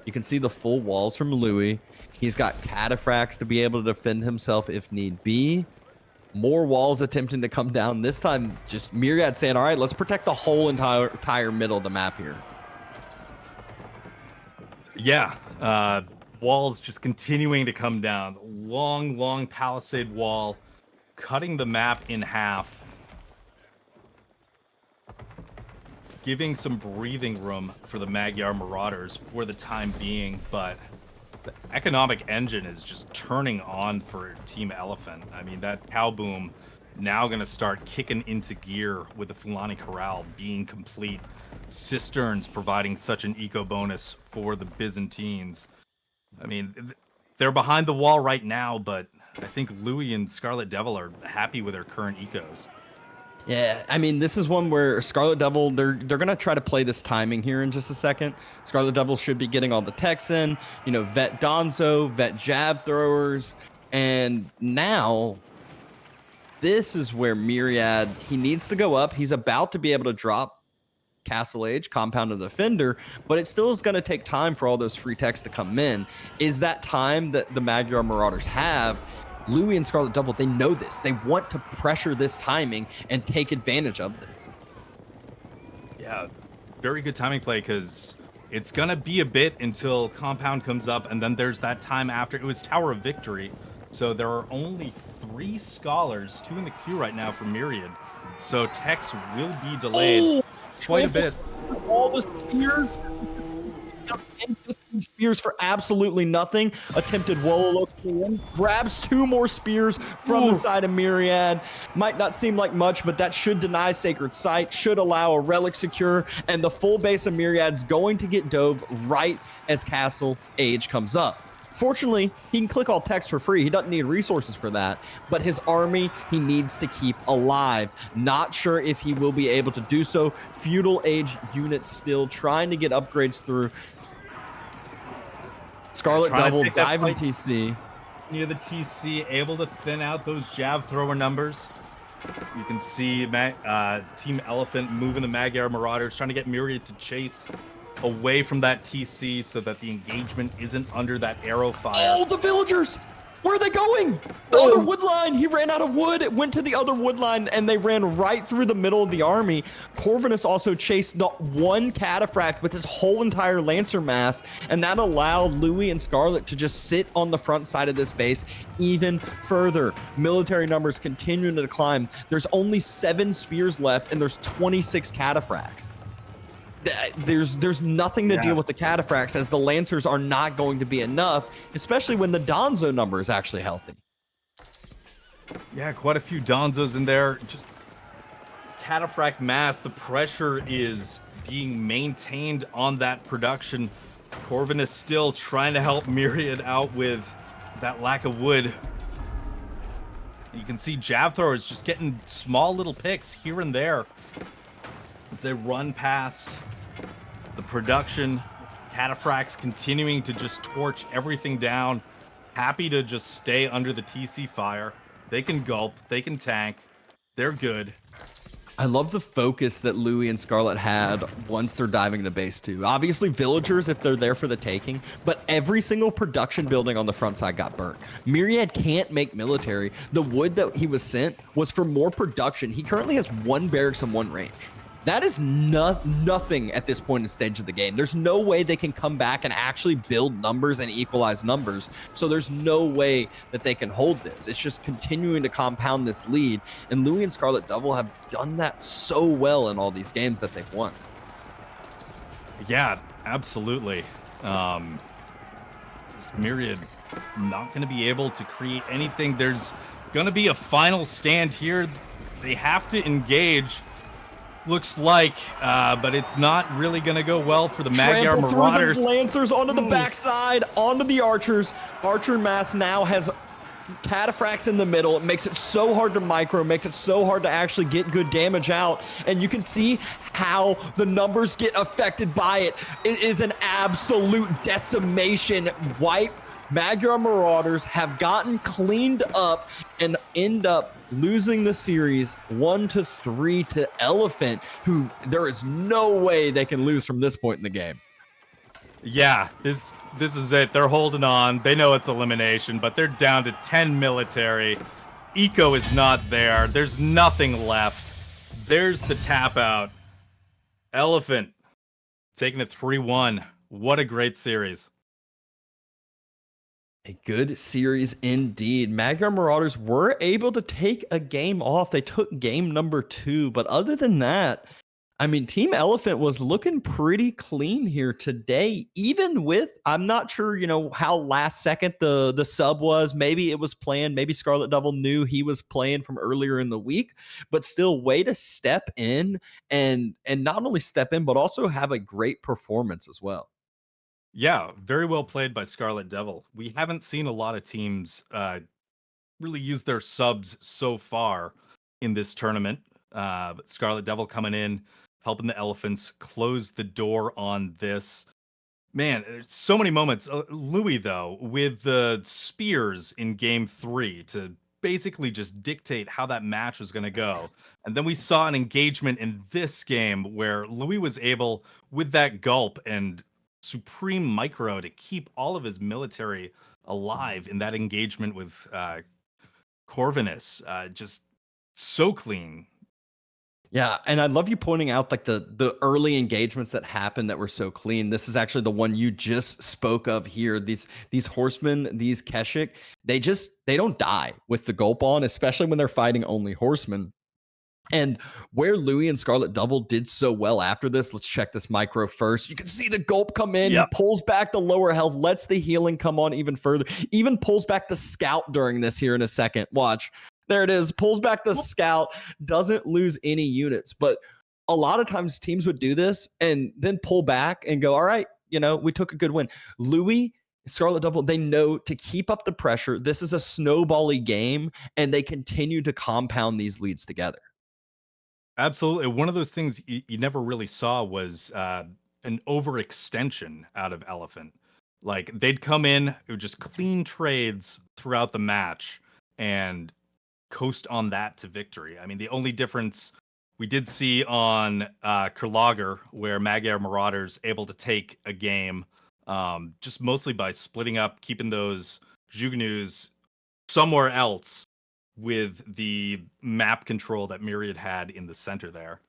You can see the full walls from Louis. He's got cataphracts to be able to defend himself if need be. More walls attempting to come down. This time, just Myriad saying, all right, let's protect the whole entire middle of the map here. Yeah. Walls just continuing to come down. Long palisade wall, cutting the map in half, giving some breathing room for the Magyar Marauders for the time being, but the economic engine is just turning on for Team Elephant. I mean, that cow boom now going to start kicking into gear with the Fulani Corral being complete. Cisterns providing such an eco bonus for the Byzantines. I mean, they're behind the wall right now, but I think Louis and Scarlet Devil are happy with their current ecos. Yeah, I mean, this is one where Scarlet Devil, they're going to try to play this timing here in just a second. Scarlet Devil should be getting all the techs in, vet Donzo, vet jab throwers. And now this is where Myriad, he needs to go up. He's about to be able to drop Castle Age, Compound of the Defender, but it still is going to take time for all those free techs to come in. Is that time that the Magyar Marauders have? Louis and Scarlet Devil, they know this. They want to pressure this timing and take advantage of this. Yeah, very good timing play, because it's going to be a bit until Compound comes up, and then there's that time after. It was Tower of Victory, so there are only 3 Scholars, 2 in the queue right now for Myriad. So techs will be delayed quite a bit. All the spears for absolutely nothing. Attempted Wolo grabs 2 more spears from the side of Myriad. Might not seem like much, but that should deny Sacred Site, should allow a relic secure, and the full base of Myriad's going to get dove right as Castle Age comes up. Fortunately, he can click all text for free. He doesn't need resources for that, but his army he needs to keep alive. Not sure if he will be able to do so. Feudal Age units still trying to get upgrades through. Scarlet Devil diving TC. Near the TC, able to thin out those jab thrower numbers. You can see Team Elephant moving the Magyar Marauders, trying to get Myriad to chase away from that TC so that the engagement isn't under that arrow fire. Oh, the villagers! Where are they going? The other wood line. He ran out of wood. It went to the other wood line, and they ran right through the middle of the army. Corvinus also chased not one cataphract with his whole entire Lancer mass, and that allowed Louis and Scarlet to just sit on the front side of this base even further. Military numbers continuing to climb. There's only 7 spears left, and there's 26 cataphracts. There's nothing to deal with the cataphracts, as the Lancers are not going to be enough, especially when the Donzo number is actually healthy. Yeah, quite a few Donzos in there. Just cataphract mass. The pressure is being maintained on that production. Corvin is still trying to help Myriad out with that lack of wood. You can see jab throwers just getting small little picks here and there as they run past the production. Cataphracts continuing to just torch everything down. Happy to just stay under the TC fire. They can gulp. They can tank. They're good. I love the focus that Louis and Scarlet had once they're diving the base too. Obviously villagers if they're there for the taking, but every single production building on the front side got burnt. Myriad can't make military. The wood that he was sent was for more production. He currently has 1 barracks and 1 range. That is nothing at this point in stage of the game. There's no way they can come back and actually build numbers and equalize numbers. So there's no way that they can hold this. It's just continuing to compound this lead. And Louis and Scarlet Devil have done that so well in all these games that they've won. Yeah, absolutely. This Myriad not going to be able to create anything. There's going to be a final stand here. They have to engage. Looks like, but it's not really going to go well for the Magyar Marauders. Through the Lancers onto the backside, onto the Archers. Archer mass now has cataphracts in the middle. It makes it so hard to micro, makes it so hard to actually get good damage out. And you can see how the numbers get affected by it. It is an absolute decimation wipe. Magyar Marauders have gotten cleaned up and end up losing the series 1-3 to Elephant, who there is no way they can lose from this point in the game. Yeah, this is it. They're holding on. They know it's elimination, but they're down to 10 military. Eco is not there. There's nothing left. There's the tap out. Elephant taking it 3-1. What a great series. A good series indeed. Magyar Marauders were able to take a game off. They took game number 2, but other than that, I mean, Team Elephant was looking pretty clean here today, even with, I'm not sure, how last second the sub was. Maybe it was planned. Maybe Scarlet Devil knew he was playing from earlier in the week, but still way to step in and not only step in, but also have a great performance as well. Yeah, very well played by Scarlet Devil. We haven't seen a lot of teams really use their subs so far in this tournament. But Scarlet Devil coming in, helping the Elephants close the door on this. Man, there's so many moments. Louis, though, with the spears in game 3 to basically just dictate how that match was going to go. And then we saw an engagement in this game where Louis was able, with that gulp and supreme micro, to keep all of his military alive in that engagement with Corvinus. Just so clean. Yeah, and I love you pointing out like the early engagements that happened that were so clean. This is actually the one you just spoke of here. These horsemen, these Keshik, they don't die with the gulp on, especially when they're fighting only horsemen. And where Louis and Scarlet Devil did so well after this, let's check this micro first. You can see the gulp come in. Yep. He pulls back the lower health, lets the healing come on even further, even pulls back the scout during this here in a second. Watch. There it is. Pulls back the scout, doesn't lose any units. But a lot of times teams would do this and then pull back and go, all right, we took a good win. Louis, Scarlet Devil, they know to keep up the pressure. This is a snowbally game, and they continue to compound these leads together. Absolutely. One of those things you never really saw was an overextension out of Elephant. Like, they'd come in, it would just clean trades throughout the match and coast on that to victory. I mean, the only difference we did see on Kurlager, where Magyar Marauders able to take a game just mostly by splitting up, keeping those Jugnus somewhere else with the map control that Myriad had in the center there.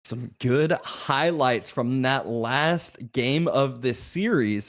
Some good highlights from that last game of this series.